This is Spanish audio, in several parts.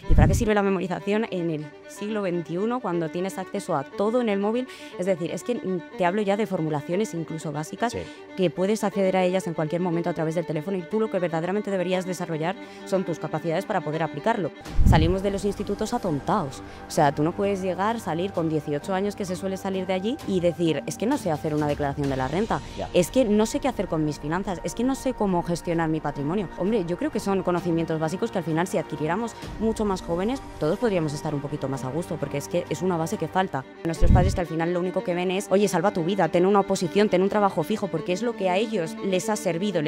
¿Y para qué sirve la memorización en el siglo XXI cuando tienes acceso a todo en el móvil? Es decir, es que te hablo ya de formulaciones incluso básicas, Sí. que puedes acceder a ellas en cualquier momento a través del teléfono, y tú lo que verdaderamente deberías desarrollar son tus capacidades para poder aplicarlo. Salimos de los institutos atontados. O sea, tú no puedes llegar, salir con 18 años, que se suele salir de allí, y decir, es que no sé hacer una declaración de la renta, Ya. es que no sé qué hacer con mis finanzas, es que no sé cómo gestionar mi patrimonio. Hombre, yo creo que son conocimientos básicos que al final, si adquiriéramos mucho más jóvenes, todos podríamos estar un poquito más a gusto, porque es que es una base que falta. Nuestros padres, que al final lo único que ven es, oye, salva tu vida, ten una oposición, ten un trabajo fijo, porque es lo que a ellos les ha servido,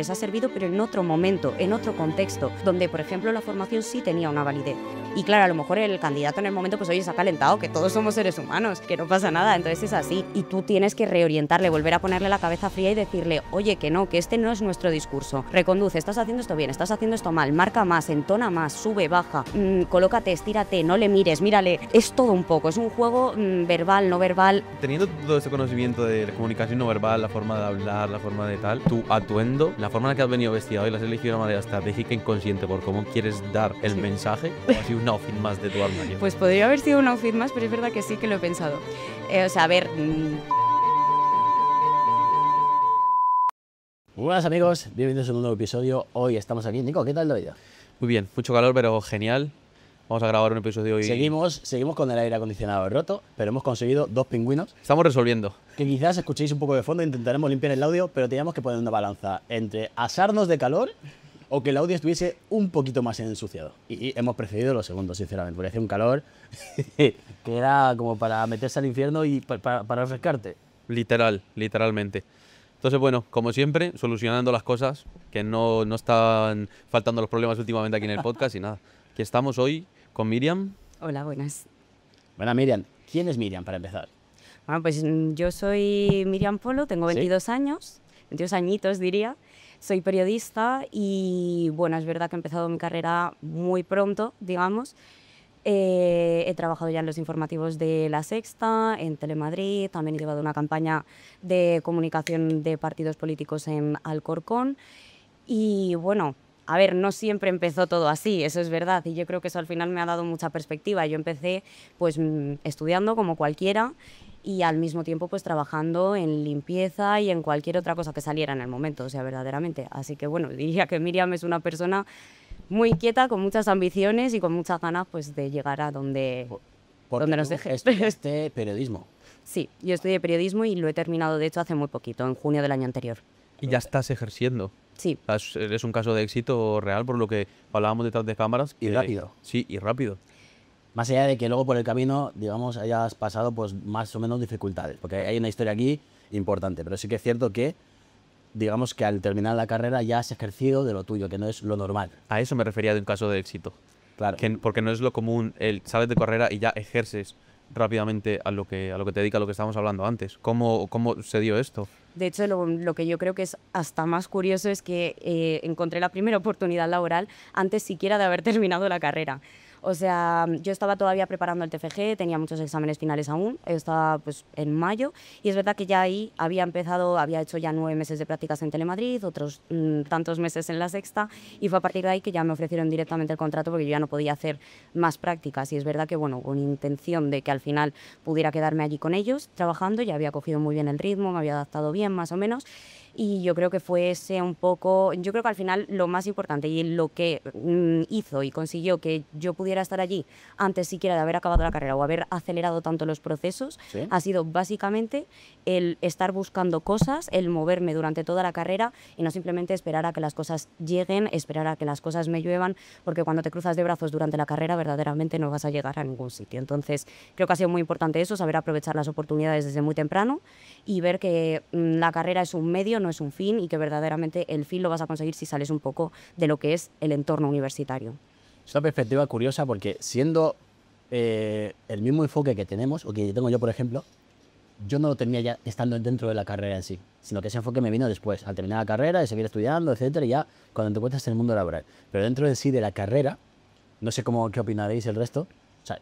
pero en otro momento, en otro contexto, donde, por ejemplo, la formación sí tenía una validez. Y claro, a lo mejor el candidato en el momento, pues oye, se ha calentado, que todos somos seres humanos, que no pasa nada, entonces es así. Y tú tienes que reorientarle, volver a ponerle la cabeza fría y decirle, oye, que no, que este no es nuestro discurso. Reconduce, estás haciendo esto bien, estás haciendo esto mal, marca más, entona más, sube, baja, colócate, estírate, no le mires, mírale. Es todo un poco, es un juego verbal, no verbal. Teniendo todo ese conocimiento de la comunicación no verbal, la forma de hablar, la forma de tal, tu atuendo, la forma en la que has venido vestido hoy, la has elegido de una manera estratégica e inconsciente por cómo quieres dar el mensaje, o ha sido un outfit más de tu armario. Pues podría haber sido un outfit más, pero es verdad que sí que lo he pensado. O sea, a ver... Buenas amigos, bienvenidos a un nuevo episodio. Hoy estamos aquí. Nico, ¿qué tal la vida? Muy bien, mucho calor, pero genial. Vamos a grabar un episodio hoy. Seguimos con el aire acondicionado roto, pero hemos conseguido 2 pingüinos Estamos resolviendo. que quizás escuchéis un poco de fondo. Intentaremos limpiar el audio, pero teníamos que poner una balanza entre asarnos de calor o que el audio estuviese un poquito más ensuciado. Y hemos preferido lo segundo, sinceramente, porque hacía un calor que era como para meterse al infierno y para refrescarte. Literalmente. Entonces, bueno, como siempre, solucionando las cosas, que no están faltando los problemas últimamente aquí en el podcast y nada. Aquí estamos hoy con Miriam. Hola, buenas. Bueno, Miriam, ¿quién es Miriam para empezar? Bueno, pues yo soy Miriam Polo, tengo 22 años, 22 añitos diría. Soy periodista y, bueno, es verdad que he empezado mi carrera muy pronto, digamos. He trabajado ya en los informativos de La Sexta, en Telemadrid, también he llevado una campaña de comunicación de partidos políticos en Alcorcón. Y, bueno, a ver, no siempre empezó todo así, eso es verdad, y yo creo que eso al final me ha dado mucha perspectiva. Yo empecé pues estudiando como cualquiera y al mismo tiempo pues trabajando en limpieza y en cualquier otra cosa que saliera en el momento, o sea, verdaderamente. Así que bueno, diría que Miriam es una persona muy inquieta, con muchas ambiciones y con muchas ganas pues de llegar a donde nos tú deje. estudiaste periodismo. Sí, yo estudié periodismo y lo he terminado de hecho hace muy poquito, en junio del año anterior. Y ya estás ejerciendo. Sí. O sea, eres un caso de éxito real por lo que hablábamos detrás de cámaras. Y rápido. Sí, y rápido. Más allá de que luego por el camino, digamos, hayas pasado pues más o menos dificultades, porque hay una historia aquí importante, pero sí que es cierto que, digamos que al terminar la carrera ya has ejercido de lo tuyo, que no es lo normal. A eso me refería de un caso de éxito. Claro. Porque no es lo común, sales de carrera y ya ejerces rápidamente a lo que te dedica, a lo que estábamos hablando antes. ¿Cómo se dio esto? De hecho, lo que yo creo que es hasta más curioso es que encontré la primera oportunidad laboral antes siquiera de haber terminado la carrera. O sea, yo estaba todavía preparando el TFG, tenía muchos exámenes finales aún, estaba pues en mayo, y es verdad que ya ahí había hecho ya 9 meses de prácticas en Telemadrid, otros tantos meses en La Sexta, y fue a partir de ahí que ya me ofrecieron directamente el contrato porque yo ya no podía hacer más prácticas. Y es verdad que, bueno, con intención de que al final pudiera quedarme allí con ellos trabajando, ya había cogido muy bien el ritmo, me había adaptado bien más o menos. Y yo creo que fue ese un poco, yo creo que al final lo más importante y lo que hizo y consiguió que yo pudiera estar allí antes siquiera de haber acabado la carrera o haber acelerado tanto los procesos, ¿Sí? ha sido básicamente el estar buscando cosas, el moverme durante toda la carrera y no simplemente esperar a que las cosas lleguen, esperar a que las cosas me lluevan, porque cuando te cruzas de brazos durante la carrera verdaderamente no vas a llegar a ningún sitio. Entonces creo que ha sido muy importante eso, saber aprovechar las oportunidades desde muy temprano y ver que la carrera es un medio, no es un fin, y que verdaderamente el fin lo vas a conseguir si sales un poco de lo que es el entorno universitario. Es una perspectiva curiosa porque siendo el mismo enfoque que tenemos, o que tengo yo, por ejemplo, yo no lo tenía ya estando dentro de la carrera en sí, sino que ese enfoque me vino después, al terminar la carrera, de seguir estudiando, etcétera, y ya cuando te encuentras en el mundo laboral. Pero dentro de sí de la carrera, no sé qué opinaréis el resto, o sea,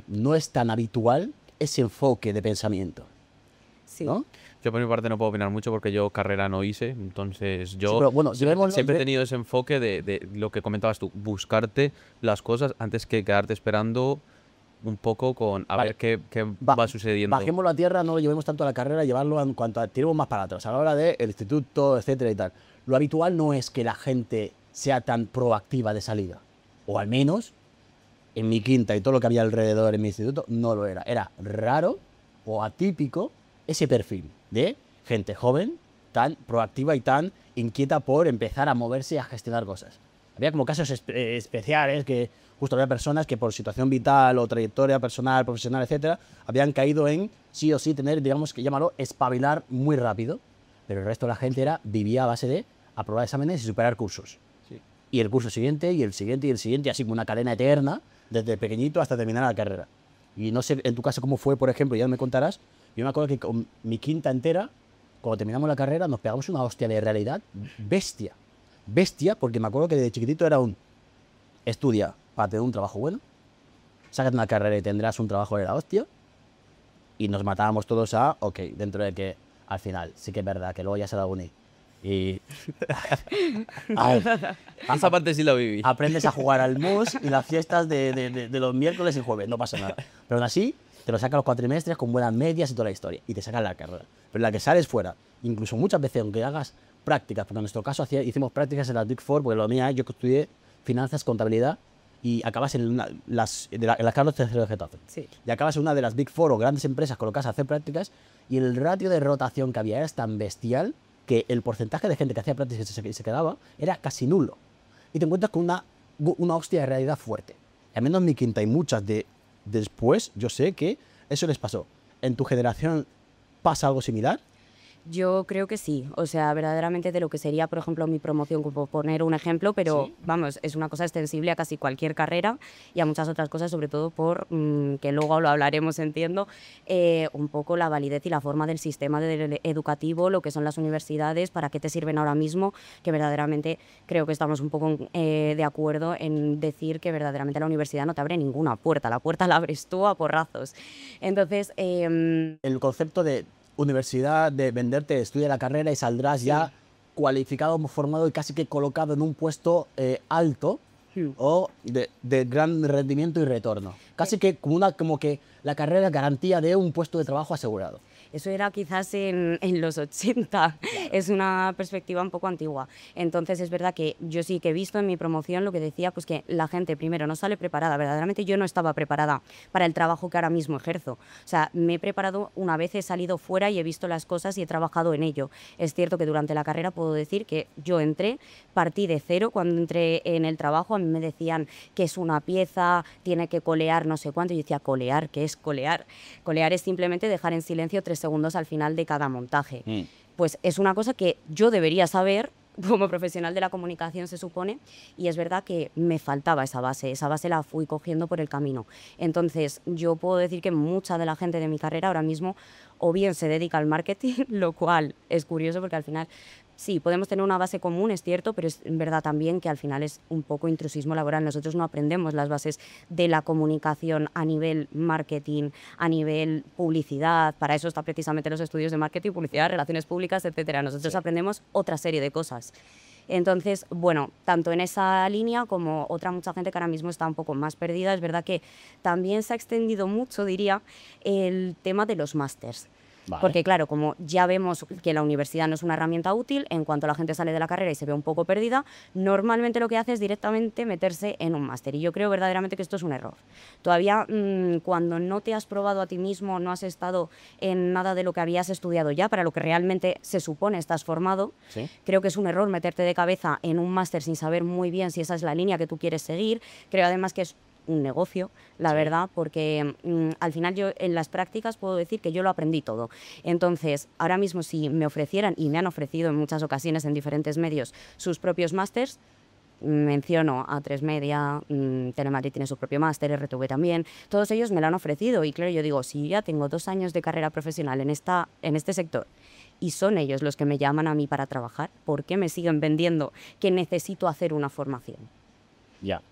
no es tan habitual ese enfoque de pensamiento. Sí. ¿no? Yo por mi parte no puedo opinar mucho porque yo carrera no hice, entonces Sí, yo pero bueno, siempre he tenido ese enfoque de lo que comentabas tú, buscarte las cosas antes que quedarte esperando un poco con a Vale. ver qué Ba- va sucediendo. Bajémoslo a tierra, no lo llevemos tanto a la carrera, llevarlo en cuanto a tiremos más para atrás, a la hora del instituto, etcétera y tal. Lo habitual no es que la gente sea tan proactiva de salida, o al menos en mi quinta y todo lo que había alrededor en mi instituto no lo era. Era raro o atípico ese perfil de gente joven tan proactiva y tan inquieta por empezar a moverse y a gestionar cosas. Había como casos especiales que justo había personas que por situación vital o trayectoria personal, profesional, etcétera, habían caído en sí o sí tener, digamos que llamarlo, espabilar muy rápido. Pero el resto de la gente vivía a base de aprobar exámenes y superar cursos. Sí. Y el curso siguiente, y el siguiente, y el siguiente, así como una cadena eterna, desde pequeñito hasta terminar la carrera. Y no sé en tu caso cómo fue, por ejemplo, ya me contarás. Yo me acuerdo que con mi quinta entera, cuando terminamos la carrera, nos pegamos una hostia de realidad bestia. Bestia, porque me acuerdo que de chiquitito era un estudia para tener un trabajo bueno, sácate una carrera y tendrás un trabajo de la hostia. Y nos matábamos todos a, ok, dentro de que al final sí que es verdad que luego ya se da unir. Y a ver, Esa parte sí la viví. aprendes a jugar al mus y las fiestas de los miércoles y jueves, no pasa nada. Pero aún así, te lo sacan los cuatrimestres con buenas medias y toda la historia. Y te sacan la carrera. Pero la que sales fuera, incluso muchas veces, aunque hagas prácticas, porque en nuestro caso hicimos prácticas en las Big Four, porque lo mía, yo que estudié finanzas, contabilidad, y acabas en las Carlos III de Getafe. Sí. Y acabas en una de las Big Four o grandes empresas colocadas a hacer prácticas, y el ratio de rotación que había era tan bestial que el porcentaje de gente que hacía prácticas y se quedaba era casi nulo. Y te encuentras con una hostia de realidad fuerte. Al menos en mi quinta y muchas después, yo sé que eso les pasó. ¿En tu generación pasa algo similar? Yo creo que sí, o sea, verdaderamente de lo que sería, por ejemplo, mi promoción, como poner un ejemplo, pero Sí. vamos, es una cosa extensible a casi cualquier carrera y a muchas otras cosas, sobre todo por, que luego lo hablaremos, entiendo, un poco la validez y la forma del sistema educativo, lo que son las universidades, para qué te sirven ahora mismo, que verdaderamente creo que estamos un poco de acuerdo en decir que verdaderamente la universidad no te abre ninguna puerta, la puerta la abres tú a porrazos. Entonces, El concepto de universidad, de venderte, estudia la carrera y saldrás ya cualificado, formado y casi que colocado en un puesto alto o de gran rendimiento y retorno. Casi que como que la carrera garantía de un puesto de trabajo asegurado. Eso era quizás en los 80, es una perspectiva un poco antigua. Entonces es verdad que yo sí que he visto en mi promoción lo que decía, pues que la gente primero no sale preparada, verdaderamente yo no estaba preparada para el trabajo que ahora mismo ejerzo. O sea, me he preparado una vez, he salido fuera y he visto las cosas y he trabajado en ello. Es cierto que durante la carrera puedo decir que yo partí de cero, cuando entré en el trabajo a mí me decían que es una pieza, tiene que colear no sé cuánto, y yo decía, ¿colear? ¿Qué es colear? Colear es simplemente dejar en silencio 3 segundos al final de cada montaje. Pues es una cosa que yo debería saber como profesional de la comunicación, se supone, y es verdad que me faltaba esa base la fui cogiendo por el camino. Entonces yo puedo decir que mucha de la gente de mi carrera ahora mismo o bien se dedica al marketing, lo cual es curioso porque al final sí, podemos tener una base común, es cierto, pero es verdad también que al final es un poco intrusismo laboral. Nosotros no aprendemos las bases de la comunicación a nivel marketing, a nivel publicidad. Para eso está precisamente los estudios de marketing, publicidad, relaciones públicas, etcétera. Nosotros aprendemos otra serie de cosas. Entonces, bueno, tanto en esa línea como mucha gente que ahora mismo está un poco más perdida, es verdad que también se ha extendido mucho, diría, el tema de los másters. Vale. Porque claro, como ya vemos que la universidad no es una herramienta útil, en cuanto la gente sale de la carrera y se ve un poco perdida, normalmente lo que hace es directamente meterse en un máster. Y yo creo verdaderamente que esto es un error. Todavía cuando no te has probado a ti mismo, no has estado en nada de lo que habías estudiado ya, para lo que realmente se supone estás formado, ¿Sí? creo que es un error meterte de cabeza en un máster sin saber muy bien si esa es la línea que tú quieres seguir. Creo además que es un negocio, la verdad, porque al final yo en las prácticas puedo decir que yo lo aprendí todo. Entonces, ahora mismo si me ofrecieran, y me han ofrecido en muchas ocasiones en diferentes medios, sus propios másters, menciono A3 Media, Telemadrid tiene su propio máster, RTV también, todos ellos me lo han ofrecido y claro, yo digo, si ya tengo 2 años de carrera profesional en este sector y son ellos los que me llaman a mí para trabajar, ¿por qué me siguen vendiendo que necesito hacer una formación? Ya.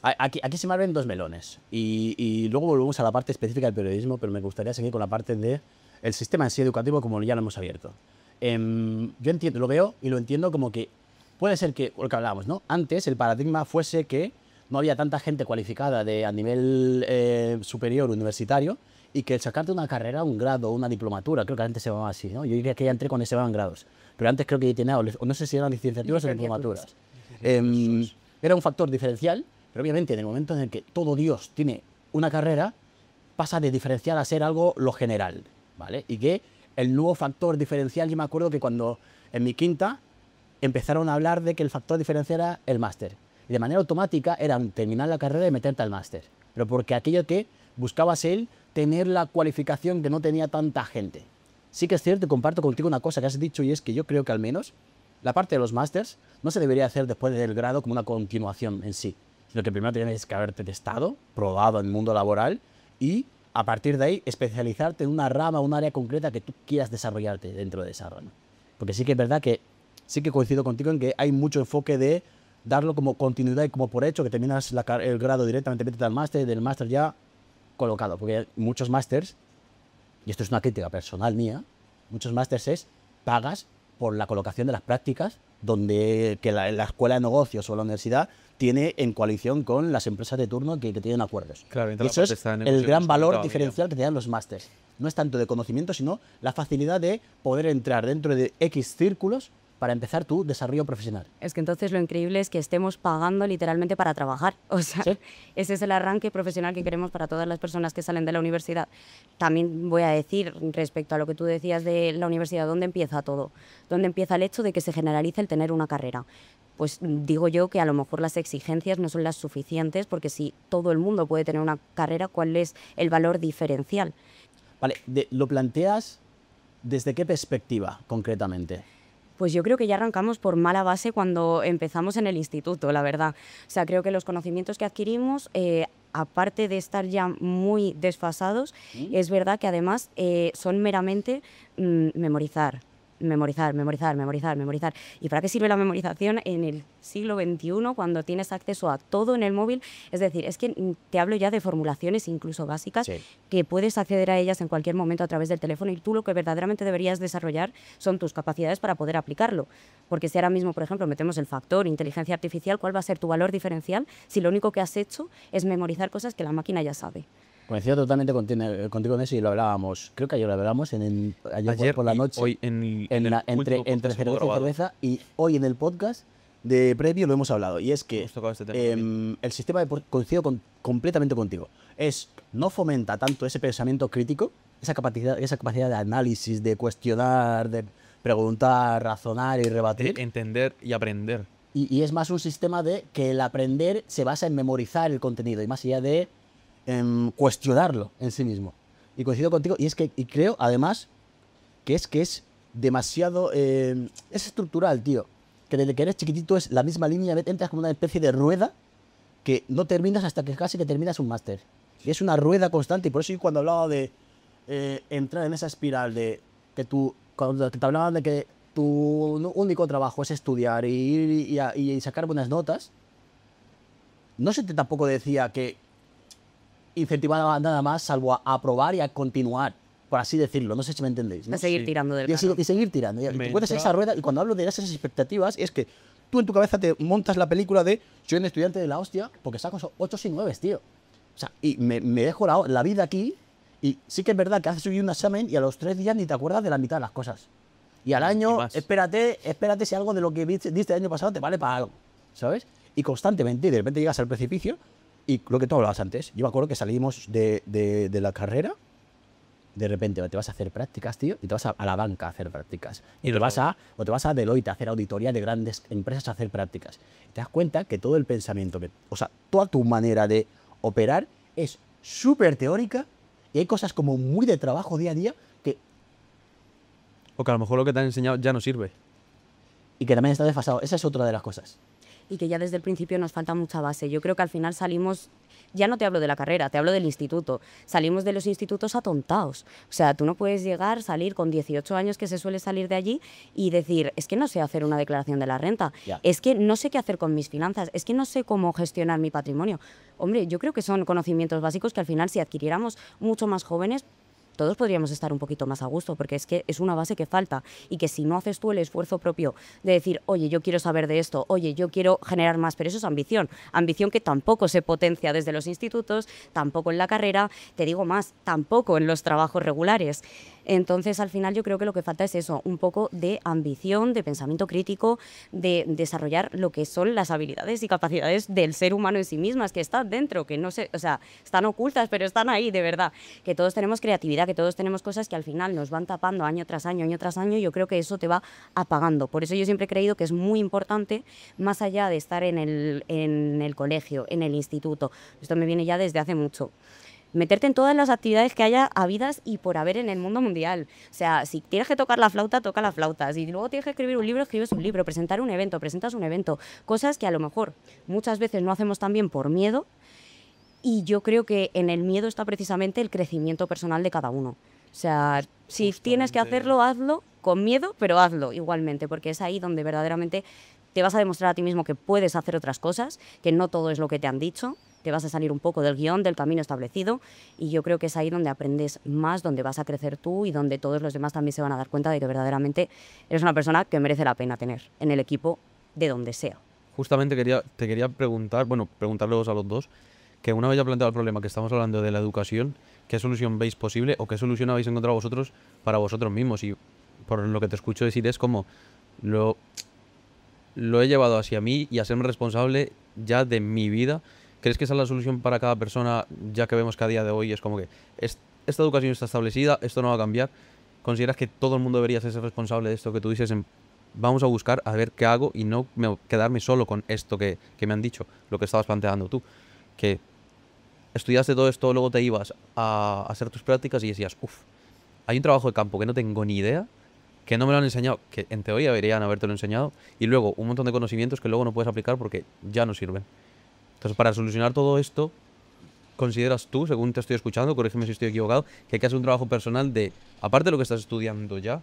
Aquí se me abren dos melones y luego volvemos a la parte específica del periodismo, pero me gustaría seguir con la parte de el sistema en sí educativo como ya lo hemos abierto. Yo entiendo, lo veo y lo entiendo como que puede ser que, lo que hablábamos, ¿no? Antes el paradigma fuese que no había tanta gente cualificada a nivel superior universitario y que el sacarte una carrera, un grado, una diplomatura, creo que antes se llamaba así, ¿no? Yo diría que ya entré cuando se llamaban grados, pero antes creo que tenía, o no sé si eran licenciaturas o diplomaturas. Era un factor diferencial, pero obviamente en el momento en el que todo Dios tiene una carrera, pasa de diferencial a ser algo lo general, ¿vale? Y que el nuevo factor diferencial, yo me acuerdo que cuando en mi quinta empezaron a hablar de que el factor diferencial era el máster. Y de manera automática era terminar la carrera y meterte al máster. Pero porque aquello que buscabas él, tener la cualificación que no tenía tanta gente. Sí que es cierto y comparto contigo una cosa que has dicho y es que yo creo que al menos la parte de los másters no se debería hacer después del grado como una continuación en sí, sino que primero tienes que haberte testado, probado en el mundo laboral y a partir de ahí especializarte en una rama, un área concreta que tú quieras desarrollarte dentro de esa rama. Porque sí que es verdad que sí que coincido contigo en que hay mucho enfoque de darlo como continuidad y como por hecho, que terminas el grado directamente, metes al máster y del máster ya colocado. Porque muchos másters, y esto es una crítica personal mía, muchos másters pagas por la colocación de las prácticas donde que la escuela de negocios o la universidad tiene en coalición con las empresas de turno que tienen acuerdos. Claro, y eso es el gran valor diferencial que te dan los másters. No es tanto de conocimiento, sino la facilidad de poder entrar dentro de X círculos para empezar tu desarrollo profesional. Es que entonces lo increíble es que estemos pagando literalmente para trabajar. O sea, ¿sí? Ese es el arranque profesional que queremos para todas las personas que salen de la universidad. También voy a decir, respecto a lo que tú decías de la universidad, ¿dónde empieza todo? ¿Dónde empieza el hecho de que se generalice el tener una carrera? Pues digo yo que a lo mejor las exigencias no son las suficientes, porque si todo el mundo puede tener una carrera, ¿cuál es el valor diferencial? Vale, ¿lo planteas desde qué perspectiva concretamente? Pues yo creo que ya arrancamos por mala base cuando empezamos en el instituto, la verdad. O sea, creo que los conocimientos que adquirimos, aparte de estar ya muy desfasados, es verdad que además son meramente memorizar. Memorizar. ¿Y para qué sirve la memorización en el siglo XXI cuando tienes acceso a todo en el móvil? Es decir, es que te hablo ya de formulaciones incluso básicas, sí, que puedes acceder a ellas en cualquier momento a través del teléfono y tú lo que verdaderamente deberías desarrollar son tus capacidades para poder aplicarlo. Porque si ahora mismo, por ejemplo, metemos el factor inteligencia artificial, ¿cuál va a ser tu valor diferencial si lo único que has hecho es memorizar cosas que la máquina ya sabe? Coincido totalmente contigo en eso y lo hablábamos, creo que ayer lo hablábamos, ayer por la noche, hoy entre cerveza y cerveza, y hoy en el podcast de previo lo hemos hablado, y es que el sistema coincido completamente contigo, no fomenta tanto ese pensamiento crítico, esa capacidad de análisis, de cuestionar, de preguntar, razonar y rebatir. De entender y aprender. Y es más un sistema de que el aprender se basa en memorizar el contenido, y más allá de cuestionarlo en sí mismo. Y coincido contigo, y creo además que es demasiado es estructural, tío, que desde que eres chiquitito es la misma línea, entras como una especie de rueda que no terminas hasta que casi que terminas un máster, y es una rueda constante. Y por eso yo cuando hablaba de entrar en esa espiral de que cuando te hablaban de que tu único trabajo es estudiar y sacar buenas notas, no se te tampoco decía que incentivaba nada más salvo a aprobar y a continuar, por así decirlo, no sé si me entendéis, ¿no? A seguir tirando del carro. Y seguir tirando. Y puedes esa rueda, y cuando hablo de esas expectativas, es que tú en tu cabeza te montas la película de soy un estudiante de la hostia porque saco 8 y 9, tío. O sea, y me dejo la vida aquí, y sí que es verdad que haces hoy un examen y a los 3 días ni te acuerdas de la mitad de las cosas. Y al año, espérate si algo de lo que diste el año pasado te vale para algo, ¿sabes? Y constantemente, y de repente llegas al precipicio. Y lo que tú hablabas antes, yo me acuerdo que salimos de la carrera, de repente te vas a hacer prácticas, tío, y te vas a la banca a hacer prácticas. Y te vas a Deloitte a hacer auditoría de grandes empresas a hacer prácticas. Y te das cuenta que todo el pensamiento, toda tu manera de operar es súper teórica, y hay cosas como muy de trabajo día a día que... O que a lo mejor lo que te han enseñado ya no sirve. Y que también está desfasado. Esa es otra de las cosas. Y que ya desde el principio nos falta mucha base. Yo creo que al final salimos, ya no te hablo de la carrera, te hablo del instituto. Salimos de los institutos atontados. O sea, tú no puedes salir con 18 años, que se suele salir de allí, y decir, es que no sé hacer una declaración de la renta, es que no sé qué hacer con mis finanzas, es que no sé cómo gestionar mi patrimonio. Hombre, yo creo que son conocimientos básicos que al final, si adquiriéramos mucho más jóvenes, todos podríamos estar un poquito más a gusto, porque es que es una base que falta y que si no haces tú el esfuerzo propio de decir, oye, yo quiero saber de esto, oye, yo quiero generar más, pero eso es ambición, ambición que tampoco se potencia desde los institutos, tampoco en la carrera, te digo más, tampoco en los trabajos regulares. Entonces, al final yo creo que lo que falta es eso, un poco de ambición, de pensamiento crítico, de desarrollar lo que son las habilidades y capacidades del ser humano en sí mismas, que están dentro, que no sé, o sea, están ocultas, pero están ahí, de verdad. Que todos tenemos creatividad, que todos tenemos cosas que al final nos van tapando año tras año, y yo creo que eso te va apagando. Por eso yo siempre he creído que es muy importante, más allá de estar en el colegio, en el instituto, esto me viene ya desde hace mucho, meterte en todas las actividades que haya habidas y por haber en el mundo mundial. O sea, si tienes que tocar la flauta, toca la flauta. Si luego tienes que escribir un libro, escribes un libro. Presentar un evento, presentas un evento. Cosas que a lo mejor muchas veces no hacemos tan bien por miedo, y yo creo que en el miedo está precisamente el crecimiento personal de cada uno. O sea, si tienes que hacerlo, hazlo con miedo, pero hazlo igualmente, porque es ahí donde verdaderamente te vas a demostrar a ti mismo que puedes hacer otras cosas, que no todo es lo que te han dicho, te vas a salir un poco del guión, del camino establecido, y yo creo que es ahí donde aprendes más, donde vas a crecer tú y donde todos los demás también se van a dar cuenta de que verdaderamente eres una persona que merece la pena tener en el equipo de donde sea. Justamente te quería preguntar, bueno, preguntarlos a los dos, que una vez ya planteado el problema que estamos hablando de la educación, ¿qué solución veis posible o qué solución habéis encontrado vosotros para vosotros mismos? Y por lo que te escucho decir es como lo he llevado hacia mí y a serme responsable ya de mi vida. ¿Crees que esa es la solución para cada persona, ya que vemos que a día de hoy es como que esta educación está establecida, esto no va a cambiar? ¿Consideras que todo el mundo debería ser responsable de esto que tú dices? Vamos a buscar a ver qué hago y no quedarme solo con esto que me han dicho, lo que estabas planteando tú. Que estudiaste todo esto, luego te ibas a hacer tus prácticas y decías, hay un trabajo de campo que no tengo ni idea, que no me lo han enseñado, que en teoría deberían habértelo enseñado, y luego un montón de conocimientos que luego no puedes aplicar porque ya no sirven. Entonces, para solucionar todo esto, ¿consideras tú, según te estoy escuchando, corrígeme si estoy equivocado, que hay que hacer un trabajo personal de, aparte de lo que estás estudiando ya,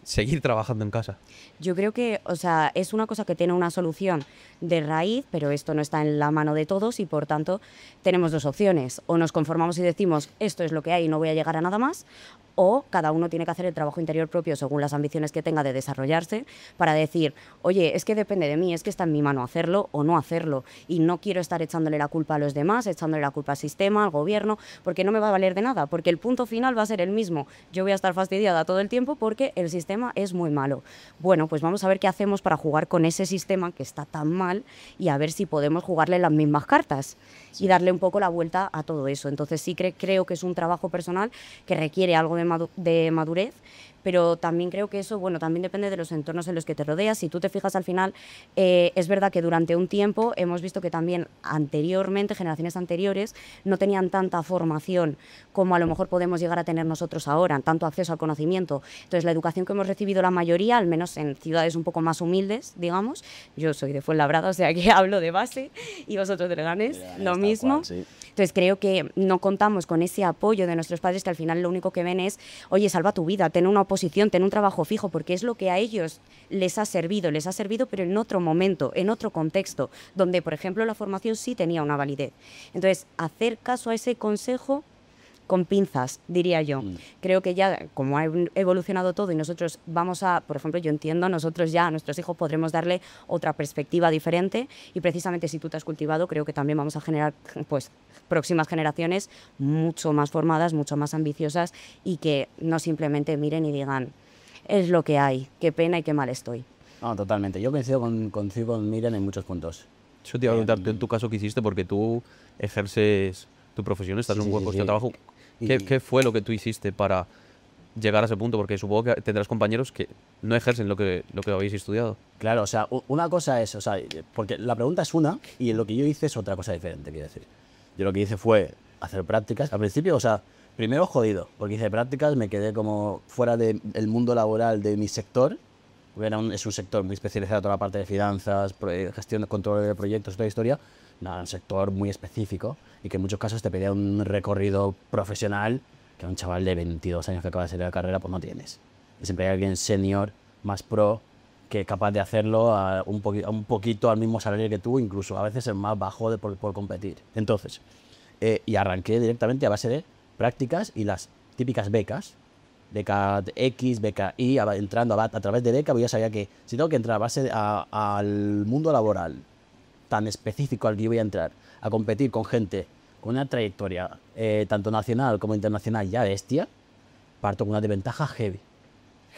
seguir trabajando en casa? Yo creo que, o sea, es una cosa que tiene una solución de raíz, pero esto no está en la mano de todos y por tanto tenemos dos opciones. O nos conformamos y decimos, esto es lo que hay y no voy a llegar a nada más, o cada uno tiene que hacer el trabajo interior propio según las ambiciones que tenga de desarrollarse para decir, oye, es que depende de mí, es que está en mi mano hacerlo o no hacerlo, y no quiero estar echándole la culpa a los demás, echándole la culpa al sistema, al gobierno, porque no me va a valer de nada, porque el punto final va a ser el mismo. Yo voy a estar fastidiada todo el tiempo porque el sistema es muy malo. Bueno, pues vamos a ver qué hacemos para jugar con ese sistema que está tan mal y a ver si podemos jugarle las mismas cartas y darle un poco la vuelta a todo eso. Entonces sí creo que es un trabajo personal que requiere algo de madurez, pero también creo que eso, bueno, también depende de los entornos en los que te rodeas. Si tú te fijas al final, es verdad que durante un tiempo hemos visto que también anteriormente, generaciones anteriores, no tenían tanta formación como a lo mejor podemos llegar a tener nosotros ahora, tanto acceso al conocimiento. Entonces, la educación que hemos recibido la mayoría, al menos en ciudades un poco más humildes, digamos, yo soy de Fuenlabrada, o sea que hablo de base, y vosotros de Leganés, lo mismo. Cual, sí. Entonces, creo que no contamos con ese apoyo de nuestros padres, que al final lo único que ven es, oye, salva tu vida, ten una oposición, ten un trabajo fijo, porque es lo que a ellos les ha servido, pero en otro momento, en otro contexto, donde, por ejemplo, la formación sí tenía una validez. Entonces, hacer caso a ese consejo con pinzas, diría yo. Creo que ya, como ha evolucionado todo y nosotros vamos a, por ejemplo, yo entiendo, nosotros ya a nuestros hijos podremos darle otra perspectiva diferente, y precisamente si tú te has cultivado, creo que también vamos a generar, pues, próximas generaciones mucho más formadas, mucho más ambiciosas, y que no simplemente miren y digan, es lo que hay, qué pena y qué mal estoy. No, totalmente. Yo coincido con Miren en muchos puntos. Yo te iba a preguntar, ¿tú en tu caso qué hiciste? Porque tú ejerces tu profesión, estás en un buen puesto de trabajo. ¿Qué fue lo que tú hiciste para llegar a ese punto? Porque supongo que tendrás compañeros que no ejercen lo que habéis estudiado. Claro, o sea, una cosa es, o sea, porque la pregunta es una y lo que yo hice es otra cosa diferente, quiero decir. Yo lo que hice fue hacer prácticas. Al principio, o sea, primero jodido, porque hice prácticas, me quedé como fuera del mundo laboral de mi sector, porque es un sector muy especializado en toda la parte de finanzas, gestión de control de proyectos, toda la historia. Nada, un sector muy específico y que en muchos casos te pedía un recorrido profesional que un chaval de 22 años que acaba de salir de la carrera pues no tienes. Y siempre hay alguien senior, más pro, que es capaz de hacerlo a un poquito al mismo salario que tú, incluso a veces es más bajo por competir. Entonces, y arranqué directamente a base de prácticas y las típicas becas, beca X, beca Y, entrando a través de beca, pues ya sabía que si tengo que entrar a base al mundo laboral tan específico al que yo voy a entrar, a competir con gente con una trayectoria tanto nacional como internacional ya bestia, parto con una desventaja heavy.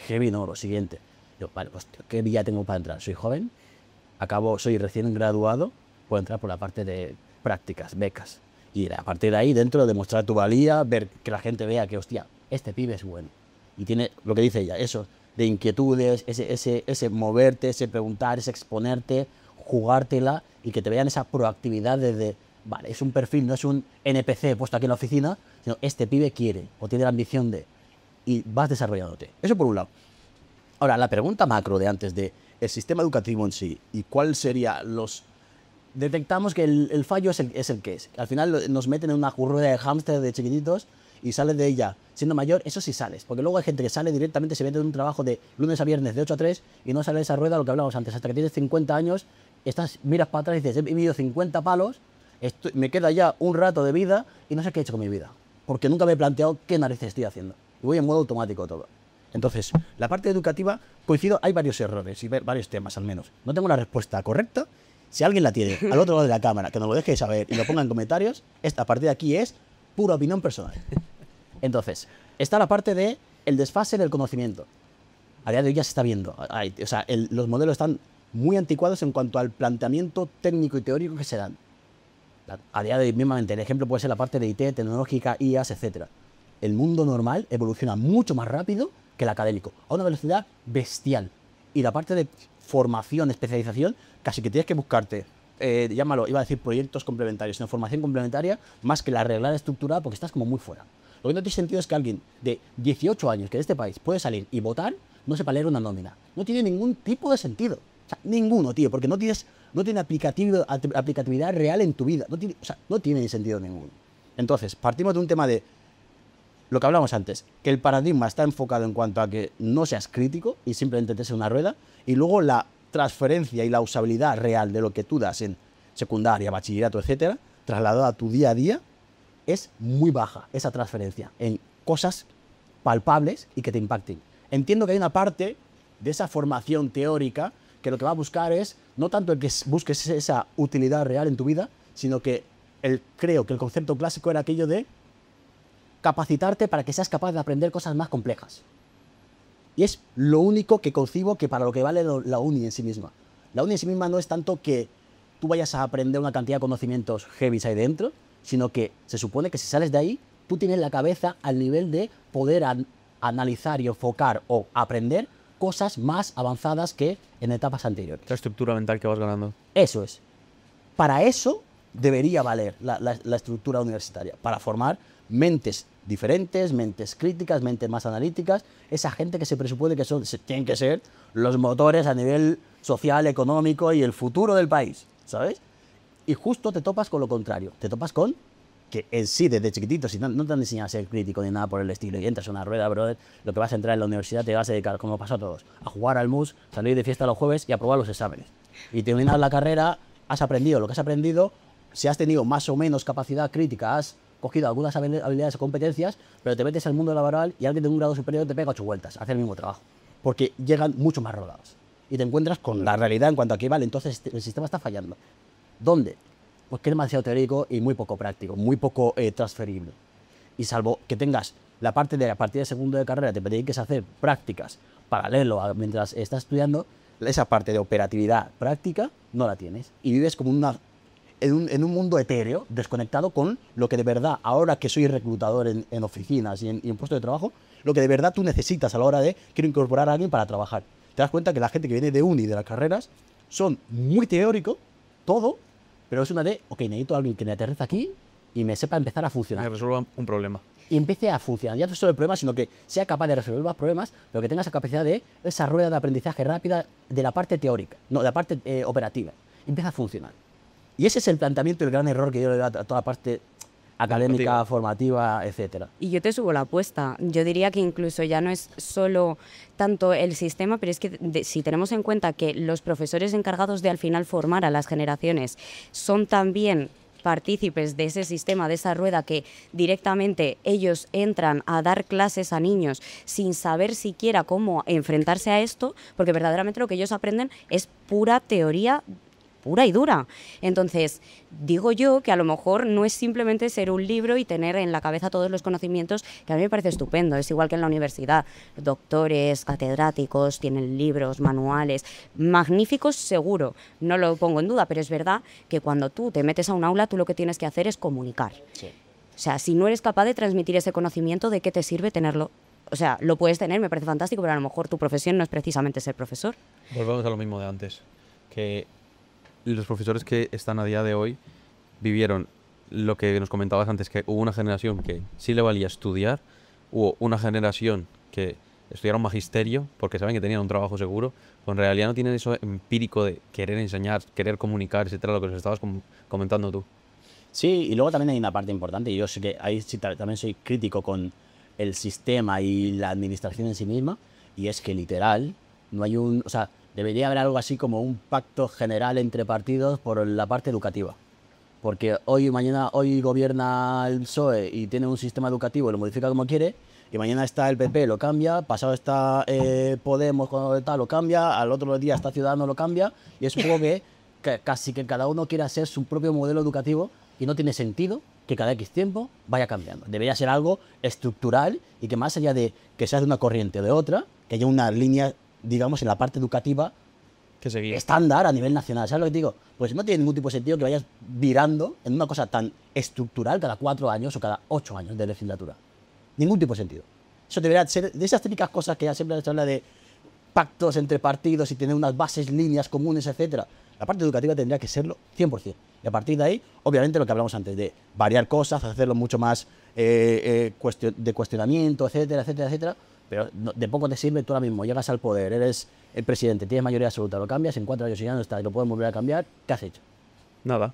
Heavy no, lo siguiente. Yo, vale, pues ¿qué vía tengo para entrar? Soy joven, soy recién graduado, puedo entrar por la parte de prácticas, becas. Y a partir de ahí, dentro, demostrar tu valía, ver que la gente vea que, hostia, este pibe es bueno. Y tiene, lo que dice ella, eso, de inquietudes, ese moverte, ese preguntar, ese exponerte, jugártela y que te vean esa proactividad desde, vale, es un perfil, no es un NPC puesto aquí en la oficina, sino este pibe quiere o tiene la ambición de, y vas desarrollándote. Eso por un lado. Ahora, la pregunta macro de antes de el sistema educativo en sí y cuál sería los... Detectamos que el fallo es el que es. Al final nos meten en una rueda de hámster de chiquititos y sales de ella siendo mayor, eso sí sales. Porque luego hay gente que sale directamente, se mete en un trabajo de lunes a viernes de 8 a 3 y no sale de esa rueda, lo que hablábamos antes, hasta que tienes 50 años, miras para atrás y dices, he vivido 50 palos, me queda ya un rato de vida y no sé qué he hecho con mi vida. Porque nunca me he planteado qué narices estoy haciendo. Y voy en modo automático todo. Entonces, la parte educativa, coincido, hay varios errores y varios temas al menos. No tengo la respuesta correcta. Si alguien la tiene al otro lado de la cámara, que nos lo deje saber y lo ponga en comentarios, a partir de aquí es pura opinión personal. Entonces, está la parte de el desfase del conocimiento. A día de hoy ya se está viendo. O sea, los modelos están muy anticuados en cuanto al planteamiento técnico y teórico que se dan. A día de hoy, mismamente, el ejemplo puede ser la parte de IT, tecnológica, IAS, etc. El mundo normal evoluciona mucho más rápido que el académico, a una velocidad bestial. Y la parte de formación, especialización, casi que tienes que buscarte, llámalo, iba a decir proyectos complementarios, sino formación complementaria, más que la reglada estructurada, porque estás como muy fuera. Lo que no tiene sentido es que alguien de 18 años que de este país puede salir y votar, no sepa leer una nómina. No tiene ningún tipo de sentido. O sea, ninguno, tío, porque no tiene aplicatividad real en tu vida. No tiene ni sentido ninguno. Entonces, partimos de un tema de lo que hablamos antes, que el paradigma está enfocado en cuanto a que no seas crítico y simplemente te sea una rueda, y luego la transferencia y la usabilidad real de lo que tú das en secundaria, bachillerato, etcétera, trasladado a tu día a día, es muy baja esa transferencia en cosas palpables y que te impacten. Entiendo que hay una parte de esa formación teórica que lo que va a buscar es no tanto el que busques esa utilidad real en tu vida, sino que creo que el concepto clásico era aquello de capacitarte para que seas capaz de aprender cosas más complejas. Y es lo único que concibo que para lo que vale la uni en sí misma. La uni en sí misma no es tanto que tú vayas a aprender una cantidad de conocimientos heavy ahí dentro, sino que se supone que si sales de ahí, tú tienes la cabeza al nivel de poder analizar y enfocar o aprender cosas más avanzadas que en etapas anteriores. Esa estructura mental que vas ganando. Eso es. Para eso debería valer la estructura universitaria, para formar mentes diferentes, mentes críticas, mentes más analíticas, esa gente que se presupone que tienen que ser los motores a nivel social, económico y el futuro del país, ¿sabes? Y justo te topas con lo contrario, te topas con que en sí, desde chiquitito, si no te han enseñado a ser crítico ni nada por el estilo, y entras en una rueda, brother, lo que vas a entrar en la universidad te vas a dedicar, como pasó a todos, a jugar al mus, salir de fiesta los jueves y aprobar los exámenes. Y terminas la carrera, has aprendido lo que has aprendido, si has tenido más o menos capacidad crítica, has cogido algunas habilidades o competencias, pero te metes al mundo laboral y alguien de un grado superior te pega 8 vueltas, hace el mismo trabajo, porque llegan mucho más rodados. Y te encuentras con la realidad en cuanto a que, vale, entonces el sistema está fallando. ¿Dónde? Pues que es demasiado teórico y muy poco práctico, muy poco transferible. Y salvo que tengas la parte de a partir de segundo de carrera, te dediques a hacer prácticas paralelo mientras estás estudiando, esa parte de operatividad práctica no la tienes. Y vives como en un mundo etéreo, desconectado con lo que de verdad, ahora que soy reclutador en oficinas y en puestos de trabajo, lo que de verdad tú necesitas a la hora de quiero incorporar a alguien para trabajar. Te das cuenta que la gente que viene de uni, de las carreras, son muy teórico, todo, pero es una de, ok, necesito a alguien que me aterriza aquí y me sepa empezar a funcionar. Me resuelva un problema. Y empiece a funcionar. Ya no solo el problema, sino que sea capaz de resolver los problemas, pero que tenga esa capacidad de esa rueda de aprendizaje rápida de la parte teórica, no, de la parte operativa. Empieza a funcionar. Y ese es el planteamiento y el gran error que yo le doy a toda la parte académica, formativa, etcétera. Y yo te subo la apuesta. Yo diría que incluso ya no es solo tanto el sistema, pero es que si tenemos en cuenta que los profesores encargados de al final formar a las generaciones son también partícipes de ese sistema, de esa rueda, que directamente ellos entran a dar clases a niños sin saber siquiera cómo enfrentarse a esto, porque verdaderamente lo que ellos aprenden es pura teoría pura y dura. Entonces, digo yo que a lo mejor no es simplemente ser un libro y tener en la cabeza todos los conocimientos, que a mí me parece estupendo. Es igual que en la universidad. Doctores, catedráticos, tienen libros, manuales, magníficos seguro, no lo pongo en duda, pero es verdad que cuando tú te metes a un aula, tú lo que tienes que hacer es comunicar. Sí. O sea, si no eres capaz de transmitir ese conocimiento, ¿de qué te sirve tenerlo? O sea, lo puedes tener, me parece fantástico, pero a lo mejor tu profesión no es precisamente ser profesor. Volvemos a lo mismo de antes, que los profesores que están a día de hoy vivieron lo que nos comentabas antes, que hubo una generación que sí le valía estudiar, hubo una generación que estudiaron magisterio porque saben que tenían un trabajo seguro, pero en realidad no tienen eso empírico de querer enseñar, querer comunicar, etcétera, lo que nos estabas comentando tú. Sí, y luego también hay una parte importante, y yo sé que ahí sí también soy crítico con el sistema y la administración en sí misma, y es que literal no hay o sea, debería haber algo así como un pacto general entre partidos por la parte educativa. Porque hoy gobierna el PSOE y tiene un sistema educativo y lo modifica como quiere, y mañana está el PP, lo cambia, pasado está Podemos, lo cambia, al otro día está Ciudadanos, lo cambia, y es un poco que casi que cada uno quiere hacer su propio modelo educativo y no tiene sentido que cada X tiempo vaya cambiando. Debería ser algo estructural y que más allá de que sea de una corriente o de otra, que haya una línea, digamos, en la parte educativa Que seguía. estándar a nivel nacional. ¿Sabes lo que te digo? Pues no tiene ningún tipo de sentido que vayas virando en una cosa tan estructural cada 4 años o cada 8 años de legislatura. Ningún tipo de sentido. Eso debería ser de esas típicas cosas que ya siempre se habla de pactos entre partidos y tener unas bases, líneas comunes, etcétera. La parte educativa tendría que serlo 100%. Y a partir de ahí, obviamente, lo que hablamos antes, de variar cosas, hacerlo mucho más de cuestionamiento, etcétera, etcétera, etcétera. Pero de poco te sirve, tú ahora mismo llegas al poder, eres el presidente, tienes mayoría absoluta, lo cambias, en 4 años y ya no está, y lo puedes volver a cambiar, ¿qué has hecho? Nada.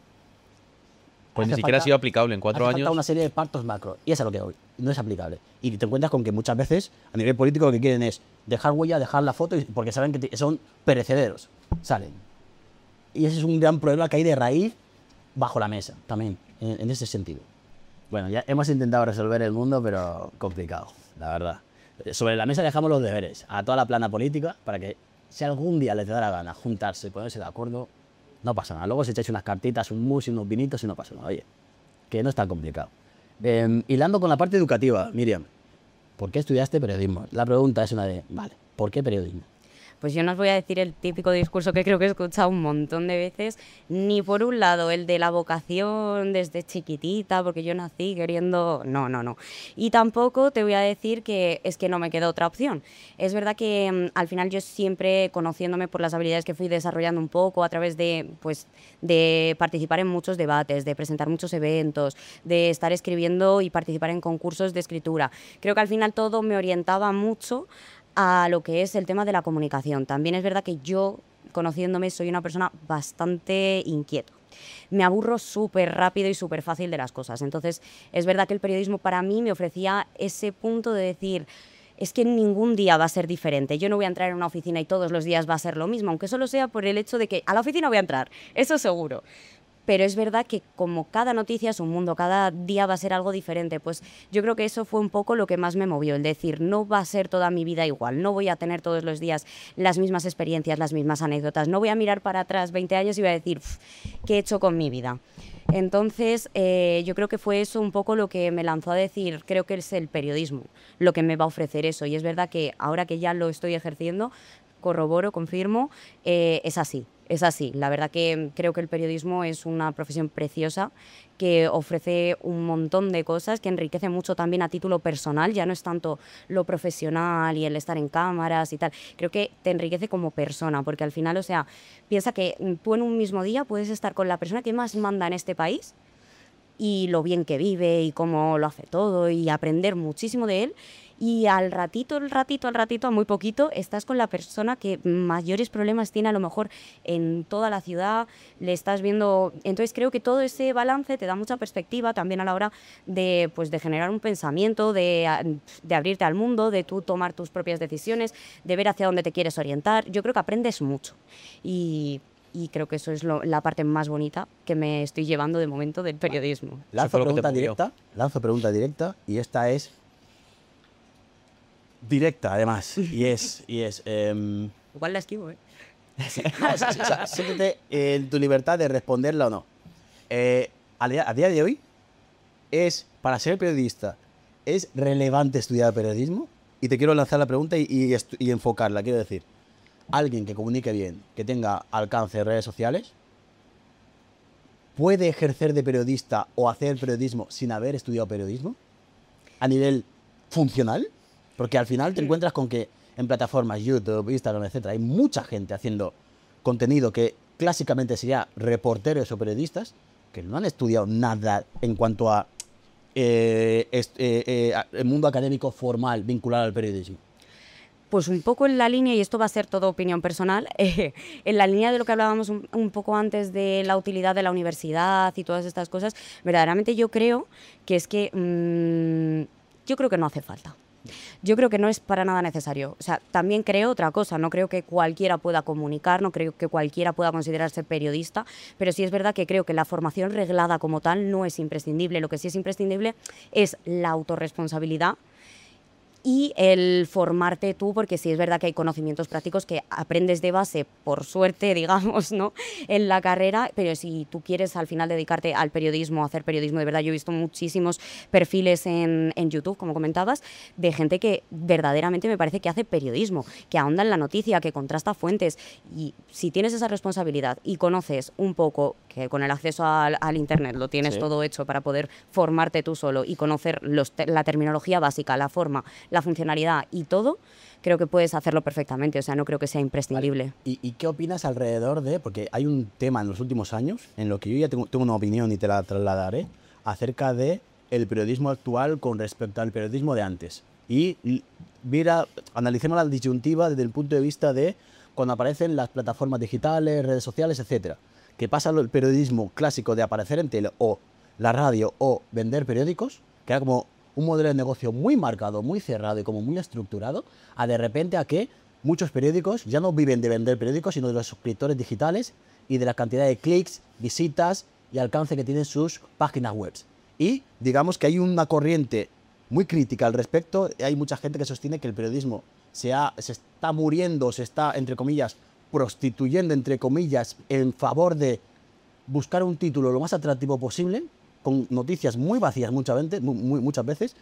Pues Hace ni siquiera ha falta- sido aplicable en 4 Hace falta años. una serie de pactos macro, y eso es lo que hoy no es aplicable. Y te encuentras con que muchas veces, a nivel político, lo que quieren es dejar huella, dejar la foto, porque saben que son perecederos, salen. Y ese es un gran problema que hay de raíz bajo la mesa, también, en ese sentido. Bueno, ya hemos intentado resolver el mundo, pero complicado, la verdad. Sobre la mesa dejamos los deberes a toda la plana política para que si algún día les da la gana juntarse y ponerse de acuerdo, no pasa nada. Luego se echáis unas cartitas, un mus y unos vinitos y no pasa nada. Oye, que no es tan complicado. Hilando con la parte educativa, Miriam, ¿por qué estudiaste periodismo? La pregunta es una de, vale, ¿por qué periodismo? Pues yo no os voy a decir el típico discurso que creo que he escuchado un montón de veces, ni por un lado el de la vocación desde chiquitita, porque yo nací queriendo... No. Y tampoco te voy a decir que es que no me queda otra opción. Es verdad que al final yo siempre, conociéndome por las habilidades que fui desarrollando un poco a través de, pues, de participar en muchos debates, de presentar muchos eventos, de estar escribiendo y participar en concursos de escritura, creo que al final todo me orientaba mucho a lo que es el tema de la comunicación. También es verdad que yo, conociéndome, soy una persona bastante inquieta. Me aburro súper rápido y súper fácil de las cosas. Entonces, es verdad que el periodismo para mí me ofrecía ese punto de decir, es que ningún día va a ser diferente. Yo no voy a entrar en una oficina y todos los días va a ser lo mismo, aunque solo sea por el hecho de que a la oficina voy a entrar, eso seguro. Pero es verdad que como cada noticia es un mundo, cada día va a ser algo diferente, pues yo creo que eso fue un poco lo que más me movió, el decir, no va a ser toda mi vida igual, no voy a tener todos los días las mismas experiencias, las mismas anécdotas, no voy a mirar para atrás 20 años y voy a decir, ¿qué he hecho con mi vida? Entonces, yo creo que fue eso un poco lo que me lanzó a decir, creo que es el periodismo lo que me va a ofrecer eso, y es verdad que ahora que ya lo estoy ejerciendo, corroboro, confirmo, es así. Es así, la verdad que creo que el periodismo es una profesión preciosa que ofrece un montón de cosas, que enriquece mucho también a título personal, ya no es tanto lo profesional y el estar en cámaras y tal, creo que te enriquece como persona, porque al final, o sea, piensa que tú en un mismo día puedes estar con la persona que más manda en este país y lo bien que vive y cómo lo hace todo y aprender muchísimo de él. Y al ratito, a muy poquito, estás con la persona que mayores problemas tiene a lo mejor en toda la ciudad, le estás viendo... Entonces creo que todo ese balance te da mucha perspectiva también a la hora de, pues, de generar un pensamiento, de abrirte al mundo, de tú tomar tus propias decisiones, de ver hacia dónde te quieres orientar. Yo creo que aprendes mucho. Y y creo que eso es la parte más bonita que me estoy llevando de momento del periodismo. Lanzo fue lo que te pregunta directa y esta es directa además Igual la esquivo, ¿eh? No, o sea, siéntete en tu libertad de responderla o no. A día de hoy, para ser periodista, ¿es relevante estudiar periodismo? Y te quiero lanzar la pregunta y enfocarla. Quiero decir, alguien que comunique bien, que tenga alcance en redes sociales, ¿puede ejercer de periodista o hacer periodismo sin haber estudiado periodismo? A nivel funcional. Porque al final te encuentras con que en plataformas, YouTube, Instagram, etcétera, hay mucha gente haciendo contenido que clásicamente sería reporteros o periodistas que no han estudiado nada en cuanto a el mundo académico formal vinculado al periodismo. Pues un poco en la línea, y esto va a ser todo opinión personal, en la línea de lo que hablábamos un poco antes de la utilidad de la universidad y todas estas cosas, verdaderamente yo creo que es que yo creo que no hace falta. Yo creo que no es para nada necesario. O sea, también creo otra cosa, no creo que cualquiera pueda comunicar, no creo que cualquiera pueda considerarse periodista, pero sí es verdad que creo que la formación reglada como tal no es imprescindible. Lo que sí es imprescindible es la autorresponsabilidad y el formarte tú, porque sí es verdad que hay conocimientos prácticos que aprendes de base, por suerte, digamos, ¿no?, en la carrera, pero si tú quieres al final dedicarte al periodismo, a hacer periodismo de verdad, yo he visto muchísimos perfiles en YouTube, como comentabas, de gente que verdaderamente me parece que hace periodismo, que ahonda en la noticia, que contrasta fuentes, y si tienes esa responsabilidad y conoces un poco, que con el acceso al internet lo tienes todo hecho para poder formarte tú solo y conocer la terminología básica, la forma, la funcionalidad y todo, creo que puedes hacerlo perfectamente. O sea, no creo que sea imprescindible. Vale. ¿Y qué opinas alrededor de...? Porque hay un tema en los últimos años en lo que yo ya tengo una opinión y te la trasladaré acerca de el periodismo actual con respecto al periodismo de antes. Y analicemos la disyuntiva desde el punto de vista de cuando aparecen las plataformas digitales, redes sociales, etcétera. Que pasa el periodismo clásico de aparecer en tele o la radio o vender periódicos, que era como un modelo de negocio muy marcado, muy cerrado y como muy estructurado, a de repente a que muchos periódicos ya no viven de vender periódicos, sino de los suscriptores digitales y de la cantidad de clics, visitas y alcance que tienen sus páginas web. Y digamos que hay una corriente muy crítica al respecto. Hay mucha gente que sostiene que el periodismo se está muriendo, se está, entre comillas, prostituyendo, entre comillas, en favor de buscar un título lo más atractivo posible, con noticias muy vacías muchas veces,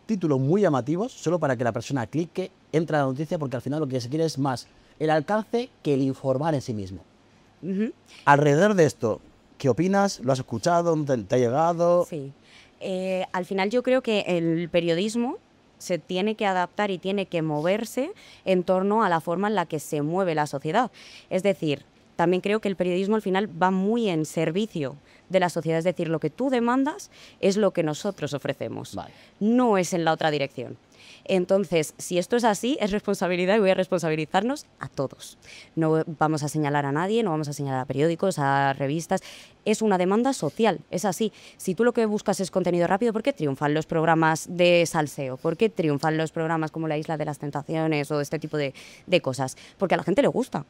títulos muy llamativos, solo para que la persona clique, entre a la noticia, porque al final lo que se quiere es más el alcance que el informar en sí mismo. Alrededor de esto, ¿qué opinas? ¿Lo has escuchado? ¿Te ha llegado? Sí. Al final yo creo que el periodismo se tiene que adaptar y tiene que moverse en torno a la forma en la que se mueve la sociedad. Es decir, también creo que el periodismo al final va muy en servicio de la sociedad, es decir, lo que tú demandas es lo que nosotros ofrecemos, Vale. No es en la otra dirección. Entonces, si esto es así, es responsabilidad y voy a responsabilizarnos a todos. No vamos a señalar a nadie, no vamos a señalar a periódicos, a revistas. Es una demanda social, es así. Si tú lo que buscas es contenido rápido, ¿por qué triunfan los programas de salseo? ¿Por qué triunfan los programas como La Isla de las Tentaciones o este tipo de cosas? Porque a la gente le gusta.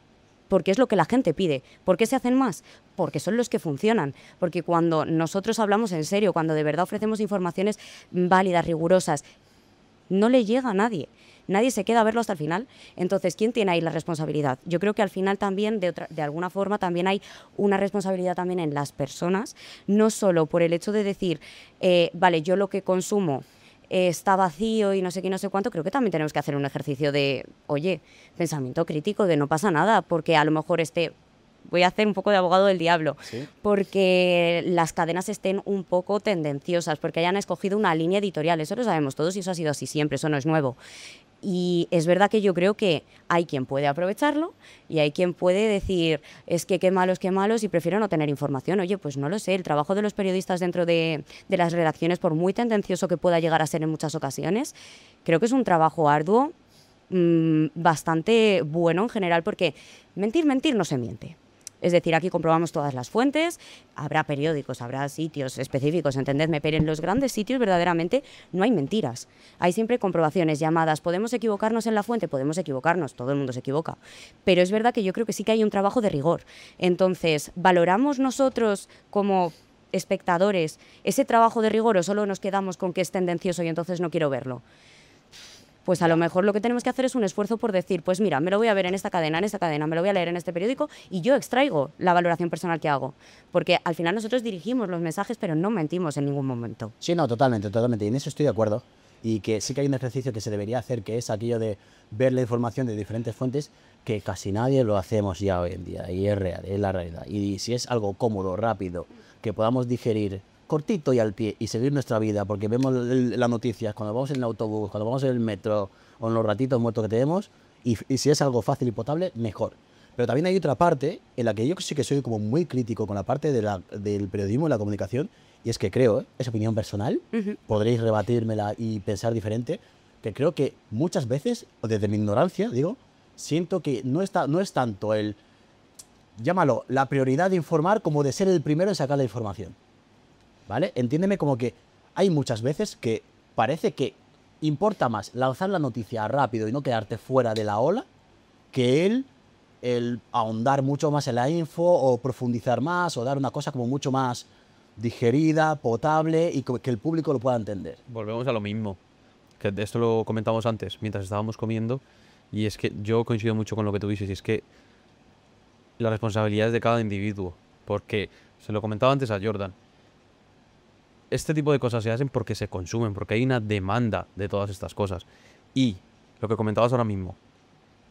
Porque es lo que la gente pide. ¿Por qué se hacen más? Porque son los que funcionan. Porque cuando nosotros hablamos en serio, cuando de verdad ofrecemos informaciones válidas, rigurosas, no le llega a nadie. Nadie se queda a verlo hasta el final. Entonces, ¿quién tiene ahí la responsabilidad? Yo creo que al final también, de alguna forma, también hay una responsabilidad también en las personas, no solo por el hecho de decir, vale, yo lo que consumo está vacío y no sé qué, no sé cuánto. Creo que también tenemos que hacer un ejercicio de, oye, pensamiento crítico, de no pasa nada, porque a lo mejor voy a hacer un poco de abogado del diablo, ¿Sí? Porque las cadenas estén un poco tendenciosas, porque hayan escogido una línea editorial, eso lo sabemos todos y eso ha sido así siempre, eso no es nuevo. Y es verdad que yo creo que hay quien puede aprovecharlo y hay quien puede decir, es que qué malos y prefiero no tener información. Oye, pues no lo sé, el trabajo de los periodistas dentro de las redacciones, por muy tendencioso que pueda llegar a ser en muchas ocasiones, creo que es un trabajo arduo, bastante bueno en general, porque mentir no se miente. Es decir, aquí comprobamos todas las fuentes, habrá periódicos, habrá sitios específicos, entendedme, pero en los grandes sitios verdaderamente no hay mentiras. Hay siempre comprobaciones, llamadas. ¿Podemos equivocarnos en la fuente? Podemos equivocarnos, todo el mundo se equivoca. Pero es verdad que yo creo que sí que hay un trabajo de rigor. Entonces, ¿valoramos nosotros como espectadores ese trabajo de rigor o solo nos quedamos con que es tendencioso y entonces no quiero verlo? Pues a lo mejor lo que tenemos que hacer es un esfuerzo por decir, pues mira, me lo voy a ver en esta cadena, me lo voy a leer en este periódico y yo extraigo la valoración personal que hago. Porque al final nosotros dirigimos los mensajes, pero no mentimos en ningún momento. Sí, no, totalmente, totalmente. Y en eso estoy de acuerdo. Y que sí que hay un ejercicio que se debería hacer, que es aquello de ver la información de diferentes fuentes, que casi nadie lo hacemos ya hoy en día. Y es real, es la realidad. Y si es algo cómodo, rápido, que podamos digerir cortito y al pie y seguir nuestra vida, porque vemos las noticias cuando vamos en el autobús, cuando vamos en el metro o en los ratitos muertos que tenemos, y si es algo fácil y potable, mejor. Pero también hay otra parte en la que yo sí que soy como muy crítico con la parte del periodismo y la comunicación, y es que creo, es opinión personal, podréis rebatírmela y pensar diferente, que creo que muchas veces, desde mi ignorancia, digo, siento que no es tanto llámalo, la prioridad de informar como de ser el primero en sacar la información. ¿Vale? Entiéndeme como que hay muchas veces que parece que importa más lanzar la noticia rápido y no quedarte fuera de la ola que el ahondar mucho más en la info o profundizar más o dar una cosa como mucho más digerida, potable y que el público lo pueda entender. Volvemos a lo mismo, que de esto lo comentamos antes, mientras estábamos comiendo, y es que yo coincido mucho con lo que tú dices, y es que la responsabilidad es de cada individuo, porque se lo comentaba antes a Jordan, este tipo de cosas se hacen porque se consumen, porque hay una demanda de todas estas cosas. Y lo que comentabas ahora mismo,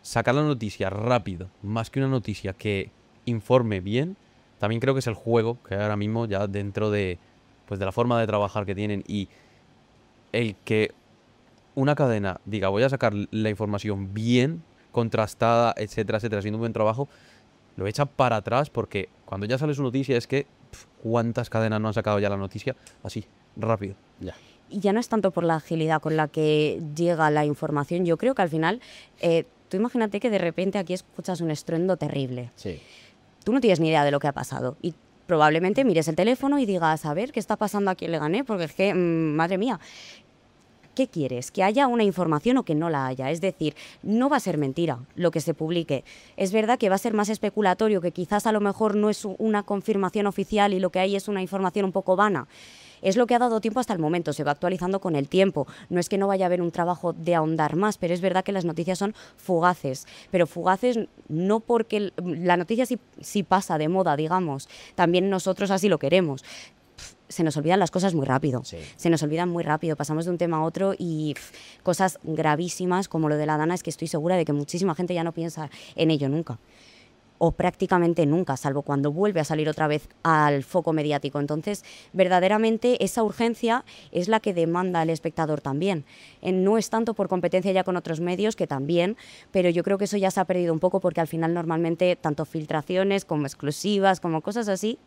sacar la noticia rápido, más que una noticia que informe bien, también creo que es el juego que hay ahora mismo ya dentro de, pues, de la forma de trabajar que tienen. Y el que una cadena diga, voy a sacar la información bien contrastada, etcétera, etcétera, haciendo un buen trabajo, lo echa para atrás porque cuando ya sale su noticia es que ¿cuántas cadenas no han sacado ya la noticia? Así, rápido. Ya. Y ya no es tanto por la agilidad con la que llega la información. Yo creo que al final, tú imagínate que de repente aquí escuchas un estruendo terrible. Sí. Tú no tienes ni idea de lo que ha pasado y probablemente mires el teléfono y digas, a ver, ¿qué está pasando aquí en Leganés? Porque es que, madre mía, ¿qué quieres? ¿Que haya una información o que no la haya? Es decir, no va a ser mentira lo que se publique. Es verdad que va a ser más especulatorio, que quizás a lo mejor no es una confirmación oficial y lo que hay es una información un poco vana. Es lo que ha dado tiempo hasta el momento, se va actualizando con el tiempo. No es que no vaya a haber un trabajo de ahondar más, pero es verdad que las noticias son fugaces. Pero fugaces no porque la noticia sí pasa de moda, digamos. También nosotros así lo queremos. Se nos olvidan las cosas muy rápido. Sí. Se nos olvidan muy rápido. Pasamos de un tema a otro y cosas gravísimas como lo de la Dana, es que estoy segura de que muchísima gente ya no piensa en ello nunca. O prácticamente nunca, salvo cuando vuelve a salir otra vez al foco mediático. Entonces, verdaderamente esa urgencia es la que demanda el espectador también. No es tanto por competencia ya con otros medios, que también, pero yo creo que eso ya se ha perdido un poco porque al final normalmente tanto filtraciones como exclusivas, como cosas así,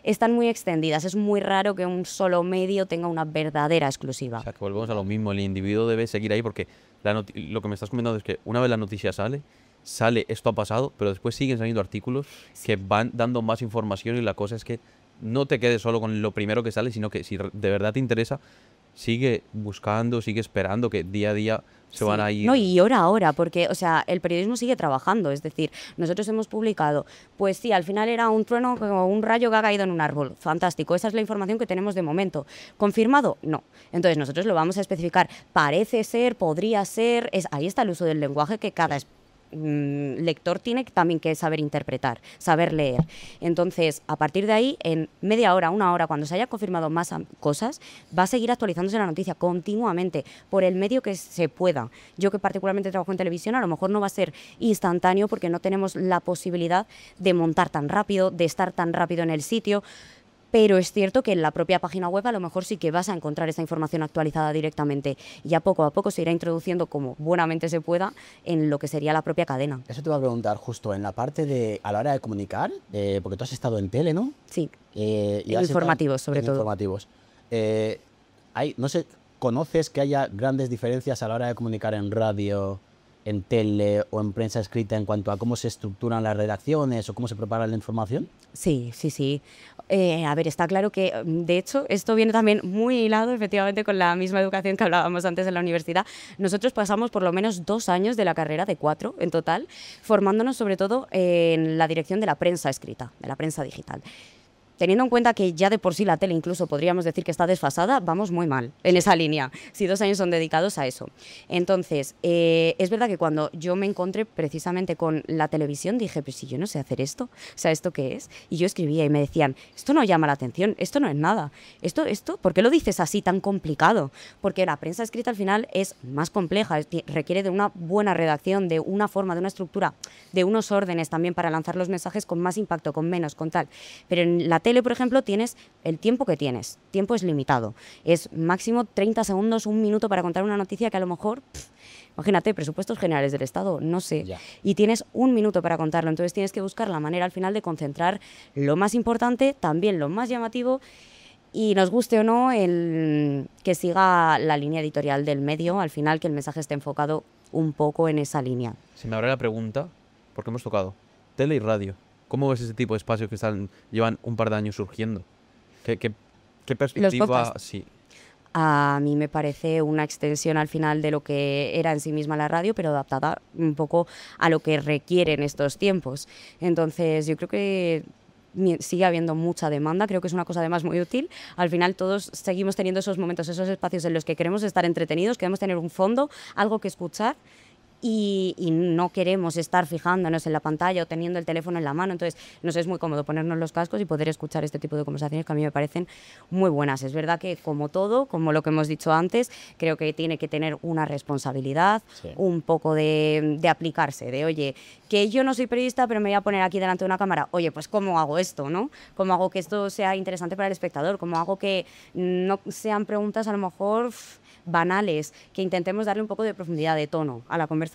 están muy extendidas. Es muy raro que un solo medio tenga una verdadera exclusiva. O sea, que volvemos a lo mismo. El individuo debe seguir ahí porque lo que me estás comentando es que una vez la noticia sale, esto ha pasado, pero después siguen saliendo artículos que van dando más información y la cosa es que no te quedes solo con lo primero que sale, sino que si de verdad te interesa, sigue buscando, sigue esperando que día a día se van a ir. No, y hora a hora, porque, o sea, el periodismo sigue trabajando, es decir, nosotros hemos publicado, pues sí, al final era un trueno o un rayo que ha caído en un árbol, fantástico, esa es la información que tenemos de momento. ¿Confirmado? No. Entonces nosotros lo vamos a especificar, parece ser, podría ser, ahí está el uso del lenguaje que cada lector tiene también que saber interpretar, saber leer. Entonces, a partir de ahí, en media hora, una hora, cuando se haya confirmado más cosas, va a seguir actualizándose la noticia continuamente, por el medio que se pueda. Yo que particularmente trabajo en televisión, a lo mejor no va a ser instantáneo porque no tenemos la posibilidad de montar tan rápido, de estar tan rápido en el sitio. Pero es cierto que en la propia página web a lo mejor sí que vas a encontrar esa información actualizada directamente y a poco se irá introduciendo como buenamente se pueda en lo que sería la propia cadena. Eso te iba a preguntar justo en la parte a la hora de comunicar, porque tú has estado en tele, ¿no? Sí, y en informativos sobre todo. Informativos. No sé, ¿conoces que haya grandes diferencias a la hora de comunicar en radio en tele o en prensa escrita en cuanto a cómo se estructuran las redacciones o cómo se prepara la información? Sí, sí, sí. A ver, está claro que, de hecho, esto viene también muy hilado, efectivamente, con la misma educación que hablábamos antes en la universidad. Nosotros pasamos por lo menos 2 años de la carrera, de 4 en total, formándonos sobre todo en la dirección de la prensa escrita, de la prensa digital. Teniendo en cuenta que ya de por sí la tele incluso podríamos decir que está desfasada, vamos muy mal en esa línea, si 2 años son dedicados a eso. Entonces, es verdad que cuando yo me encontré precisamente con la televisión, dije, pues si yo no sé hacer esto, o sea, ¿esto qué es? Y yo escribía y me decían, esto no llama la atención, esto no es nada, esto, ¿por qué lo dices así tan complicado? Porque la prensa escrita al final es más compleja, requiere de una buena redacción, de una forma, de una estructura, de unos órdenes también para lanzar los mensajes con más impacto, con menos, con tal. Pero en la tele, por ejemplo, tienes el tiempo que tienes. Tiempo es limitado. Es máximo 30 segundos, 1 minuto para contar una noticia que a lo mejor, imagínate, presupuestos generales del Estado, no sé. Ya. Y tienes 1 minuto para contarlo. Entonces tienes que buscar la manera al final de concentrar lo más importante, también lo más llamativo, y nos guste o no, que siga la línea editorial del medio, al final que el mensaje esté enfocado un poco en esa línea. Se me abre la pregunta, porque hemos tocado tele y radio. ¿Cómo ves ese tipo de espacios que llevan un par de años surgiendo? ¿Qué perspectiva? podcasts. Sí. A mí me parece una extensión al final de lo que era en sí misma la radio, pero adaptada un poco a lo que requieren estos tiempos. Entonces, yo creo que sigue habiendo mucha demanda, creo que es una cosa además muy útil. Al final todos seguimos teniendo esos momentos, esos espacios en los que queremos estar entretenidos, queremos tener un fondo, algo que escuchar. Y no queremos estar fijándonos en la pantalla o teniendo el teléfono en la mano. Entonces nos es muy cómodo ponernos los cascos y poder escuchar este tipo de conversaciones que a mí me parecen muy buenas. Es verdad que, como todo, como lo que hemos dicho antes, creo que tiene que tener una responsabilidad, Sí. un poco de aplicarse, de oye, que yo no soy periodista pero me voy a poner aquí delante de una cámara, oye, pues ¿cómo hago esto, no? ¿Cómo hago que esto sea interesante para el espectador? ¿Cómo hago que no sean preguntas a lo mejor banales, que intentemos darle un poco de profundidad, de tono a la conversación?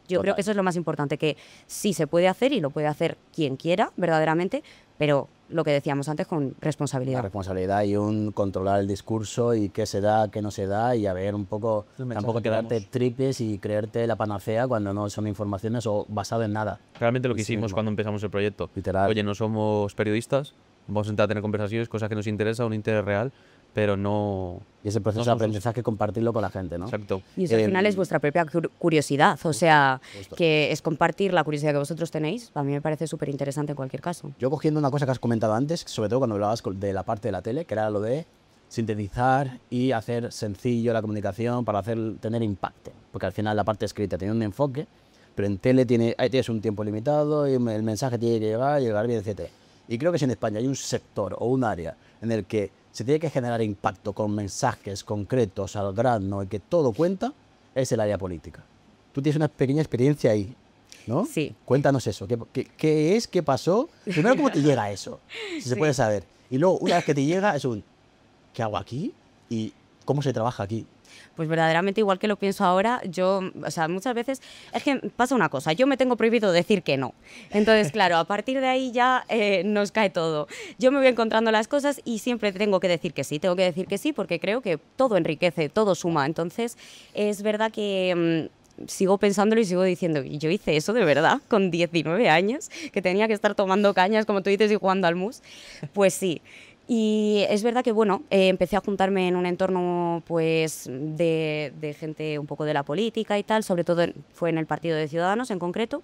Yo creo que eso es lo más importante, que sí se puede hacer y lo puede hacer quien quiera, verdaderamente, pero lo que decíamos antes, con La responsabilidad. responsabilidad y un controlar el discurso y qué se da, qué no se da, y a ver un poco, El mensaje tampoco que quedarte damos. tripes y creerte la panacea cuando no son informaciones o basado en nada. Realmente lo que Sí hicimos mismo. cuando empezamos el proyecto. Literal. Oye, no somos periodistas, vamos a intentar tener conversaciones, cosas que nos interesa, un interés real, pero no... Y ese proceso No de son aprendizaje compartirlo con la gente, ¿no? Exacto. Y eso al final es vuestra propia curiosidad, o sea, justo. que es compartir la curiosidad que vosotros tenéis. A mí me parece súper interesante en cualquier caso. Yo cogiendo una cosa que has comentado antes, sobre todo cuando hablabas de la parte de la tele, que era lo de sintetizar y hacer sencillo la comunicación para tener impacto. Porque al final la parte escrita tiene un enfoque, pero en tele tienes un tiempo limitado y el mensaje tiene que llegar bien, etc. Y creo que si en España hay un sector o un área en el que se tiene que generar impacto con mensajes concretos al grano y que todo cuenta, es el área política. Tú tienes una pequeña experiencia ahí, ¿no? Sí. Cuéntanos eso. ¿Qué es? ¿Qué pasó? Primero, ¿cómo te llega eso? Si se puede saber. Y luego, una vez que te llega, es ¿qué hago aquí? ¿Y cómo se trabaja aquí? Pues verdaderamente, igual que lo pienso ahora, yo, o sea, muchas veces es que pasa una cosa, yo me tengo prohibido decir que no. Entonces, claro, a partir de ahí ya nos cae todo. Yo me voy encontrando las cosas y siempre tengo que decir que sí, porque creo que todo enriquece, todo suma. Entonces, es verdad que sigo pensándolo y sigo diciendo, y yo hice eso de verdad con 19 años, que tenía que estar tomando cañas, como tú dices, y jugando al mus. Pues sí. Y es verdad que, bueno, empecé a juntarme en un entorno pues de gente un poco de la política y tal, sobre todo fue en el Partido de Ciudadanos en concreto.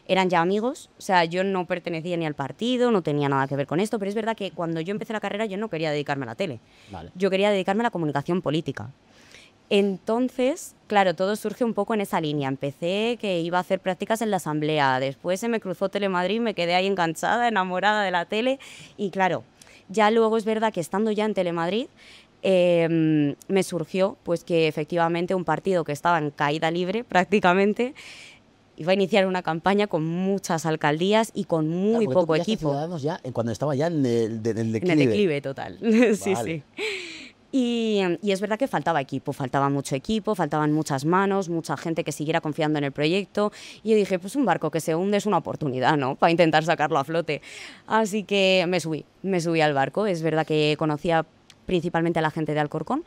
Eran ya amigos, o sea, yo no pertenecía ni al partido, no tenía nada que ver con esto, pero es verdad que cuando yo empecé la carrera yo no quería dedicarme a la tele, Vale. yo quería dedicarme a la comunicación política. Entonces, claro, todo surge un poco en esa línea. Empecé que iba a hacer prácticas en la asamblea, después se me cruzó Telemadrid, me quedé ahí enganchada, enamorada de la tele y claro, ya luego es verdad que estando ya en Telemadrid me surgió pues que efectivamente un partido que estaba en caída libre prácticamente iba a iniciar una campaña con muchas alcaldías y con muy Claro, porque tú poco pillaste equipo. Ciudadanos ya, cuando estaba ya en el declive. En el declive total. Sí, Vale. sí. Y es verdad que faltaba equipo, faltaba mucho equipo, faltaban muchas manos, mucha gente que siguiera confiando en el proyecto. Y yo dije, pues un barco que se hunde es una oportunidad, ¿no? Para intentar sacarlo a flote. Así que me subí al barco. Es verdad que conocía principalmente a la gente de Alcorcón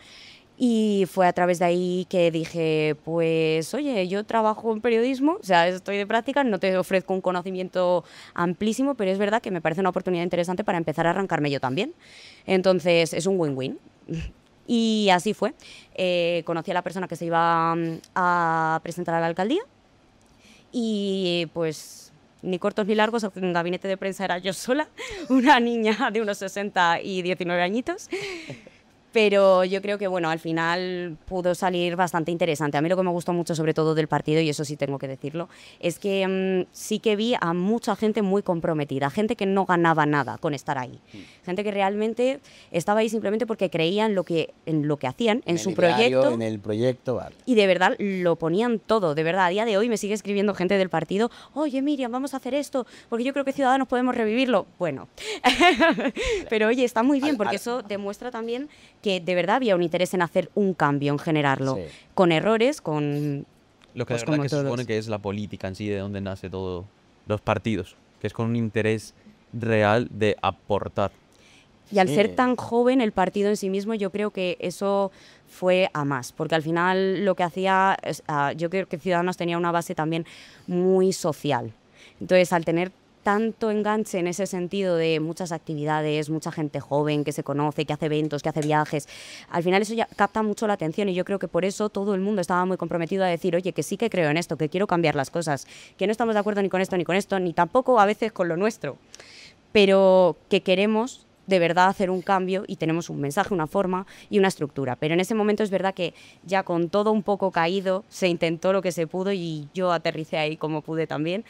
Y fue a través de ahí que dije, pues oye, yo trabajo en periodismo, o sea, estoy de práctica, no te ofrezco un conocimiento amplísimo, pero es verdad que me parece una oportunidad interesante para empezar a arrancarme yo también. Entonces es un win-win. Y así fue. Conocí a la persona que se iba a presentar a la alcaldía y pues ni cortos ni largos, en el gabinete de prensa era yo sola, una niña de unos 60 y 19 añitos. Pero yo creo que, bueno, al final pudo salir bastante interesante. A mí lo que me gustó mucho, sobre todo del partido, y eso sí tengo que decirlo, es que sí que vi a mucha gente muy comprometida, gente que no ganaba nada con estar ahí. Gente que realmente estaba ahí simplemente porque creía en lo que hacían, en su proyecto. En el proyecto, vale. Y de verdad lo ponían todo, de verdad. A día de hoy me sigue escribiendo gente del partido, oye Miriam, vamos a hacer esto, porque yo creo que Ciudadanos podemos revivirlo. Bueno, pero oye, está muy bien, porque eso demuestra también que de verdad había un interés en hacer un cambio, en generarlo, Sí. con errores, con... Lo que pues de verdad como que se todos. supone que es la política en sí, de donde nace todo los partidos, que es con un interés real de aportar. Y al Sí. ser tan joven el partido en sí mismo, yo creo que eso fue a más, porque al final lo que hacía, yo creo que Ciudadanos tenía una base también muy social. Entonces, al tener tanto enganche en ese sentido de muchas actividades, mucha gente joven que se conoce, que hace eventos, que hace viajes, al final eso ya capta mucho la atención y yo creo que por eso todo el mundo estaba muy comprometido a decir, oye, que sí que creo en esto, que quiero cambiar las cosas, que no estamos de acuerdo ni con esto, ni tampoco a veces con lo nuestro, pero que queremos de verdad hacer un cambio y tenemos un mensaje, una forma y una estructura. Pero en ese momento es verdad que ya con todo un poco caído se intentó lo que se pudo y yo aterricé ahí como pude también.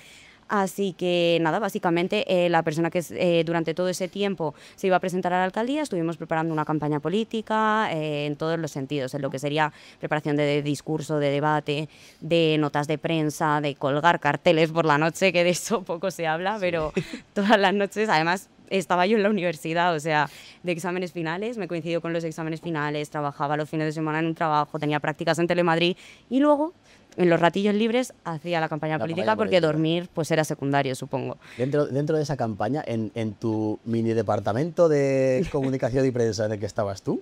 Así que nada, básicamente la persona que durante todo ese tiempo se iba a presentar a la alcaldía, estuvimos preparando una campaña política en todos los sentidos, en lo que sería preparación de discurso, de debate, de notas de prensa, de colgar carteles por la noche, que de eso poco se habla, pero todas las noches, además estaba yo en la universidad, o sea, de exámenes finales, me coincidió con los exámenes finales, trabajaba los fines de semana en un trabajo, tenía prácticas en Telemadrid y luego en los ratillos libres hacía la campaña política porque política. dormir pues era secundario, supongo. Dentro de esa campaña, en tu mini departamento de comunicación y prensa en el que estabas tú,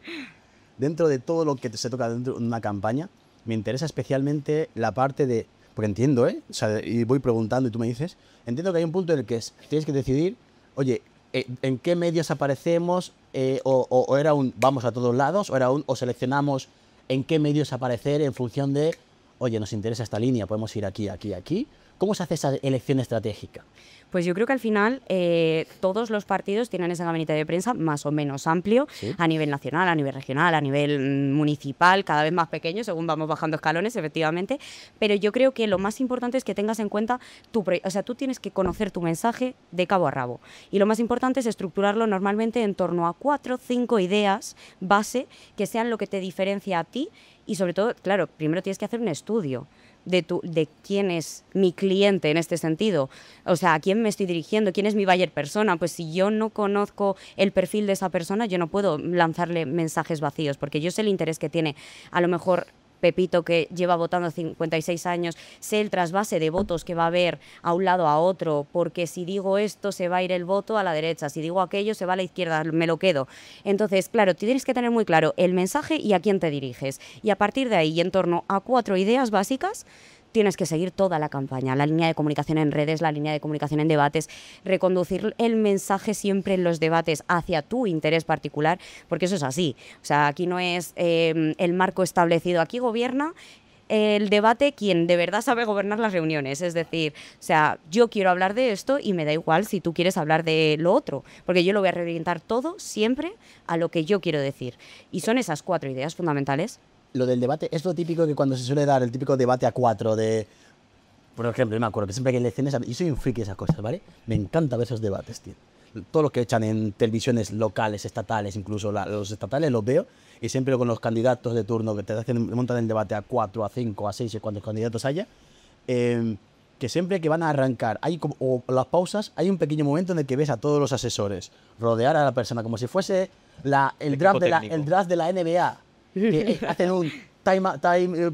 dentro de todo lo que se toca dentro de una campaña, me interesa especialmente la parte de... Porque entiendo, O sea, y voy preguntando y tú me dices, entiendo que hay un punto en el que tienes que decidir, oye, ¿en qué medios aparecemos? O era un vamos a todos lados, o era un o seleccionamos en qué medios aparecer en función de, oye, nos interesa esta línea, podemos ir aquí, aquí, aquí. ¿Cómo se hace esa elección estratégica? Pues yo creo que al final todos los partidos tienen ese gabinete de prensa más o menos amplio, ¿Sí? a nivel nacional, a nivel regional, a nivel municipal, cada vez más pequeño según vamos bajando escalones, efectivamente. Pero yo creo que lo más importante es que tengas en cuenta o sea, tú tienes que conocer tu mensaje de cabo a rabo. Y lo más importante es estructurarlo normalmente en torno a 4 o 5 ideas base que sean lo que te diferencia a ti. Y sobre todo, claro, primero tienes que hacer un estudio de quién es mi cliente en este sentido. O sea, ¿a quién me estoy dirigiendo? ¿Quién es mi buyer persona? Pues si yo no conozco el perfil de esa persona, yo no puedo lanzarle mensajes vacíos, porque yo sé el interés que tiene. A lo mejor Pepito, que lleva votando 56 años, sé el trasvase de votos que va a haber a un lado a otro, porque si digo esto se va a ir el voto a la derecha, si digo aquello se va a la izquierda, me lo quedo. Entonces, claro, tienes que tener muy claro el mensaje y a quién te diriges. Y a partir de ahí, y en torno a 4 ideas básicas, tienes que seguir toda la campaña, la línea de comunicación en redes, la línea de comunicación en debates, reconducir el mensaje siempre en los debates hacia tu interés particular, porque eso es así. O sea, aquí no es el marco establecido, aquí gobierna el debate quien de verdad sabe gobernar las reuniones, es decir, o sea, yo quiero hablar de esto y me da igual si tú quieres hablar de lo otro, porque yo lo voy a reorientar todo siempre a lo que yo quiero decir. Y son esas 4 ideas fundamentales. Lo del debate es lo típico que cuando se suele dar el típico debate a 4 de... Por ejemplo, yo me acuerdo que siempre que hay elecciones, yo soy un friki de esas cosas, ¿vale? Me encanta ver esos debates, tío. Todo lo que echan en televisiones locales, estatales, incluso los estatales los veo, y siempre con los candidatos de turno que montan el debate a 4, a 5, a 6 y cuantos candidatos haya, que siempre que van a arrancar, o las pausas, hay un pequeño momento en el que ves a todos los asesores rodear a la persona como si fuese el draft de la NBA, que hacen un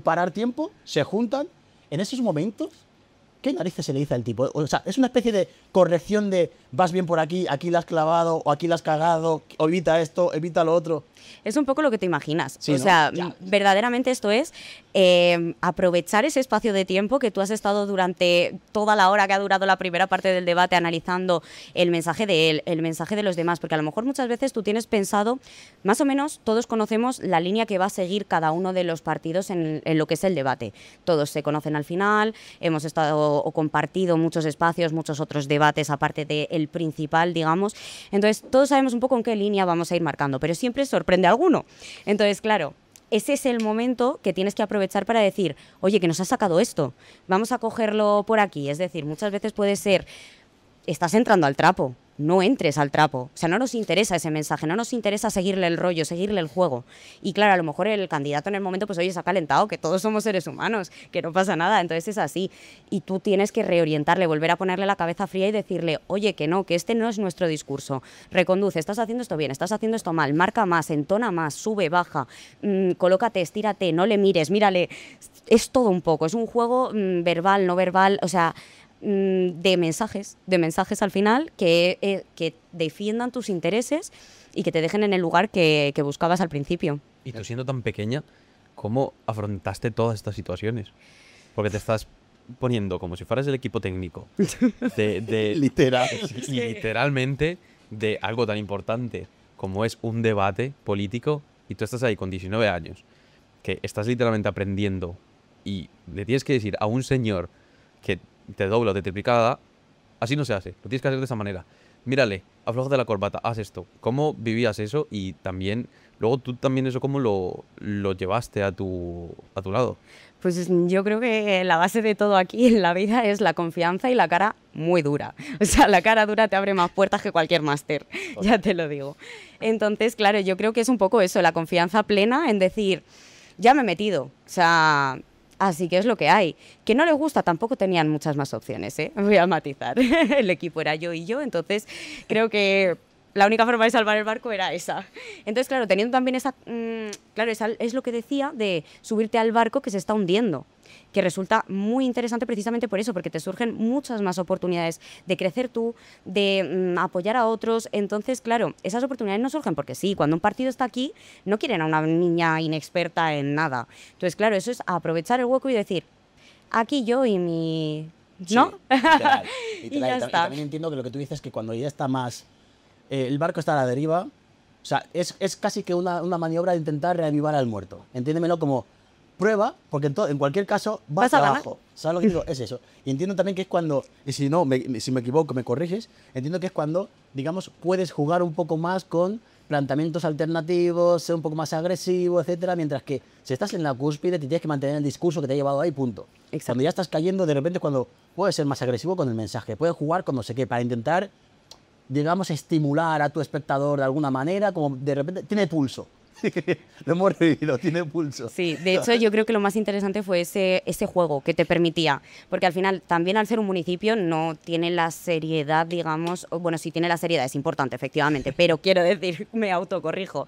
parar tiempo, se juntan. En esos momentos, ¿qué narices se le dice al tipo? O sea, es una especie de corrección de vas bien por aquí, aquí la has clavado, o aquí la has cagado, o evita esto, evita lo otro. Es un poco lo que te imaginas. Sí, o ¿no? sea, Ya. verdaderamente esto es aprovechar ese espacio de tiempo que tú has estado durante toda la hora que ha durado la primera parte del debate analizando el mensaje de él, el mensaje de los demás, porque a lo mejor muchas veces tú tienes pensado, más o menos todos conocemos la línea que va a seguir cada uno de los partidos en lo que es el debate. Todos se conocen al final, hemos estado o compartido muchos espacios, muchos otros debates aparte del principal, digamos. Entonces, todos sabemos un poco en qué línea vamos a ir marcando, pero siempre sorprende a alguno. Entonces, claro, ese es el momento que tienes que aprovechar para decir, oye, que nos ha sacado esto, vamos a cogerlo por aquí. Es decir, muchas veces puede ser, estás entrando al trapo, no entres al trapo. O sea, no nos interesa ese mensaje, no nos interesa seguirle el rollo, seguirle el juego. Y claro, a lo mejor el candidato en el momento, pues oye, se ha calentado, que todos somos seres humanos, que no pasa nada. Entonces es así. Y tú tienes que reorientarle, volver a ponerle la cabeza fría y decirle, oye, que no, que este no es nuestro discurso. Reconduce, estás haciendo esto bien, estás haciendo esto mal, marca más, entona más, sube, baja, colócate, estírate, no le mires, mírale. Es todo un poco, es un juego verbal, no verbal, o sea, de mensajes al final que defiendan tus intereses y que te dejen en el lugar que buscabas al principio. Y tú siendo tan pequeña, ¿cómo afrontaste todas estas situaciones? Porque te estás poniendo como si fueras el equipo técnico Literal. literalmente de algo tan importante como es un debate político y tú estás ahí con 19 años, que estás literalmente aprendiendo y le tienes que decir a un señor que te dobla o te triplica la edad, así no se hace, lo tienes que hacer de esa manera. Mírale, aflójate la corbata, haz esto. ¿Cómo vivías eso? Y también, luego tú también eso, ¿cómo lo llevaste a tu lado? Pues yo creo que la base de todo aquí en la vida es la confianza y la cara muy dura. O sea, la cara dura te abre más puertas que cualquier máster, ya te lo digo. Entonces, claro, yo creo que es un poco eso, la confianza plena en decir, ya me he metido, o sea, así que es lo que hay. Que no le gusta, tampoco tenían muchas más opciones, ¿eh? Voy a matizar. El equipo era yo y yo, entonces creo que la única forma de salvar el barco era esa. Entonces, claro, teniendo también esa... claro, esa es lo que decía de subirte al barco que se está hundiendo, que resulta muy interesante precisamente por eso, porque te surgen muchas más oportunidades de crecer tú, de apoyar a otros. Entonces, claro, esas oportunidades no surgen porque sí, cuando un partido está aquí, no quieren a una niña inexperta en nada. Entonces, claro, eso es aprovechar el hueco y decir, aquí yo y mi... ¿no? Sí, literal, Y literal. ya Y está. también entiendo que lo que tú dices es que cuando ya está más... el barco está a la deriva, o sea, es casi que una maniobra de intentar reavivar al muerto. Entiéndemelo como prueba, porque en cualquier caso vas Vas a ganar. abajo. ¿Sabes lo que digo? Es eso. Y entiendo también que es cuando, y si no, si me equivoco, me corriges, entiendo que es cuando, digamos, puedes jugar un poco más con planteamientos alternativos, ser un poco más agresivo, etcétera, mientras que si estás en la cúspide te tienes que mantener el discurso que te ha llevado ahí, punto. Exacto. Cuando ya estás cayendo, de repente es cuando puedes ser más agresivo con el mensaje, puedes jugar con no sé qué, para intentar, digamos, estimular a tu espectador de alguna manera, como de repente tiene pulso. Lo hemos reído, tiene pulso. Sí, de hecho yo creo que lo más interesante fue ese juego que te permitía, porque al final también al ser un municipio no tiene la seriedad, digamos, bueno, sí tiene la seriedad, es importante efectivamente, pero quiero decir, me autocorrijo,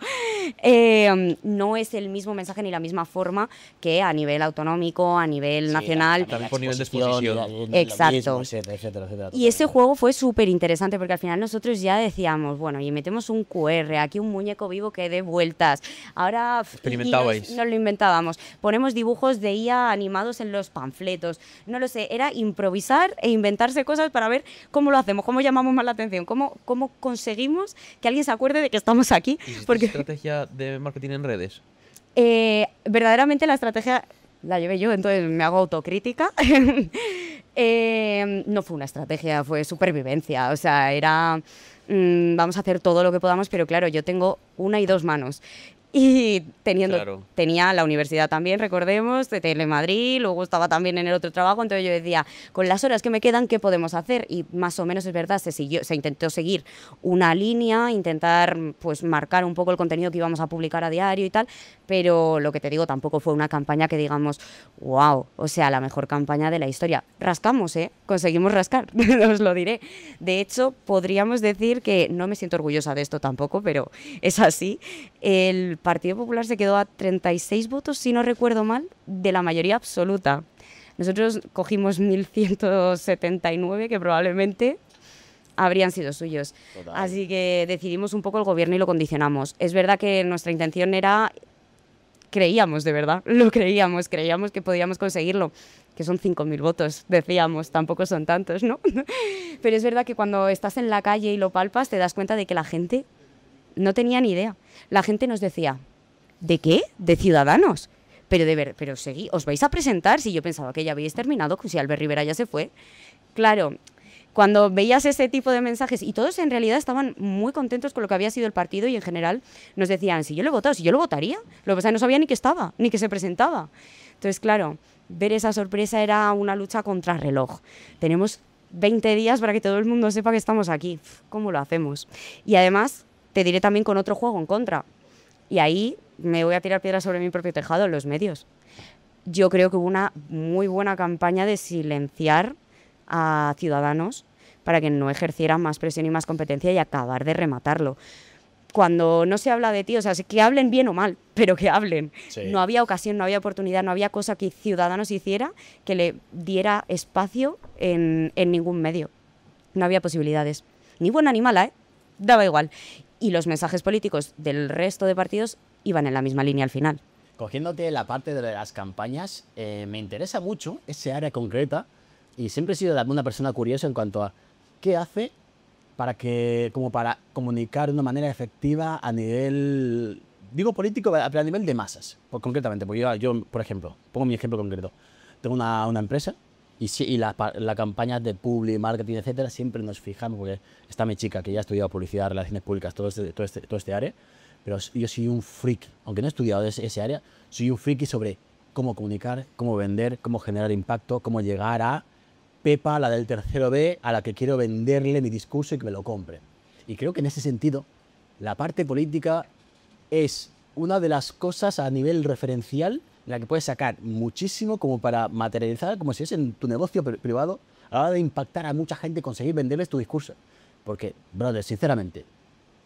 no es el mismo mensaje ni la misma forma que a nivel autonómico, a nivel nacional. también por nivel de exposición, exposición. Exacto. etcétera, etcétera, etcétera, Y ese totalmente. juego fue súper interesante porque al final nosotros ya decíamos, bueno, y metemos un QR, aquí un muñeco vivo que dé vueltas. Ahora Experimentabais. nos lo inventábamos. Ponemos dibujos de IA animados en los panfletos. No lo sé, era improvisar e inventarse cosas para ver cómo lo hacemos, cómo llamamos más la atención, cómo conseguimos que alguien se acuerde de que estamos aquí. ¿Hiciste Porque estrategia de marketing en redes? verdaderamente la estrategia la llevé yo, entonces me hago autocrítica. No fue una estrategia, fue supervivencia. O sea, era vamos a hacer todo lo que podamos, pero claro, yo tengo una y dos manos. Y Claro. tenía la universidad también, recordemos, de Telemadrid, luego estaba también en el otro trabajo, entonces yo decía, con las horas que me quedan, ¿qué podemos hacer? Y más o menos es verdad, se intentó seguir una línea, intentar pues marcar un poco el contenido que íbamos a publicar a diario y tal, pero lo que te digo, tampoco fue una campaña que digamos, wow, o sea, la mejor campaña de la historia. Rascamos, conseguimos rascar, os lo diré. De hecho, podríamos decir que, no me siento orgullosa de esto tampoco, pero es así, el Partido Popular se quedó a 36 votos, si no recuerdo mal, de la mayoría absoluta. Nosotros cogimos 1179, que probablemente habrían sido suyos. Total. Así que decidimos un poco el gobierno y lo condicionamos. Es verdad que nuestra intención era... Creíamos, de verdad, lo creíamos que podíamos conseguirlo, que son 5.000 votos, decíamos, tampoco son tantos, ¿no? Pero es verdad que cuando estás en la calle y lo palpas, te das cuenta de que la gente no tenía ni idea. La gente nos decía, ¿de qué? ¿De Ciudadanos? Pero seguí, ¿os vais a presentar? Si yo pensaba que ya habéis terminado, que si Albert Rivera ya se fue. Claro, cuando veías ese tipo de mensajes, y todos en realidad estaban muy contentos con lo que había sido el partido y en general nos decían, si yo lo he votado, si yo lo votaría. Lo que pasa es que no sabía ni que estaba, ni que se presentaba. Entonces, claro, ver esa sorpresa era una lucha contra reloj. Tenemos 20 días para que todo el mundo sepa que estamos aquí. ¿Cómo lo hacemos? Y además, te diré también con otro juego en contra. Y ahí me voy a tirar piedras sobre mi propio tejado, los medios. Yo creo que hubo una muy buena campaña de silenciar a Ciudadanos para que no ejercieran más presión y más competencia y acabar de rematarlo. Cuando no se habla de ti, o sea, que hablen bien o mal, pero que hablen. Sí. No había ocasión, no había oportunidad, no había cosa que Ciudadanos hiciera que le diera espacio en ningún medio. No había posibilidades. Ni buena ni mala, ¿eh? Daba igual. Y los mensajes políticos del resto de partidos iban en la misma línea al final. Cogiéndote la parte de las campañas, me interesa mucho ese área concreta y siempre he sido una persona curiosa en cuanto a qué hace como para comunicar de una manera efectiva a nivel, digo político, pero a nivel de masas, concretamente. Porque yo, por ejemplo, pongo mi ejemplo concreto. Tengo una empresa y la campaña de publi, marketing, etcétera, siempre nos fijamos, porque está mi chica que ya ha estudiado publicidad, relaciones públicas, todo este área, pero yo soy un freak, aunque no he estudiado ese área, soy un friki sobre cómo comunicar, cómo vender, cómo generar impacto, cómo llegar a Pepa, la del tercero B, a la que quiero venderle mi discurso y que me lo compre. Y creo que en ese sentido, la parte política es una de las cosas a nivel referencial en la que puedes sacar muchísimo como para materializar, como si es en tu negocio privado, a la hora de impactar a mucha gente y conseguir venderles tu discurso. Porque, brother, sinceramente,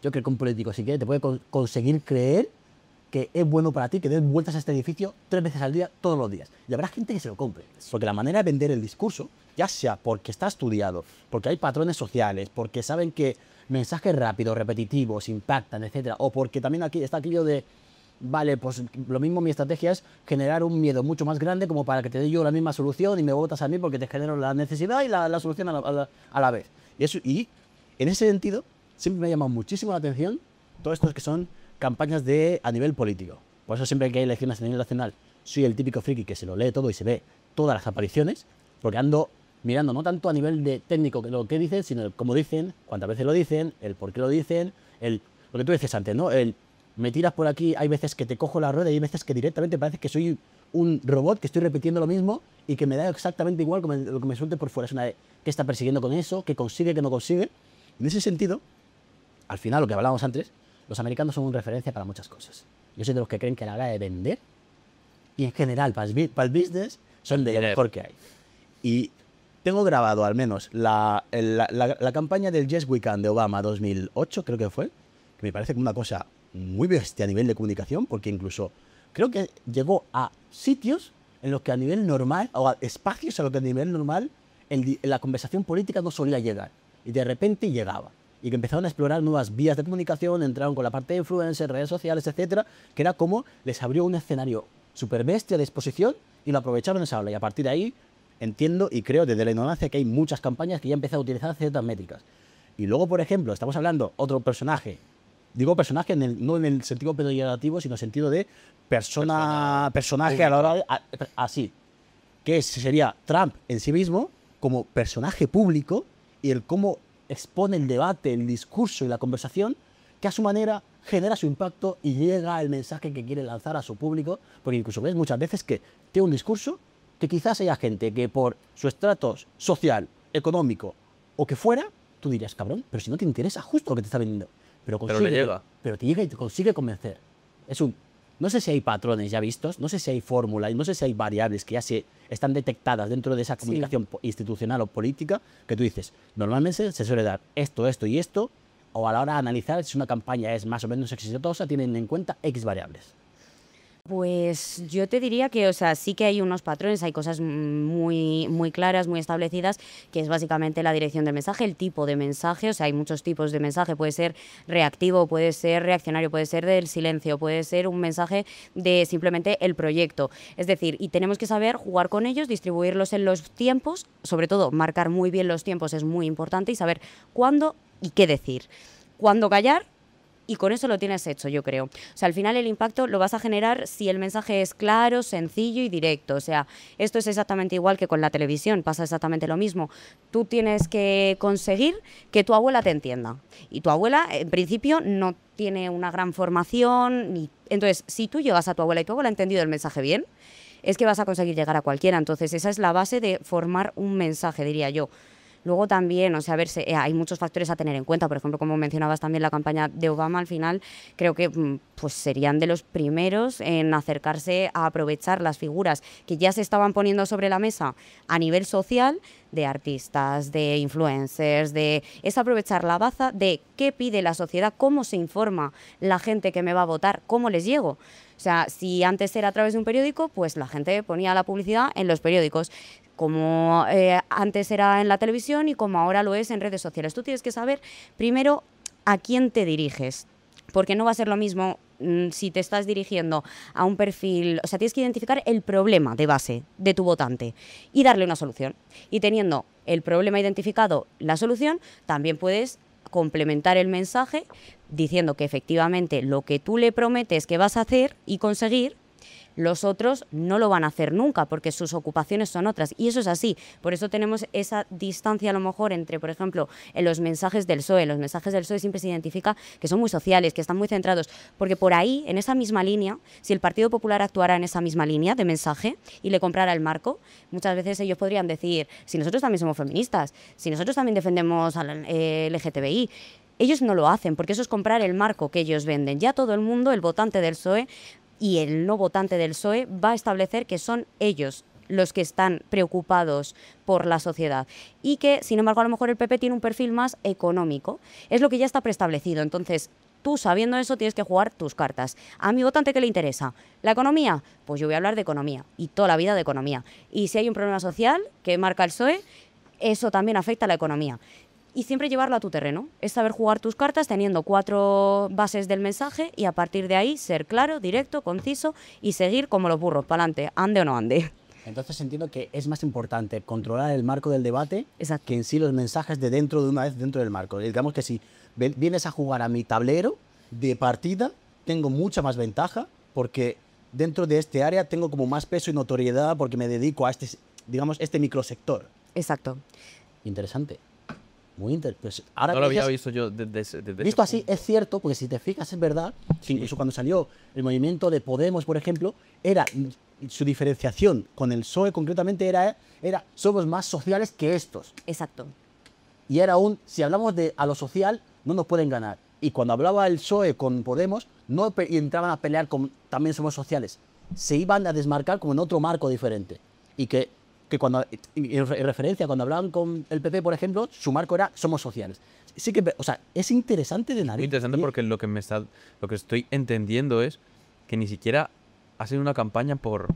yo creo que un político, si quiere, te puede conseguir creer que es bueno para ti que des vueltas a este edificio 3 veces al día, todos los días. Y habrá gente que se lo compre. Porque la manera de vender el discurso, ya sea porque está estudiado, porque hay patrones sociales, porque saben que mensajes rápidos, repetitivos, impactan, etcétera, o porque también aquí está aquello de, vale, pues lo mismo mi estrategia es generar un miedo mucho más grande como para que te dé yo la misma solución y me votas a mí porque te genero la necesidad y la solución a la vez. Y en ese sentido, siempre me ha llamado muchísimo la atención todos estos que son campañas a nivel político. Por eso siempre que hay elecciones a nivel nacional, soy el típico friki que se lo lee todo y se ve todas las apariciones, porque ando mirando no tanto a nivel de técnico que lo que dicen, sino el cómo dicen, cuántas veces lo dicen, el por qué lo dicen, lo que tú dices antes, ¿no? Me tiras por aquí, hay veces que te cojo la rueda y hay veces que directamente parece que soy un robot, que estoy repitiendo lo mismo y que me da exactamente igual lo que me suelte por fuera. Es una de qué está persiguiendo con eso, qué consigue, qué no consigue. En ese sentido, al final, lo que hablábamos antes, los americanos son una referencia para muchas cosas. Yo soy de los que creen que a la hora de vender, y en general para el business, son de lo mejor que hay. Y tengo grabado al menos la campaña del Yes We Can de Obama 2008, creo que fue, que me parece como una cosa muy bestia a nivel de comunicación, porque incluso creo que llegó a sitios en los que a nivel normal, o a espacios a los que a nivel normal, la conversación política no solía llegar. Y de repente llegaba. Y que empezaron a explorar nuevas vías de comunicación, entraron con la parte de influencers, redes sociales, etcétera, que era como les abrió un escenario súper bestia de exposición y lo aprovecharon esa ola. Y a partir de ahí entiendo y creo desde la ignorancia que hay muchas campañas que ya han empezado a utilizar ciertas métricas. Y luego, por ejemplo, estamos hablando otro personaje, digo personaje no en el sentido peyorativo, sino en el sentido de personaje a la hora de, así, que sería Trump en sí mismo como personaje público y el cómo expone el debate, el discurso y la conversación, que a su manera genera su impacto y llega el mensaje que quiere lanzar a su público, porque incluso ves muchas veces que tiene un discurso que quizás haya gente que por su estrato social, económico o que fuera, tú dirías, cabrón, pero si no te interesa justo lo que te está vendiendo. Pero le llega. Pero te llega y te consigue convencer. No sé si hay patrones ya vistos, no sé si hay fórmulas, no sé si hay variables que ya están detectadas dentro de esa comunicación institucional o política, que tú dices, normalmente se suele dar esto, esto y esto, o a la hora de analizar si una campaña es más o menos exitosa, tienen en cuenta X variables. Pues yo te diría que, o sea, sí que hay unos patrones, hay cosas muy claras, muy establecidas, que es básicamente la dirección del mensaje, el tipo de mensaje, o sea, hay muchos tipos de mensaje, puede ser reactivo, puede ser reaccionario, puede ser del silencio, puede ser un mensaje de simplemente el proyecto. Es decir, y tenemos que saber jugar con ellos, distribuirlos en los tiempos, sobre todo marcar muy bien los tiempos es muy importante y saber cuándo y qué decir. Cuándo callar. Y con eso lo tienes hecho, yo creo. O sea, al final el impacto lo vas a generar si el mensaje es claro, sencillo y directo. O sea, esto es exactamente igual que con la televisión, pasa exactamente lo mismo. Tú tienes que conseguir que tu abuela te entienda. Y tu abuela, en principio, no tiene una gran formación. Entonces, si tú llegas a tu abuela y tu abuela ha entendido el mensaje bien, es que vas a conseguir llegar a cualquiera. Entonces, esa es la base de formar un mensaje, diría yo. Luego también, o sea, a ver, hay muchos factores a tener en cuenta. Por ejemplo, como mencionabas también la campaña de Obama, al final creo que pues serían de los primeros en acercarse a aprovechar las figuras que ya se estaban poniendo sobre la mesa a nivel social, de artistas, de influencers, es aprovechar la baza de qué pide la sociedad, cómo se informa la gente que me va a votar, cómo les llego. O sea, si antes era a través de un periódico, pues la gente ponía la publicidad en los periódicos, como antes era en la televisión y como ahora lo es en redes sociales. Tú tienes que saber primero a quién te diriges, porque no va a ser lo mismo si te estás dirigiendo a un perfil. O sea, tienes que identificar el problema de base de tu votante y darle una solución. Y teniendo el problema identificado, la solución, también puedes complementar el mensaje diciendo que efectivamente lo que tú le prometes que vas a hacer y conseguir, los otros no lo van a hacer nunca porque sus ocupaciones son otras. Y eso es así. Por eso tenemos esa distancia a lo mejor entre, por ejemplo, en los mensajes del PSOE. Los mensajes del PSOE siempre se identifica que son muy sociales, que están muy centrados. Porque por ahí, en esa misma línea, si el Partido Popular actuara en esa misma línea de mensaje y le comprara el marco, muchas veces ellos podrían decir, si nosotros también somos feministas, si nosotros también defendemos al LGTBI. Ellos no lo hacen porque eso es comprar el marco que ellos venden. Ya todo el mundo, el votante del PSOE y el no votante del PSOE, va a establecer que son ellos los que están preocupados por la sociedad y que, sin embargo, a lo mejor el PP tiene un perfil más económico. Es lo que ya está preestablecido. Entonces, tú, sabiendo eso, tienes que jugar tus cartas. ¿A mi votante qué le interesa? ¿La economía? Pues yo voy a hablar de economía y toda la vida de economía. Y si hay un problema social que marca el PSOE, eso también afecta a la economía. Y siempre llevarlo a tu terreno, es saber jugar tus cartas teniendo 4 bases del mensaje y a partir de ahí ser claro, directo, conciso y seguir como los burros, para adelante, ande o no ande. Entonces entiendo que es más importante controlar el marco del debate Exacto. que en sí los mensajes de dentro de una vez dentro del marco. Digamos que si vienes a jugar a mi tablero de partida, tengo mucha más ventaja porque dentro de este área tengo como más peso y notoriedad porque me dedico a este microsector. Exacto. Interesante. Muy interesante. Pues ahora no lo había visto yo desde visto así, es cierto, porque si te fijas, es verdad, que incluso cuando salió el movimiento de Podemos, por ejemplo, su diferenciación con el PSOE concretamente era somos más sociales que estos. Exacto. Y era si hablamos a lo social, no nos pueden ganar. Y cuando hablaba el PSOE con Podemos, no entraban a pelear con también somos sociales. Se iban a desmarcar como en otro marco diferente. Y que cuando, en referencia, cuando hablaban con el PP, por ejemplo, su marco era somos sociales. Sí que, o sea, es interesante de nariz. Muy interesante porque lo que estoy entendiendo es que ni siquiera hacen una campaña por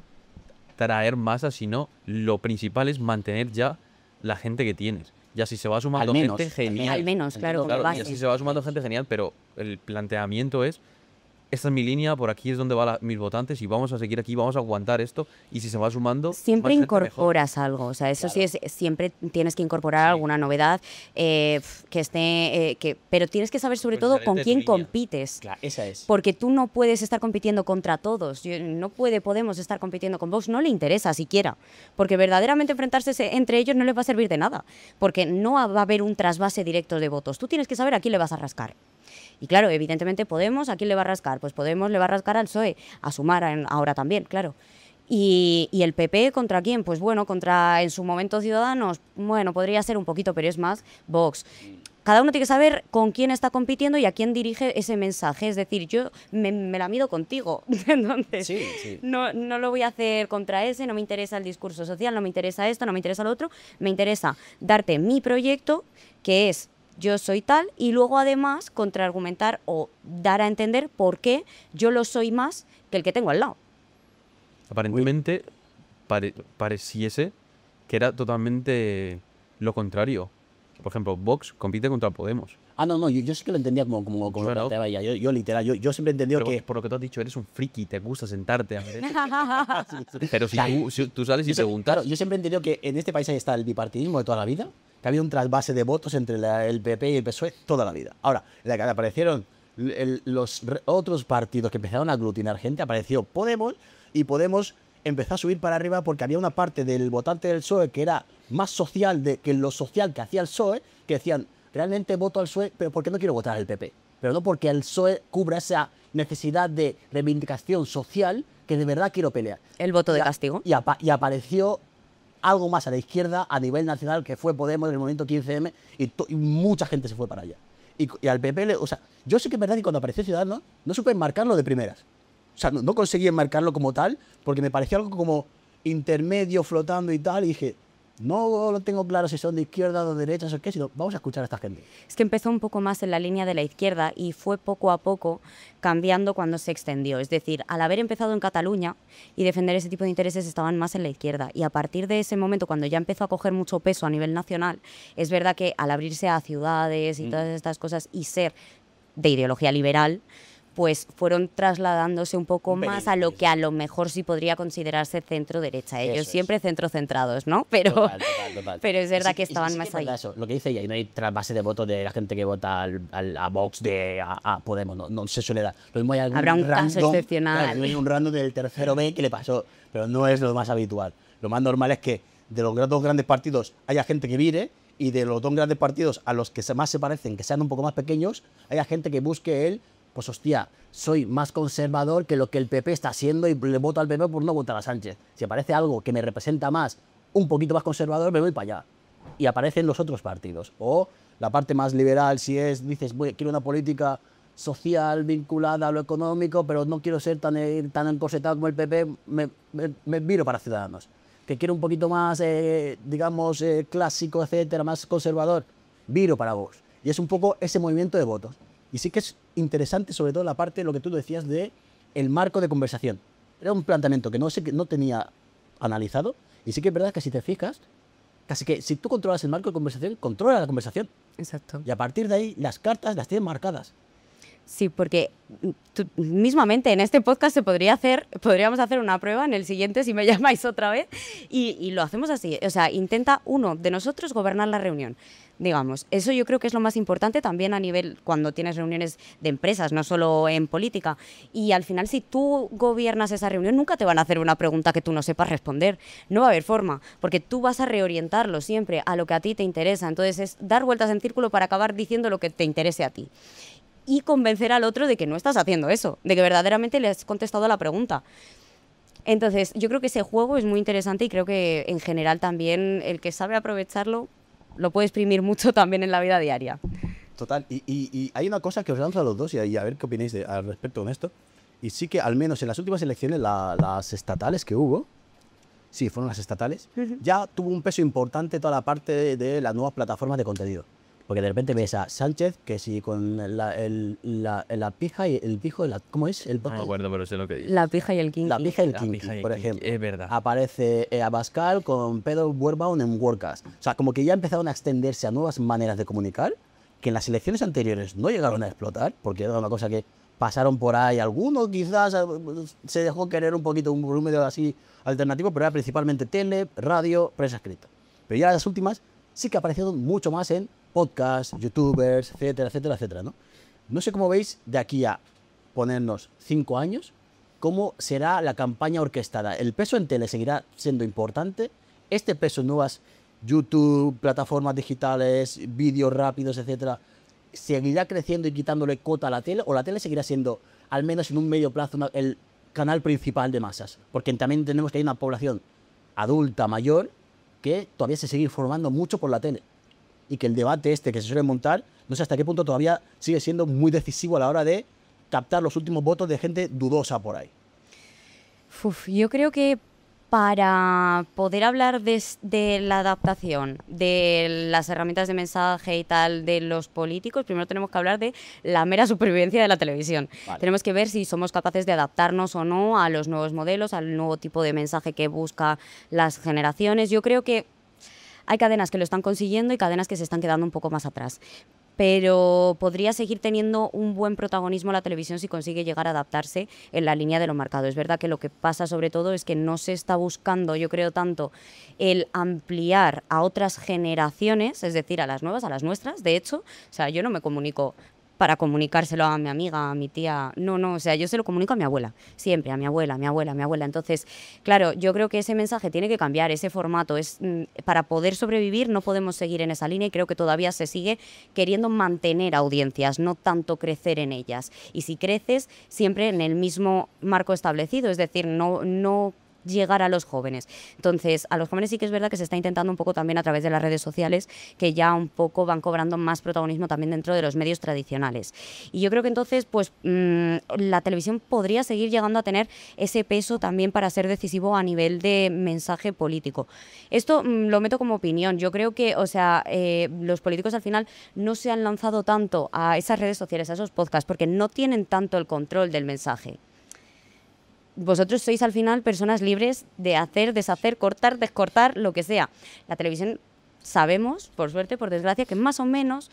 traer masas, sino lo principal es mantener ya la gente que tienes. Ya si se va sumando gente, genial. Al menos, claro. Ya si se va sumando gente, genial, pero el planteamiento es esta es mi línea, por aquí es donde van mis votantes y vamos a seguir aquí, vamos a aguantar esto y si se va sumando... Siempre incorporas algo, o sea, eso claro. Sí, siempre tienes que incorporar alguna novedad que esté... pero tienes que saber sobre todo con quién compites. Claro, esa es. Porque tú no puedes estar compitiendo contra todos, podemos estar compitiendo con Vox, no le interesa siquiera, porque verdaderamente enfrentarse entre ellos no les va a servir de nada, porque no va a haber un trasvase directo de votos, tú tienes que saber a quién le vas a rascar. Y claro, evidentemente Podemos, ¿a quién le va a rascar? Pues Podemos le va a rascar al PSOE, a Sumar ahora también, claro. Y el PP, ¿contra quién? Pues bueno, contra en su momento Ciudadanos, bueno, podría ser un poquito, pero es más Vox. Cada uno tiene que saber con quién está compitiendo y a quién dirige ese mensaje. Es decir, yo me la mido contigo. Entonces, sí. No lo voy a hacer contra ese, no me interesa el discurso social, no me interesa esto, no me interesa lo otro. Me interesa darte mi proyecto, que es yo soy tal, y luego además contraargumentar o dar a entender por qué yo lo soy más que el que tengo al lado. Aparentemente pareciese que era totalmente lo contrario. Por ejemplo, Vox compite contra Podemos. No, yo sí que lo entendía como lo Claro. planteaba ella. Yo literal, yo siempre he entendido Pero que... por lo que tú has dicho, eres un friki, te gusta sentarte a ver eso. Sí. Pero si tú sales y Yo preguntas... claro, yo siempre he entendido que en este país ahí está el bipartidismo de toda la vida, que ha habido un trasvase de votos entre el PP y el PSOE toda la vida. Ahora, en la que aparecieron los otros partidos que empezaron a aglutinar gente, apareció Podemos, y Podemos empezó a subir para arriba porque había una parte del votante del PSOE que era más social que lo social que hacía el PSOE, que decían, realmente voto al PSOE, pero porque no quiero votar al PP. Pero no porque el PSOE cubra esa necesidad de reivindicación social que de verdad quiero pelear. El voto de castigo. Y apareció algo más a la izquierda a nivel nacional, que fue Podemos en el movimiento 15M, y mucha gente se fue para allá. Y al PP, o sea, yo sé que es verdad que cuando apareció Ciudadanos no supe enmarcarlo de primeras. O sea, no conseguí enmarcarlo como tal, porque me pareció algo como intermedio, flotando y tal, y dije, no lo tengo claro si son de izquierda o de derecha o qué, sino vamos a escuchar a esta gente. Es que empezó un poco más en la línea de la izquierda y fue poco a poco cambiando cuando se extendió. Es decir, al haber empezado en Cataluña y defender ese tipo de intereses estaban más en la izquierda. Y a partir de ese momento, cuando ya empezó a coger mucho peso a nivel nacional, es verdad que al abrirse a ciudades y todas estas cosas y ser de ideología liberal, pues fueron trasladándose un poco más a lo que a lo mejor sí podría considerarse centro-derecha. Ellos siempre centro-centrados, ¿no? Pero, Total. pero es verdad que Sí, estaban sí más es ahí. verdad eso, lo que dice ella, y no hay trasvase de votos de la gente que vota a Vox, a Podemos, no se suele dar. Lo mismo hay algún Habrá un caso random, excepcional. Claro, hay un random del tercero B que le pasó, pero no es lo más habitual. Lo más normal es que de los dos grandes partidos haya gente que vire, y de los dos grandes partidos a los que más se parecen, que sean un poco más pequeños, haya gente que busque el, pues hostia, soy más conservador que lo que el PP está haciendo y le voto al PP por no votar a Sánchez. Si aparece algo que me representa más, un poquito más conservador, me voy para allá. Y aparecen los otros partidos. O la parte más liberal, si dices, quiero una política social vinculada a lo económico, pero no quiero ser tan encorsetado como el PP, me viro para Ciudadanos. Que quiero un poquito más, digamos, clásico, etcétera, más conservador, viro para Vox. Y es un poco ese movimiento de votos. Y sí que es interesante, sobre todo la parte de lo que tú decías de el marco de conversación. Era un planteamiento que no tenía analizado, y sí que es verdad que si te fijas, casi que si tú controlas el marco de conversación, controla la conversación. Exacto. Y a partir de ahí, las cartas las tienes marcadas. Sí, porque mismamente en este podcast podríamos hacer una prueba en el siguiente si me llamáis otra vez y lo hacemos así. O sea, intenta uno de nosotros gobernar la reunión. Digamos, eso yo creo que es lo más importante también a nivel cuando tienes reuniones de empresas, no solo en política. Y al final, si tú gobiernas esa reunión, nunca te van a hacer una pregunta que tú no sepas responder. No va a haber forma, porque tú vas a reorientarlo siempre a lo que a ti te interesa. Entonces es dar vueltas en círculo para acabar diciendo lo que te interese a ti. Y convencer al otro de que no estás haciendo eso, de que verdaderamente le has contestado a la pregunta. Entonces, yo creo que ese juego es muy interesante y creo que en general también el que sabe aprovecharlo lo puede exprimir mucho también en la vida diaria. Total. Y hay una cosa que os lanzo a los dos y a ver qué opináis al respecto con esto. Y sí que al menos en las últimas elecciones, las estatales que hubo, sí, fueron las estatales, ya tuvo un peso importante toda la parte de las nuevas plataformas de contenido. Porque de repente ves a Sánchez, que sí, con la pija y el pijo, ¿cómo es? No me acuerdo, pero sé lo que dices. La pija y el kinky. La pija y el La kinky, pija y el por kinky, ejemplo. es verdad. Aparece Abascal con Pedro Buerbaum en Worldcast. O sea, como que ya empezaron a extenderse a nuevas maneras de comunicar, que en las elecciones anteriores no llegaron a explotar, porque era una cosa que pasaron por ahí. Algunos quizás se dejó querer un poquito un volumen así alternativo, pero era principalmente tele, radio, prensa escrita. Pero ya las últimas sí que aparecieron mucho más en podcasts, youtubers, etcétera, etcétera, etcétera, ¿no? No sé cómo veis de aquí a ponernos 5 años, cómo será la campaña orquestada. ¿El peso en tele seguirá siendo importante? ¿Este peso en nuevas YouTube, plataformas digitales, vídeos rápidos, etcétera, seguirá creciendo y quitándole cota a la tele? ¿O la tele seguirá siendo, al menos en un medio plazo, el canal principal de masas? Porque también tenemos que hay una población adulta, mayor, que todavía se sigue informando mucho por la tele. Y que el debate que se suele montar, no sé hasta qué punto todavía sigue siendo muy decisivo a la hora de captar los últimos votos de gente dudosa por ahí. Yo creo que Para poder hablar de la adaptación, de las herramientas de mensaje y tal de los políticos, primero tenemos que hablar de la mera supervivencia de la televisión. Vale. Tenemos que ver si somos capaces de adaptarnos o no a los nuevos modelos, al nuevo tipo de mensaje que busca las generaciones. Yo creo que hay cadenas que lo están consiguiendo y cadenas que se están quedando un poco más atrás. Pero podría seguir teniendo un buen protagonismo la televisión si consigue llegar a adaptarse en la línea de lo marcado. Es verdad que lo que pasa sobre todo es que no se está buscando, yo creo, tanto el ampliar a otras generaciones, es decir, a las nuevas, a las nuestras. De hecho, o sea, yo no me comunico para comunicárselo a mi amiga, a mi tía. No, o sea, yo se lo comunico a mi abuela, siempre, a mi abuela, a mi abuela, a mi abuela. Entonces, claro, yo creo que ese mensaje tiene que cambiar, ese formato. Para poder sobrevivir no podemos seguir en esa línea y creo que todavía se sigue queriendo mantener audiencias, no tanto crecer en ellas. Y si creces, siempre en el mismo marco establecido, es decir, no llegar a los jóvenes. Entonces, a los jóvenes sí que es verdad que se está intentando un poco también a través de las redes sociales, que ya un poco van cobrando más protagonismo también dentro de los medios tradicionales. Y yo creo que entonces, pues, la televisión podría seguir llegando a tener ese peso también para ser decisivo a nivel de mensaje político. Esto lo meto como opinión. Yo creo que, o sea, los políticos al final no se han lanzado tanto a esas redes sociales, a esos podcasts, porque no tienen tanto el control del mensaje. Vosotros sois al final personas libres de hacer, deshacer, cortar, descortar, lo que sea. La televisión sabemos, por suerte, por desgracia, que más o menos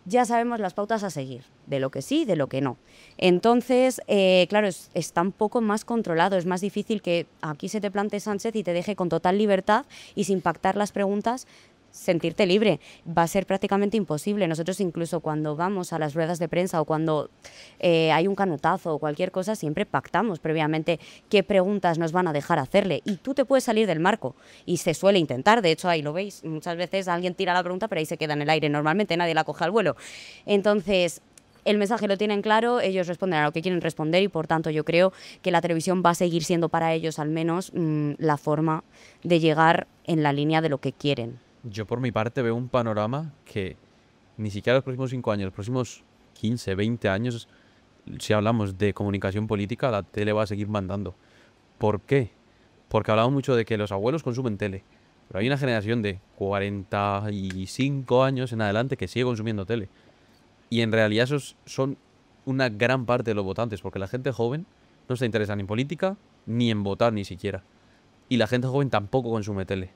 ya sabemos las pautas a seguir, de lo que sí, de lo que no. Entonces, claro, está un poco más controlado, es más difícil que aquí se te plante Sánchez y te deje con total libertad y sin pactar las preguntas, sentirte libre. Va a ser prácticamente imposible. Nosotros incluso cuando vamos a las ruedas de prensa o cuando hay un canutazo o cualquier cosa, siempre pactamos previamente qué preguntas nos van a dejar hacerle. Y tú te puedes salir del marco. Y se suele intentar. De hecho, ahí lo veis. Muchas veces alguien tira la pregunta, pero ahí se queda en el aire. Normalmente nadie la coge al vuelo. Entonces, el mensaje lo tienen claro, ellos responden a lo que quieren responder y por tanto yo creo que la televisión va a seguir siendo para ellos al menos la forma de llegar en la línea de lo que quieren. Yo por mi parte veo un panorama que ni siquiera los próximos 5 años, los próximos 15, 20 años, si hablamos de comunicación política, la tele va a seguir mandando. ¿Por qué? Porque hablamos mucho de que los abuelos consumen tele, pero hay una generación de 45 años en adelante que sigue consumiendo tele. Y en realidad esos son una gran parte de los votantes, porque la gente joven no se interesa ni en política, ni en votar ni siquiera. Y la gente joven tampoco consume tele.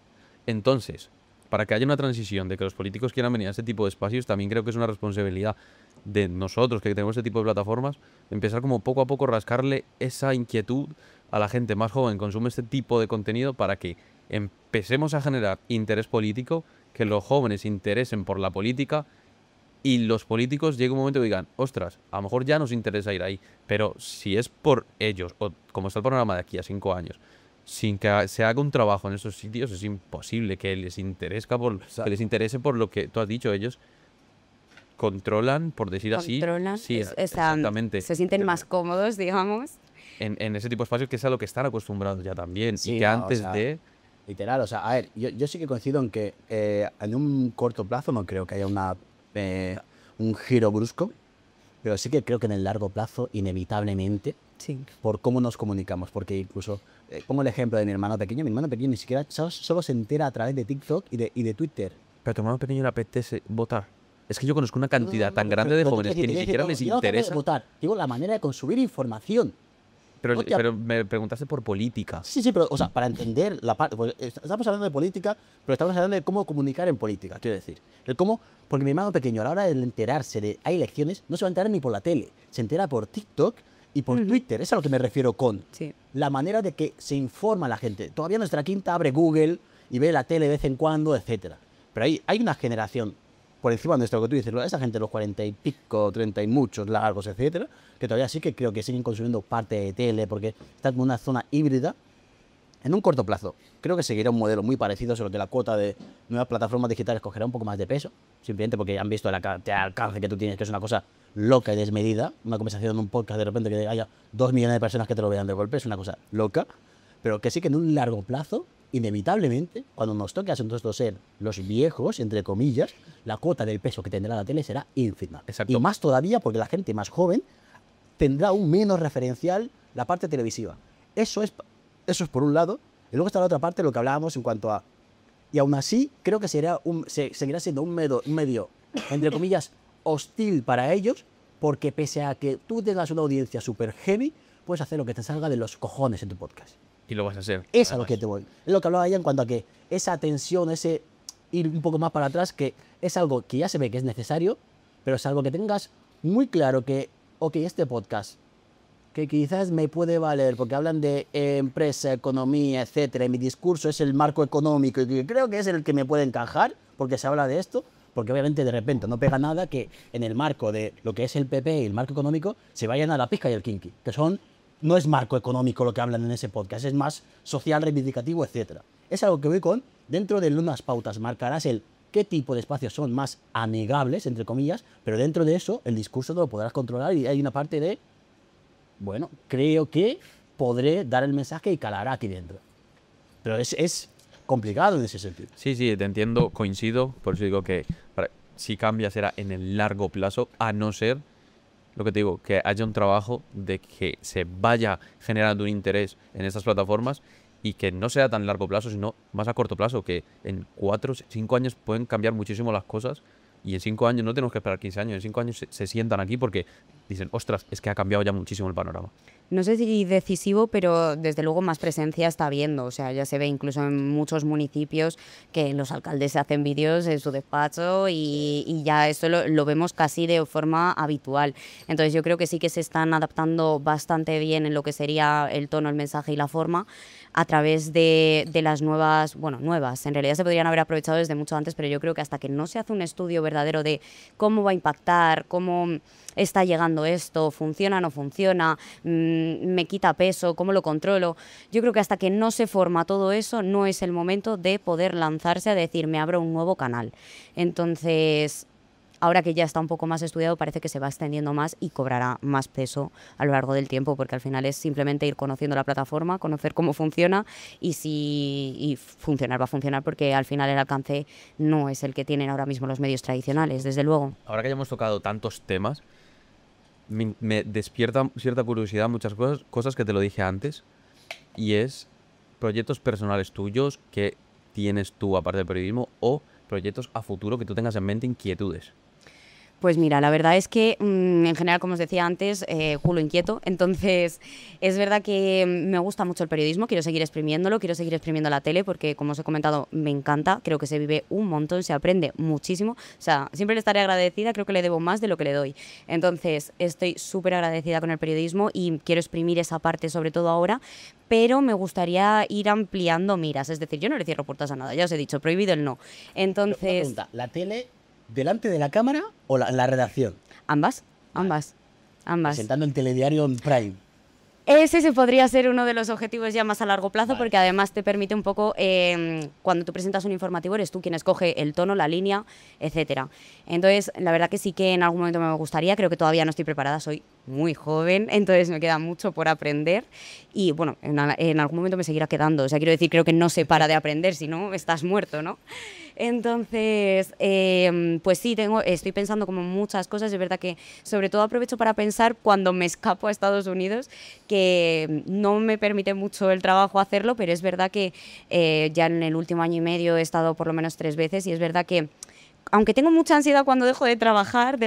Entonces, para que haya una transición de que los políticos quieran venir a este tipo de espacios, también creo que es una responsabilidad de nosotros, que tenemos este tipo de plataformas, empezar como poco a poco rascarle esa inquietud a la gente más joven que consume este tipo de contenido para que empecemos a generar interés político, que los jóvenes se interesen por la política y los políticos llegue un momento que digan, ostras, a lo mejor ya nos interesa ir ahí, pero si es por ellos, o como está el panorama de aquí a 5 años, sin que se haga un trabajo en esos sitios, es imposible que les interese por lo que tú has dicho. Ellos controlan, por decir así. Controlan, Sí, exactamente. Se sienten más cómodos, digamos. En ese tipo de espacios que es a lo que están acostumbrados ya también. Sí, y que no, antes o sea, de... Literal, o sea, a ver, yo sí que coincido en que en un corto plazo no creo que haya un giro brusco, pero sí que creo que en el largo plazo, inevitablemente, Sí. por cómo nos comunicamos, porque incluso, pongo el ejemplo de mi hermano pequeño ni siquiera solo se entera a través de TikTok y de Twitter. Pero a tu hermano pequeño le apetece votar. Es que yo conozco una cantidad tan grande de Pero jóvenes que ni siquiera les yo no te hablo de interesa. votar, digo la manera de consumir información. Hostia. Pero me preguntaste por política. Sí, pero, o sea, para entender la parte, pues, estamos hablando de política, pero estamos hablando de cómo comunicar en política, quiero decir. El cómo, porque mi hermano pequeño a la hora de enterarse de hay elecciones, no se va a enterar ni por la tele, se entera por TikTok y por Twitter, es a lo que me refiero con Sí. la manera de que se informa la gente. Todavía nuestra quinta abre Google y ve la tele de vez en cuando, etcétera. Pero hay una generación por encima de nuestro que tú dices, esa gente de los 40 y pico, 30 y muchos largos, etcétera, que todavía sí que creo que siguen consumiendo parte de tele porque están en una zona híbrida. En un corto plazo, creo que seguirá un modelo muy parecido, solo que la cuota de nuevas plataformas digitales cogerá un poco más de peso, simplemente porque han visto el alcance que tú tienes, que es una cosa loca y desmedida. Una conversación en un podcast de repente que haya 2 millones de personas que te lo vean de golpe, es una cosa loca, pero que sí que en un largo plazo, inevitablemente, cuando nos toque a nosotros ser los viejos, entre comillas, la cuota del peso que tendrá la tele será ínfima. Exacto. Y más todavía porque la gente más joven tendrá un menos referencial la parte televisiva. Eso es por un lado. Y luego está la otra parte, lo que hablábamos en cuanto a... Y aún así, creo que seguirá siendo un medio, entre comillas, hostil para ellos, porque pese a que tú tengas una audiencia súper heavy, puedes hacer lo que te salga de los cojones en tu podcast. Y lo vas a hacer. Es a lo que te voy. Es lo que hablaba ella en cuanto a que esa tensión, ese ir un poco más para atrás, que es algo que ya se ve que es necesario, pero es algo que tengas muy claro que, ok, este podcast, que quizás me puede valer, porque hablan de empresa, economía, etcétera, y mi discurso es el marco económico, y que creo que es el que me puede encajar, porque se habla de esto, porque obviamente de repente no pega nada que en el marco de lo que es el PP y el marco económico se vayan a la pizca y el kinky, que no es marco económico lo que hablan en ese podcast, es más social, reivindicativo, etcétera. Es algo que voy con, dentro de unas pautas marcarás el qué tipo de espacios son más amigables, entre comillas, pero dentro de eso el discurso lo podrás controlar y hay una parte de, bueno, creo que podré dar el mensaje y calará aquí dentro. Pero es complicado en ese sentido. Sí, te entiendo, coincido, por eso digo que si cambia será en el largo plazo, a no ser, lo que te digo, que haya un trabajo de que se vaya generando un interés en estas plataformas y que no sea tan largo plazo, sino más a corto plazo, que en 4 o 5 años pueden cambiar muchísimo las cosas y en 5 años no tenemos que esperar 15 años, en 5 años se sientan aquí porque dicen, ostras, es que ha cambiado ya muchísimo el panorama. No sé si decisivo, pero desde luego más presencia está habiendo. O sea, ya se ve incluso en muchos municipios que los alcaldes se hacen vídeos en su despacho y ya eso lo vemos casi de forma habitual. Entonces yo creo que sí que se están adaptando bastante bien en lo que sería el tono, el mensaje y la forma a través de las nuevas, en realidad se podrían haber aprovechado desde mucho antes, pero yo creo que hasta que no se hace un estudio verdadero de cómo va a impactar, cómo está llegando esto, funciona, no funciona, me quita peso, cómo lo controlo. Yo creo que hasta que no se forma todo eso, no es el momento de poder lanzarse a decir, me abro un nuevo canal. Entonces, ahora que ya está un poco más estudiado, parece que se va extendiendo más y cobrará más peso a lo largo del tiempo, porque al final es simplemente ir conociendo la plataforma, conocer cómo funciona y funcionar va a funcionar, porque al final el alcance no es el que tienen ahora mismo los medios tradicionales, desde luego. Ahora que ya hemos tocado tantos temas, me despierta cierta curiosidad muchas cosas que te lo dije antes, y es proyectos personales tuyos que tienes tú aparte del periodismo o proyectos a futuro que tú tengas en mente, inquietudes. Pues mira, la verdad es que en general, como os decía antes, culo inquieto, entonces es verdad que me gusta mucho el periodismo, quiero seguir exprimiéndolo, quiero seguir exprimiendo la tele porque, como os he comentado, me encanta, creo que se vive un montón, se aprende muchísimo, o sea, siempre le estaré agradecida, creo que le debo más de lo que le doy, entonces estoy súper agradecida con el periodismo y quiero exprimir esa parte sobre todo ahora, pero me gustaría ir ampliando miras, es decir, yo no le cierro puertas a nada, ya os he dicho, prohibido el no, entonces... Una pregunta, ¿la tele delante de la cámara o la redacción? Ambas. Presentando el telediario en Prime. Ese podría ser uno de los objetivos ya más a largo plazo, porque además te permite un poco, cuando tú presentas un informativo, eres tú quien escoge el tono, la línea, etcétera. Entonces, la verdad que sí que en algún momento me gustaría, creo que todavía no estoy preparada, soy muy joven, entonces me queda mucho por aprender y bueno, en algún momento me seguirá quedando, o sea, quiero decir, creo que no se para de aprender, si no, estás muerto, ¿no? Entonces, pues sí, estoy pensando como muchas cosas, es verdad que sobre todo aprovecho para pensar cuando me escapo a Estados Unidos, que no me permite mucho el trabajo hacerlo, pero es verdad que ya en el último año y medio he estado por lo menos 3 veces y es verdad que aunque tengo mucha ansiedad cuando dejo de trabajar,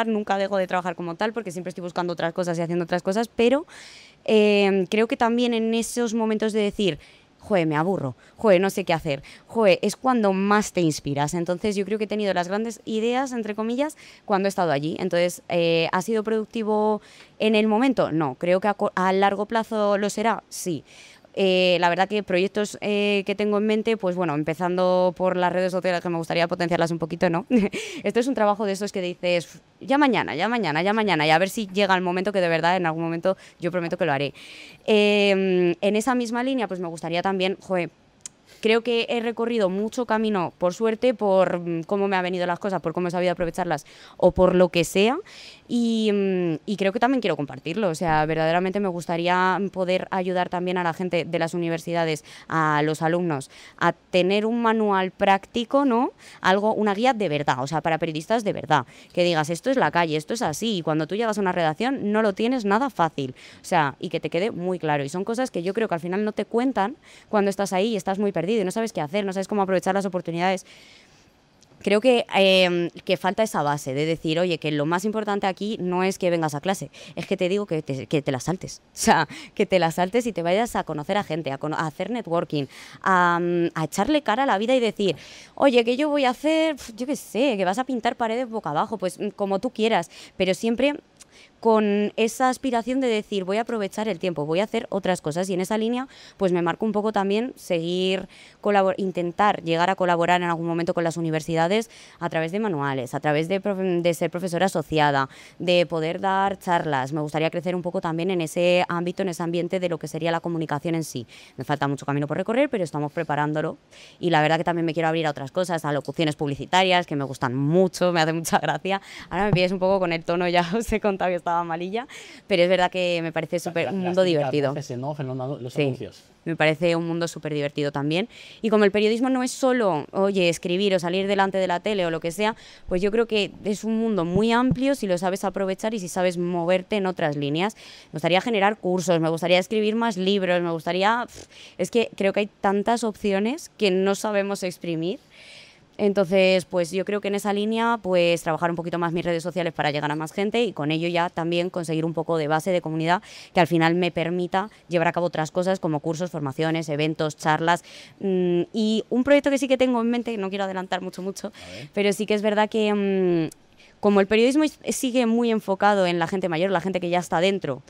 nunca dejo de trabajar como tal, porque siempre estoy buscando otras cosas y haciendo otras cosas, pero creo que también en esos momentos de decir, joder, me aburro, joder, no sé qué hacer, joder, es cuando más te inspiras. Entonces yo creo que he tenido las grandes ideas, entre comillas, cuando he estado allí. Entonces, ¿ha sido productivo en el momento? No. ¿Creo que a largo plazo lo será? Sí. La verdad que proyectos que tengo en mente, pues bueno, empezando por las redes sociales, que me gustaría potenciarlas un poquito, ¿no? Esto es un trabajo de esos que dices, ya mañana, y a ver si llega el momento que de verdad en algún momento yo prometo que lo haré. En esa misma línea, pues me gustaría también, joder, creo que he recorrido mucho camino, por suerte, por cómo me han venido las cosas, por cómo he sabido aprovecharlas o por lo que sea. Y creo que también quiero compartirlo. O sea, verdaderamente me gustaría poder ayudar también a la gente de las universidades, a los alumnos, a tener un manual práctico, ¿no? Algo, una guía de verdad, o sea, para periodistas de verdad. Que digas, esto es la calle, esto es así. Y cuando tú llegas a una redacción no lo tienes nada fácil. O sea, y que te quede muy claro. Y son cosas que yo creo que al final no te cuentan cuando estás ahí y estás muy perdido y no sabes qué hacer, no sabes cómo aprovechar las oportunidades. Creo que falta esa base de decir, oye, que lo más importante aquí no es que vengas a clase, es que te digo que te la saltes. O sea, que te la saltes y te vayas a conocer a gente, a hacer networking, a echarle cara a la vida y decir, oye, que yo voy a hacer, yo qué sé, que vas a pintar paredes boca abajo, pues como tú quieras, pero siempre con esa aspiración de decir, voy a aprovechar el tiempo, voy a hacer otras cosas, y en esa línea pues me marco un poco también seguir, intentar llegar a colaborar en algún momento con las universidades a través de manuales, a través de ser profesora asociada, de poder dar charlas. Me gustaría crecer un poco también en ese ámbito, en ese ambiente de lo que sería la comunicación en sí. Me falta mucho camino por recorrer, pero estamos preparándolo, y la verdad que también me quiero abrir a otras cosas, a locuciones publicitarias, que me gustan mucho, me hace mucha gracia. Ahora me pilláis un poco con el tono, ya os he contado que estaba malilla, pero es verdad que me parece un mundo divertido. Sí, me parece un mundo súper divertido también. Y como el periodismo no es solo, oye, escribir o salir delante de la tele o lo que sea, pues yo creo que es un mundo muy amplio si lo sabes aprovechar y si sabes moverte en otras líneas. Me gustaría generar cursos, me gustaría escribir más libros, me gustaría... Es que creo que hay tantas opciones que no sabemos exprimir. Entonces, pues yo creo que en esa línea, pues trabajar un poquito más mis redes sociales para llegar a más gente, y con ello ya también conseguir un poco de base de comunidad que al final me permita llevar a cabo otras cosas como cursos, formaciones, eventos, charlas. Y un proyecto que sí que tengo en mente, no quiero adelantar mucho, pero sí que es verdad que como el periodismo sigue muy enfocado en la gente mayor, la gente que ya está dentro,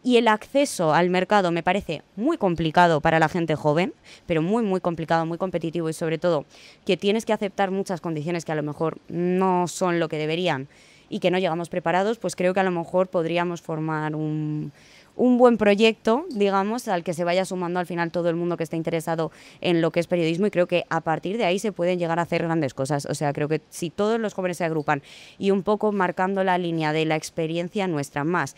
y el acceso al mercado me parece muy complicado para la gente joven, pero muy, muy complicado, muy competitivo, y sobre todo que tienes que aceptar muchas condiciones que a lo mejor no son lo que deberían y que no llegamos preparados, pues creo que a lo mejor podríamos formar un buen proyecto, digamos, al que se vaya sumando al final todo el mundo que esté interesado en lo que es periodismo, y creo que a partir de ahí se pueden llegar a hacer grandes cosas. O sea, creo que si todos los jóvenes se agrupan y un poco marcando la línea de la experiencia nuestra, más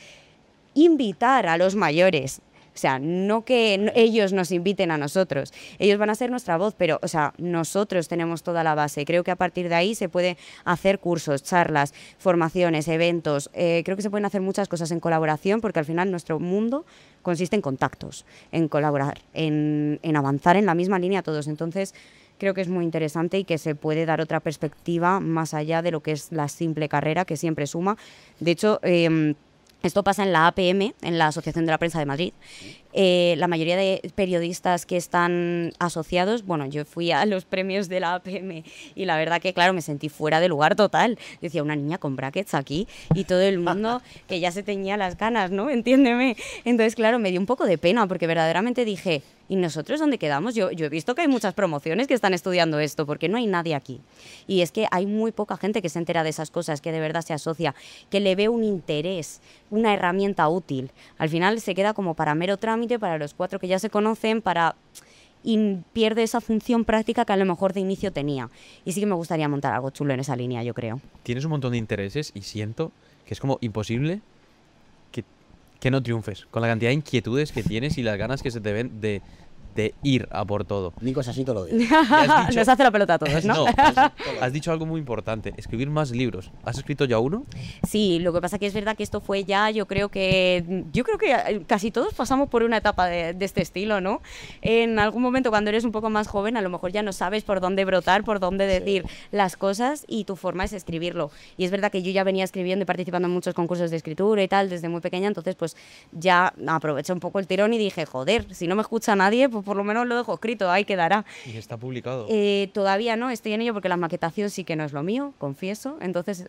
invitar a los mayores, o sea, no que ellos nos inviten a nosotros, ellos van a ser nuestra voz, pero, o sea, nosotros tenemos toda la base. Creo que a partir de ahí se puede hacer cursos, charlas, formaciones, eventos. Creo que se pueden hacer muchas cosas en colaboración, porque al final nuestro mundo consiste en contactos, en colaborar, en avanzar en la misma línea todos. Entonces, creo que es muy interesante y que se puede dar otra perspectiva más allá de lo que es la simple carrera, que siempre suma. De hecho, esto pasa en la APM, en la Asociación de la Prensa de Madrid. La mayoría de periodistas que están asociados, bueno, yo fui a los premios de la APM y la verdad que, claro, me sentí fuera de lugar total. Decía, una niña con brackets aquí, y todo el mundo que ya se teñía las canas, ¿no? Entiéndeme. Entonces, claro, me dio un poco de pena, porque verdaderamente dije, ¿y nosotros dónde quedamos? Yo he visto que hay muchas promociones que están estudiando esto, porque no hay nadie aquí. Y es que hay muy poca gente que se entera de esas cosas, que de verdad se asocia, que le ve un interés, una herramienta útil. Al final se queda como para mero trámite, para los 4 que ya se conocen, y pierde esa función práctica que a lo mejor de inicio tenía. Y sí que me gustaría montar algo chulo en esa línea, yo creo. Tienes un montón de intereses y siento que es como imposible que no triunfes, con la cantidad de inquietudes que tienes y las ganas que se te ven de ir a por todo. Nico es así todo lo digo. Nos hace la pelota a todos, ¿no? No, has dicho algo muy importante, escribir más libros. ¿Has escrito ya uno? Sí, lo que pasa que es verdad que esto fue ya, yo creo que casi todos pasamos por una etapa de este estilo, ¿no? En algún momento, cuando eres un poco más joven, a lo mejor ya no sabes por dónde brotar, por dónde decir las cosas, y tu forma es escribirlo. Y es verdad que yo ya venía escribiendo y participando en muchos concursos de escritura y tal desde muy pequeña, entonces pues ya aproveché un poco el tirón y dije, joder, si no me escucha nadie, pues por lo menos lo dejo escrito, ahí quedará. ¿Y está publicado? Todavía no, estoy en ello, porque la maquetación sí que no es lo mío, confieso, entonces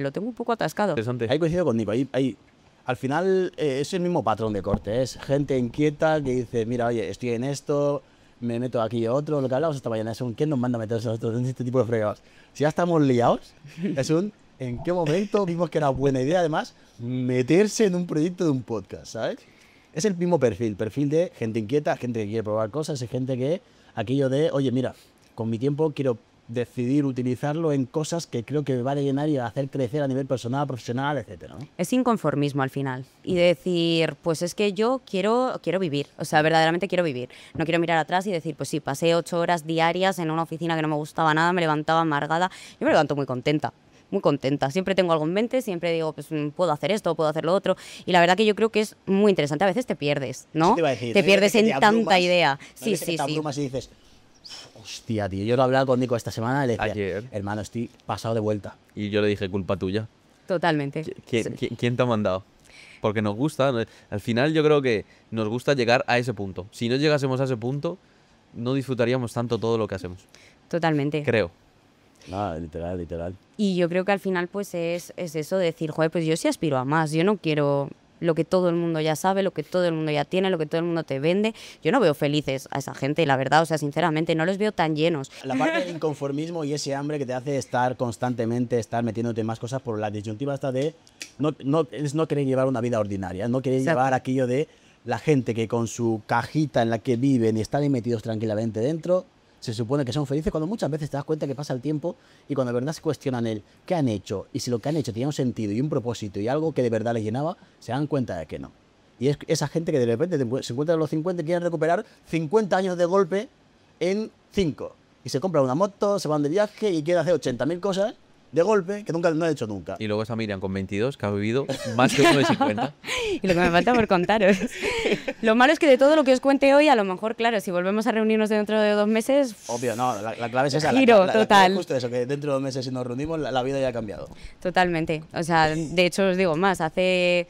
lo tengo un poco atascado. Interesante. Ahí coincido con Nico, al final es el mismo patrón de corte, es gente inquieta que dice, mira, oye, estoy en esto, me meto aquí y otro, lo que hablamos esta mañana es ¿quién nos manda a meterse nosotros en este tipo de fregados? Si ya estamos liados, es ¿en qué momento vimos que era buena idea, además, meterse en un proyecto de un podcast, ¿sabes? Es el mismo perfil de gente inquieta, gente que quiere probar cosas, y gente que aquello de, oye, mira, con mi tiempo quiero decidir utilizarlo en cosas que creo que me van a llenar y a hacer crecer a nivel personal, profesional, etcétera, ¿no? Es inconformismo al final y decir, pues es que yo quiero vivir, o sea, verdaderamente quiero vivir. No quiero mirar atrás y decir, pues sí, pasé 8 horas diarias en una oficina que no me gustaba nada, me levantaba amargada. Yo me levanto muy contenta. Muy contenta, siempre tengo algo en mente, siempre digo, pues puedo hacer esto, puedo hacer lo otro, y la verdad que yo creo que es muy interesante. A veces te pierdes, ¿no? Eso te iba a decir, te pierdes en tanta idea. Sí, sí, sí, sí. Y dices, hostia, tío, yo lo hablaba con Nico esta semana y le decía, Ayer. hermano, estoy pasado de vuelta. Y yo le dije, culpa tuya. Totalmente. ¿Quién te ha mandado? Porque nos gusta, al final yo creo que nos gusta llegar a ese punto. Si no llegásemos a ese punto, no disfrutaríamos tanto todo lo que hacemos. Totalmente. Creo. No, literal, literal. Y yo creo que al final pues es eso de decir, joder, pues yo sí aspiro a más, yo no quiero lo que todo el mundo ya sabe, lo que todo el mundo ya tiene, lo que todo el mundo te vende. Yo no veo felices a esa gente, la verdad, o sea, sinceramente, no los veo tan llenos. La parte del inconformismo y ese hambre que te hace estar constantemente, estar metiéndote en más cosas por la disyuntiva hasta de no querer llevar una vida ordinaria, no querer Exacto. llevar aquello de la gente que con su cajita en la que viven y están ahí metidos tranquilamente dentro, se supone que son felices, cuando muchas veces te das cuenta que pasa el tiempo y cuando de verdad se cuestionan el qué han hecho y si lo que han hecho tenía un sentido y un propósito y algo que de verdad les llenaba, se dan cuenta de que no. Y es esa gente que de repente se encuentra a los 50 y quieren recuperar 50 años de golpe en 5. Y se compran una moto, se van de viaje y quieren hacer 80.000 cosas de golpe que nunca no han hecho nunca. Y luego esa Miriam con 22 que ha vivido más que uno de 50. Y lo que me falta por contaros. Lo malo es que de todo lo que os cuente hoy, a lo mejor, claro, si volvemos a reunirnos dentro de 2 meses... Obvio, no, la clave es esa. Giro la total. clave es justo eso, que dentro de 2 meses si nos reunimos la vida ya ha cambiado. Totalmente. O sea, de hecho os digo más, hace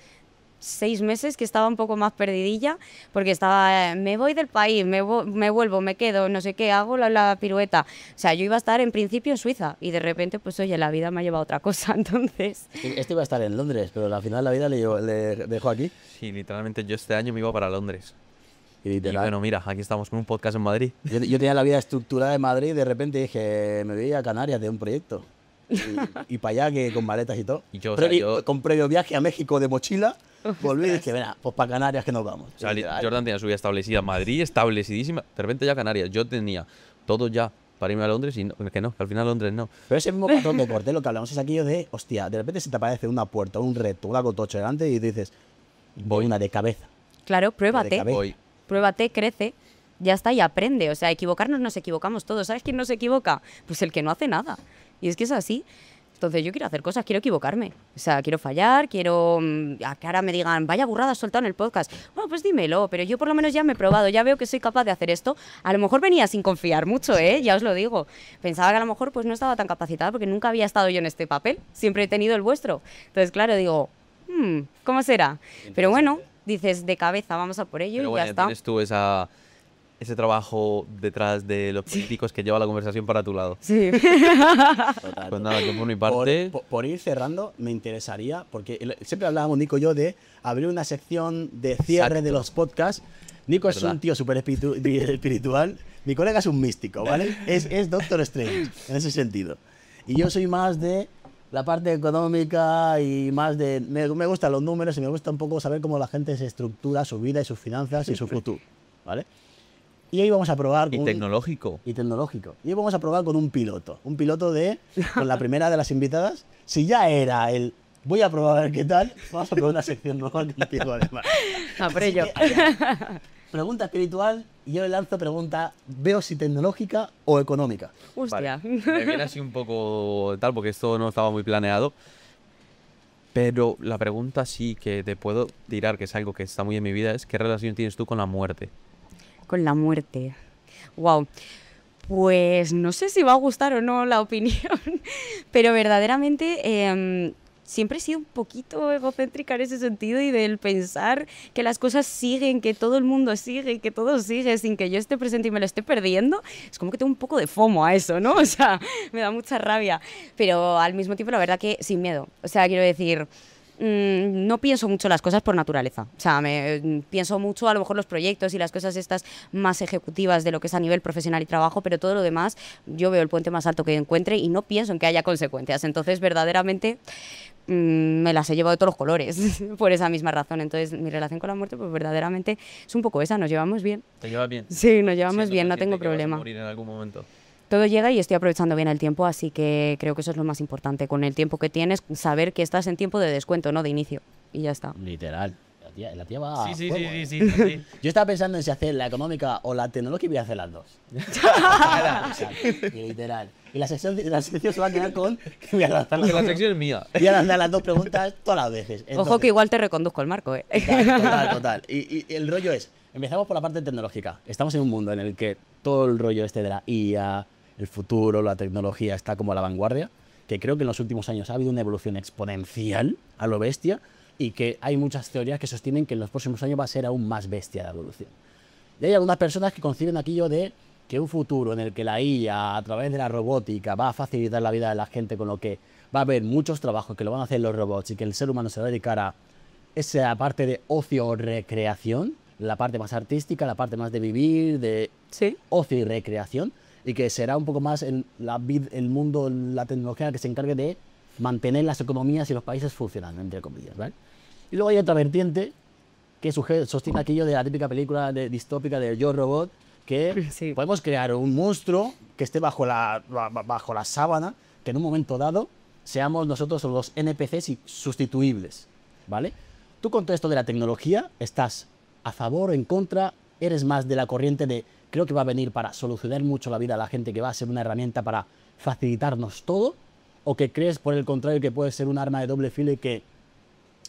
6 meses que estaba un poco más perdidilla porque estaba, me voy del país, me vuelvo, me quedo, no sé qué, hago la pirueta. O sea, yo iba a estar en principio en Suiza y de repente, pues oye, la vida me ha llevado a otra cosa, entonces... Este iba a estar en Londres, pero al final la vida le dejó aquí. Sí, literalmente yo este año me iba para Londres. Y Y literal. bueno, mira, aquí estamos con un podcast en Madrid. Yo tenía la vida estructurada en Madrid y de repente dije, me voy a Canarias de un proyecto. Y para allá que con maletas y todo. Y yo, o sea, Con previo viaje a México de mochila, volví y dije, venga, pues para Canarias que nos vamos. O sea, Literal. Jordan tenía su vida establecida en Madrid, establecidísima. De repente ya Canarias. Yo tenía todo ya para irme a Londres y que al final Londres no. Pero ese mismo patrón de corte, lo que hablamos es aquello de, hostia, de repente se te aparece una puerta, un reto, un algo tocho delante y dices, voy una de cabeza. Claro, De pruébate, cabeza. Voy. pruébate, crece, ya está y aprende. O sea, equivocarnos nos equivocamos todos. ¿Sabes quién no se equivoca? Pues el que no hace nada. Y es que es así. Entonces yo quiero hacer cosas, quiero equivocarme. O sea, quiero fallar, quiero a que ahora me digan, vaya burrada has soltado en el podcast. Bueno, pues dímelo, pero yo por lo menos ya me he probado, ya veo que soy capaz de hacer esto. A lo mejor venía sin confiar mucho, ya os lo digo. Pensaba que a lo mejor pues no estaba tan capacitada porque nunca había estado yo en este papel. Siempre he tenido el vuestro. Entonces, claro, digo, ¿cómo será? Pero bueno, dices, de cabeza, vamos a por ello Pero y bueno, ya está. tienes tú ese trabajo detrás de los políticos que lleva la conversación para tu lado. Sí. Total. Pues nada, yo por mi parte... Por ir cerrando, me interesaría, porque siempre hablábamos, Nico y yo, de abrir una sección de cierre Exacto. de los podcasts. Nico es ¿Verdad? un tío súper espiritual. Mi colega es un místico, ¿vale? Es Doctor Strange, en ese sentido. Y yo soy más de la parte económica y más de... Me gustan los números y me gusta un poco saber cómo la gente se estructura su vida y sus finanzas y su futuro, ¿vale? Y hoy vamos a probar Y con tecnológico. y tecnológico. Y hoy vamos a probar con un piloto con la primera de las invitadas. Si ya era el voy a probar a ver qué tal, vamos a probar una sección nueva contigo además. No, pero yo. Pregunta espiritual y yo le lanzo pregunta, veo si tecnológica o económica. Hostia. Vale. Me viene así un poco tal, porque esto no estaba muy planeado. Pero la pregunta sí que te puedo tirar, que es algo que está muy en mi vida, es ¿qué relación tienes tú con la muerte? Con la muerte. Wow. Pues no sé si va a gustar o no la opinión, pero verdaderamente siempre he sido un poquito egocéntrica en ese sentido y del pensar que las cosas siguen, que todo el mundo sigue, que todo sigue sin que yo esté presente y me lo esté perdiendo. Es como que tengo un poco de FOMO a eso, ¿no? O sea, me da mucha rabia. Pero al mismo tiempo, la verdad que sin miedo. O sea, quiero decir... no pienso mucho las cosas por naturaleza. O sea, pienso mucho a lo mejor los proyectos y las cosas estas más ejecutivas de lo que es a nivel profesional y trabajo, pero todo lo demás yo veo el puente más alto que encuentre y no pienso en que haya consecuencias. Entonces, verdaderamente, me las he llevado de todos los colores por esa misma razón. Entonces, mi relación con la muerte, pues verdaderamente es un poco esa, nos llevamos bien. ¿Te llevas bien? Sí, nos llevamos Siendo bien, no consciente tengo que vas a problema. morir en algún momento. Todo llega y estoy aprovechando bien el tiempo, así que creo que eso es lo más importante. Con el tiempo que tienes, saber que estás en tiempo de descuento, no de inicio. Y ya está. Literal. La tía va a Sí. Yo estaba pensando en si hacer la económica o la tecnológica y voy a hacer las dos. Literal. Y la sección se va a quedar con que voy a lanzar Porque la sección es mía. voy a lanzar las dos preguntas todas las veces. Ojo Entonces, que igual te reconduzco el marco, ¿eh? Total. Y el rollo es, empezamos por la parte tecnológica. Estamos en un mundo en el que todo el rollo este de la IA, el futuro, la tecnología está como a la vanguardia, que creo que en los últimos años ha habido una evolución exponencial a lo bestia y que hay muchas teorías que sostienen que en los próximos años va a ser aún más bestia la evolución. Y hay algunas personas que conciben aquello de que un futuro en el que la IA a través de la robótica va a facilitar la vida de la gente, con lo que va a haber muchos trabajos que lo van a hacer los robots y que el ser humano se va a dedicar a esa parte de ocio o recreación, la parte más artística, la parte más de vivir, de Sí. ocio y recreación, y que será un poco más el mundo, la tecnología que se encargue de mantener las economías y los países funcionando, entre comillas, ¿vale? Y luego hay otra vertiente que sostiene aquello de la típica película distópica de Yo Robot, que Sí. podemos crear un monstruo que esté bajo la sábana, que en un momento dado seamos nosotros los NPCs y sustituibles, ¿vale? Tú con todo esto de la tecnología, ¿estás a favor o en contra? ¿Eres más de la corriente de creo que va a venir para solucionar mucho la vida a la gente, que va a ser una herramienta para facilitarnos todo? ¿O que crees, por el contrario, que puede ser un arma de doble filo y que,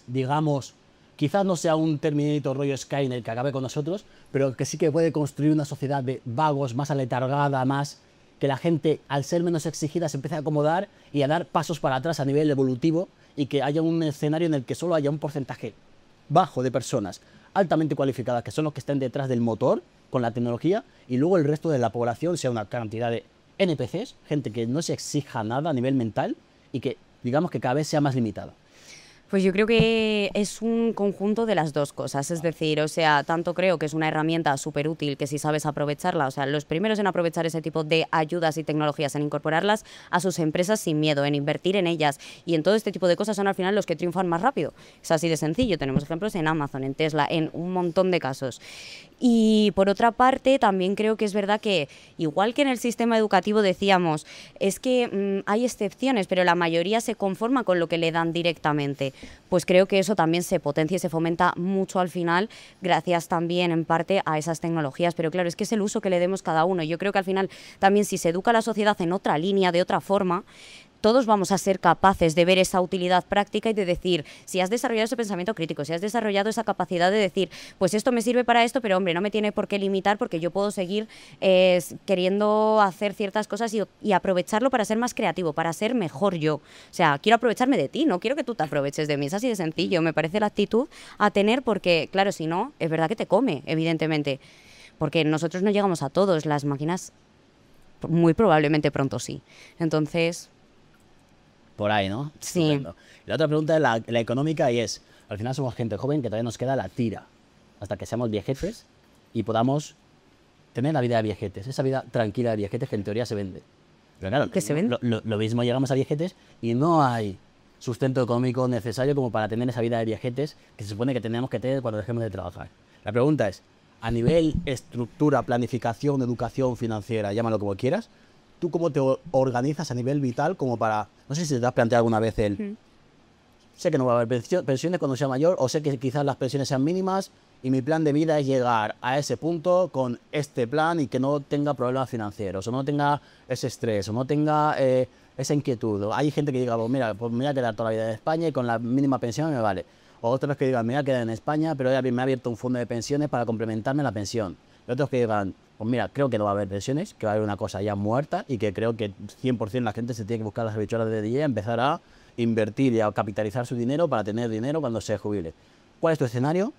digamos, quizás no sea un Terminator rollo Skynet que acabe con nosotros, pero que sí que puede construir una sociedad de vagos, más aletargada, más que la gente, al ser menos exigida, se empiece a acomodar y a dar pasos para atrás a nivel evolutivo, y que haya un escenario en el que solo haya un porcentaje bajo de personas altamente cualificadas, que son los que estén detrás del motor con la tecnología, y luego el resto de la población sea una cantidad de NPCs, gente que no se exija nada a nivel mental y que, digamos, que cada vez sea más limitada? Pues yo creo que es un conjunto de las dos cosas, es decir, o sea, tanto creo que es una herramienta súper útil que si sabes aprovecharla, o sea, los primeros en aprovechar ese tipo de ayudas y tecnologías, en incorporarlas a sus empresas sin miedo, en invertir en ellas y en todo este tipo de cosas son al final los que triunfan más rápido. Es así de sencillo, tenemos ejemplos en Amazon, en Tesla, en un montón de casos. Y por otra parte, también creo que es verdad que, igual que en el sistema educativo decíamos, es que hay excepciones, pero la mayoría se conforma con lo que le dan directamente. Pues creo que eso también se potencia y se fomenta mucho al final, gracias también en parte a esas tecnologías. Pero claro, es que es el uso que le demos cada uno. Yo creo que al final también, si se educa a la sociedad en otra línea, de otra forma, todos vamos a ser capaces de ver esa utilidad práctica y de decir, si has desarrollado ese pensamiento crítico, si has desarrollado esa capacidad de decir, pues esto me sirve para esto, pero hombre, no me tiene por qué limitar porque yo puedo seguir queriendo hacer ciertas cosas y aprovecharlo para ser más creativo, para ser mejor yo. O sea, quiero aprovecharme de ti, no quiero que tú te aproveches de mí. Es así de sencillo, me parece la actitud a tener, porque claro, si no, es verdad que te come, evidentemente, porque nosotros no llegamos a todos, las máquinas muy probablemente pronto sí. Entonces... Por ahí, ¿no? Sí. Estupendo. Y la otra pregunta es la económica, y es, al final somos gente joven que todavía nos queda la tira hasta que seamos viejetes y podamos tener la vida de viejetes, esa vida tranquila de viejetes que en teoría se vende. Pero claro, ¿Que se vende? lo mismo, llegamos a viejetes y no hay sustento económico necesario como para tener esa vida de viejetes que se supone que tenemos que tener cuando dejemos de trabajar. La pregunta es, a nivel estructura, planificación, educación financiera, llámalo como quieras, ¿tú cómo te organizas a nivel vital como para... No sé si te has planteado alguna vez sé que no va a haber pensiones cuando sea mayor, o sé que quizás las pensiones sean mínimas y mi plan de vida es llegar a ese punto con este plan y que no tenga problemas financieros, o no tenga ese estrés, o no tenga esa inquietud. Hay gente que diga, pues mira, me voy a quedar toda la vida en España y con la mínima pensión me vale. O otros que digan, me voy a quedar en España, pero me ha abierto un fondo de pensiones para complementarme la pensión. Y otros que digan, pues mira, creo que no va a haber pensiones, que va a haber una cosa ya muerta y que creo que 100% la gente se tiene que buscar las habichuelas de día y empezar a invertir y a capitalizar su dinero para tener dinero cuando se jubile. ¿Cuál es tu escenario?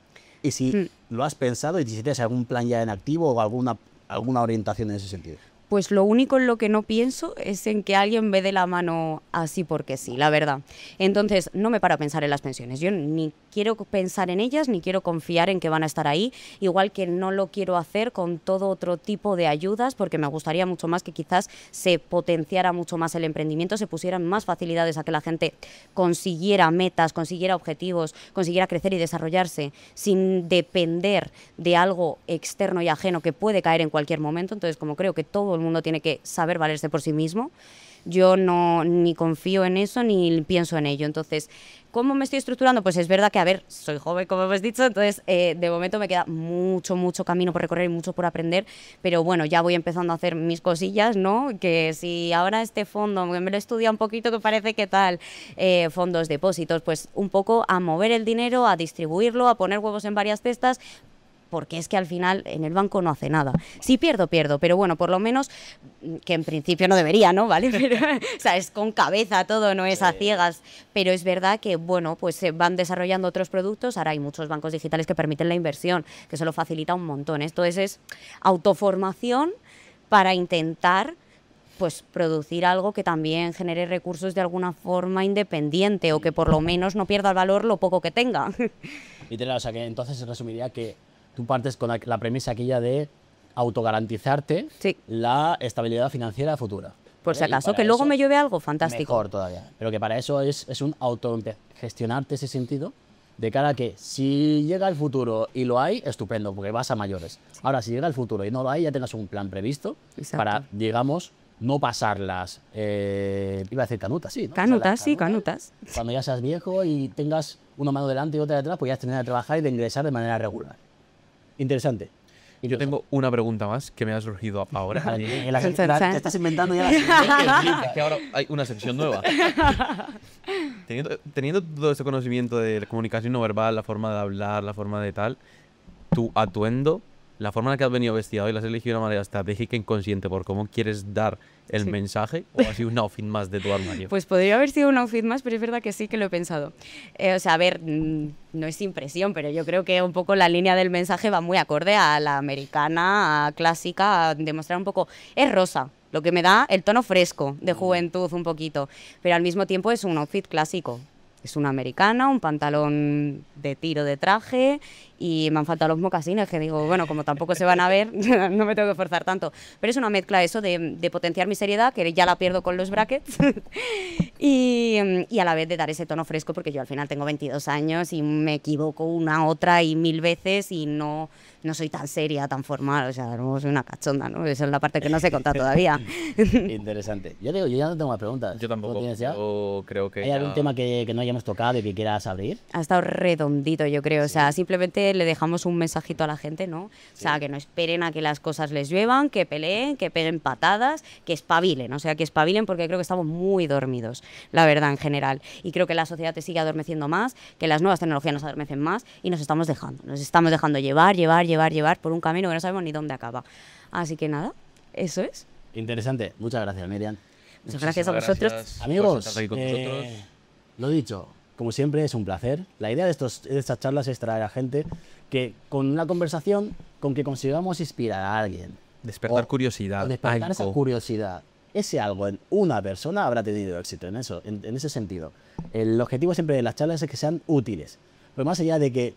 Y si lo has pensado y si tienes algún plan ya en activo o alguna orientación en ese sentido. Pues lo único en lo que no pienso es en que alguien me dé la mano así porque sí, la verdad. Entonces, no me paro a pensar en las pensiones. Yo ni quiero pensar en ellas, ni quiero confiar en que van a estar ahí, igual que no lo quiero hacer con todo otro tipo de ayudas, porque me gustaría mucho más que quizás se potenciara mucho más el emprendimiento, se pusieran más facilidades a que la gente consiguiera metas, consiguiera objetivos, consiguiera crecer y desarrollarse sin depender de algo externo y ajeno que puede caer en cualquier momento. Entonces, como creo que todo el mundo tiene que saber valerse por sí mismo, yo no ni confío en eso ni pienso en ello. Entonces, ¿cómo me estoy estructurando? Pues es verdad que, a ver, soy joven, como hemos dicho, entonces de momento me queda mucho camino por recorrer y mucho por aprender, pero bueno, ya voy empezando a hacer mis cosillas, ¿no? Que si ahora este fondo, me lo he estudiado un poquito, que parece que tal, fondos, depósitos, pues un poco a mover el dinero, a distribuirlo, a poner huevos en varias cestas, porque es que al final en el banco no hace nada. Si pierdo, pero bueno, por lo menos, que en principio no debería, ¿no? ¿Vale? Pero, o sea, es con cabeza todo, no es a ciegas, pero es verdad que, bueno, pues se van desarrollando otros productos, ahora hay muchos bancos digitales que permiten la inversión, que eso lo facilita un montón. Esto es autoformación para intentar pues producir algo que también genere recursos de alguna forma independiente o que por lo menos no pierda el valor lo poco que tenga. Literal, o sea que entonces se resumiría que tú partes con la premisa aquella de autogarantizarte Sí. la estabilidad financiera futura. Por si Y acaso, para que luego eso, me llueve algo, fantástico. mejor todavía. Pero que para eso es un autogestionarte ese sentido de cara a que si llega el futuro y lo hay, estupendo, porque vas a mayores. Ahora, si llega el futuro y no lo hay, ya tengas un plan previsto Exacto. para, digamos, no pasarlas, iba a decir canutas, sí, ¿no? Canutas, O sea, sí, canutas. Cuando ya seas viejo y tengas una mano delante y otra detrás, pues ya tener de trabajar y de ingresar de manera regular. Interesante. Yo tengo una pregunta más que me ha surgido ahora. Te estás inventando ya la Es que ahora hay una sección nueva. Teniendo todo este conocimiento de la comunicación no verbal, la forma de hablar, la forma de tal, tu atuendo, la forma en la que has venido vestida hoy, ¿la has elegido de una manera estratégica e inconsciente por cómo quieres dar el Sí. mensaje o ha sido un outfit más de tu armario? Pues podría haber sido un outfit más, pero es verdad que sí que lo he pensado. O sea, a ver, no es impresión, pero yo creo que un poco la línea del mensaje va muy acorde a la americana, a clásica, a demostrar un poco, es rosa, lo que me da el tono fresco de juventud un poquito, pero al mismo tiempo es un outfit clásico. Es una americana, un pantalón de tiro de traje y me han faltado los mocasines, que digo, bueno, como tampoco se van a ver, no me tengo que forzar tanto. Pero es una mezcla eso de potenciar mi seriedad, que ya la pierdo con los brackets, y a la vez de dar ese tono fresco, porque yo al final tengo 22 años y me equivoco una, otra y 1000 veces y no soy tan seria, tan formal, o sea, no soy una cachonda, ¿no? Esa es la parte que no sé contar todavía. Interesante. Yo digo, yo ya no tengo más preguntas. Yo ¿Tú tampoco. tienes ya? Yo creo que ¿Hay algún tema que no hayamos tocado y que quieras abrir? Ha estado redondito, yo creo. O sea, simplemente le dejamos un mensajito a la gente, ¿no? O sea, que no esperen a que las cosas les lluevan, que peleen, que peguen patadas, que espabilen. O sea, que espabilen porque creo que estamos muy dormidos, la verdad, en general. Y creo que la sociedad te sigue adormeciendo más, que las nuevas tecnologías nos adormecen más y nos estamos dejando llevar por un camino que no sabemos ni dónde acaba. Así que nada, eso es. Interesante. Muchas gracias, Miriam. Muchas gracias a vosotros. Amigos, estar aquí con nosotros. lo dicho, como siempre es un placer. La idea de estas charlas es traer a gente que con una conversación, con que consigamos inspirar a alguien. Despertar o- curiosidad. o despertar esa algo. curiosidad. Ese algo en una persona habrá tenido éxito en eso, en ese sentido. El objetivo siempre de las charlas es que sean útiles. Pero más allá de que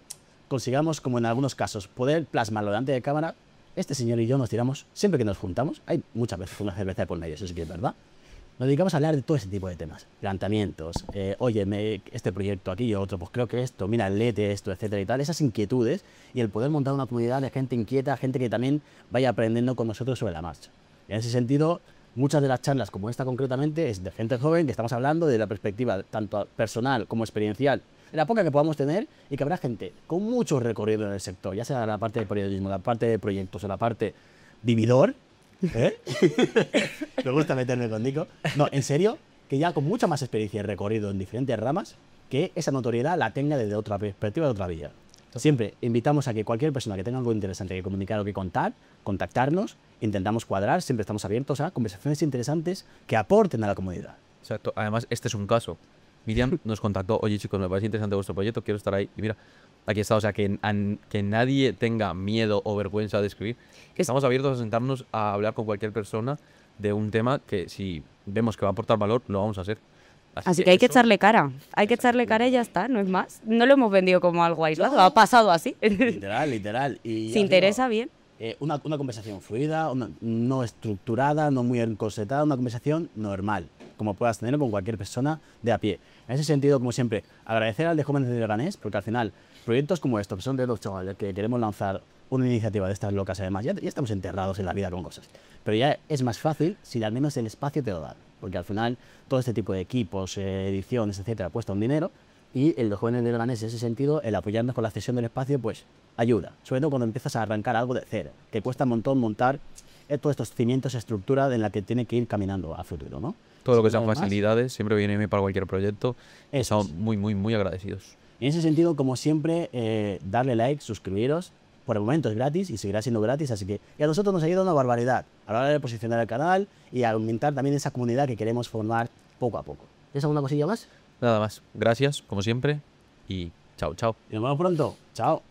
consigamos, como en algunos casos, poder plasmarlo delante de cámara, este señor y yo nos tiramos, siempre que nos juntamos, hay muchas veces una cerveza por medio, eso sí que es verdad, nos dedicamos a hablar de todo ese tipo de temas, planteamientos, oye, este proyecto aquí, otro, pues creo que esto, mira, léete esto, etcétera y tal, esas inquietudes y el poder montar una comunidad de gente inquieta, gente que también vaya aprendiendo con nosotros sobre la marcha. En ese sentido, muchas de las charlas, como esta concretamente, es de gente joven que estamos hablando de la perspectiva tanto personal como experiencial, de la poca que podamos tener, y que habrá gente con mucho recorrido en el sector, ya sea la parte de periodismo, la parte de proyectos o la parte vividor. Me gusta meterme con Nico. No, en serio, que ya con mucha más experiencia y recorrido en diferentes ramas, que esa notoriedad la tenga desde otra perspectiva, de otra vía. Siempre invitamos a que cualquier persona que tenga algo interesante que comunicar o que contar, contactarnos, intentamos cuadrar, siempre estamos abiertos a conversaciones interesantes que aporten a la comunidad. Exacto. Además, este es un caso. Miriam nos contactó, oye chicos, me parece interesante vuestro proyecto, quiero estar ahí. Y mira, aquí está, o sea, que nadie tenga miedo o vergüenza de escribir. Estamos abiertos a sentarnos a hablar con cualquier persona de un tema que si vemos que va a aportar valor, lo vamos a hacer. Así que hay que eso- echarle cara. Hay que echarle cara y ya está, no es más. No lo hemos vendido como algo aislado, ha pasado así. Literal, literal. Y ya Si os interesa, digo, bien. una conversación fluida, no estructurada, no muy encorsetada, una conversación normal, como puedas tener con cualquier persona de a pie. En ese sentido, como siempre, agradecer al de Jóvenes de Leganés, porque al final, proyectos como estos, que son de los chavales que queremos lanzar una iniciativa de estas locas, además, ya estamos enterrados en la vida con cosas. Pero ya es más fácil si al menos el espacio te lo da, porque al final todo este tipo de equipos, ediciones, etcétera, cuesta un dinero. Y el de Jóvenes de Leganés, en ese sentido, el apoyarnos con la cesión del espacio, pues ayuda. Sobre todo cuando empiezas a arrancar algo de cero, que cuesta un montón montar todos estos cimientos, estructura en la que tiene que ir caminando a futuro, ¿no? Todo lo que Sin sean nada más. facilidades siempre viene bien para cualquier proyecto. Eso Estamos muy, muy, muy agradecidos. En ese sentido, como siempre, darle like, suscribiros. Por el momento es gratis y seguirá siendo gratis, así que y a nosotros nos ayuda una barbaridad a la hora de posicionar el canal y a aumentar también esa comunidad que queremos formar poco a poco. ¿Tienes alguna cosilla más? Nada más. Gracias, como siempre. Y chao, chao. Y nos vemos pronto. Chao.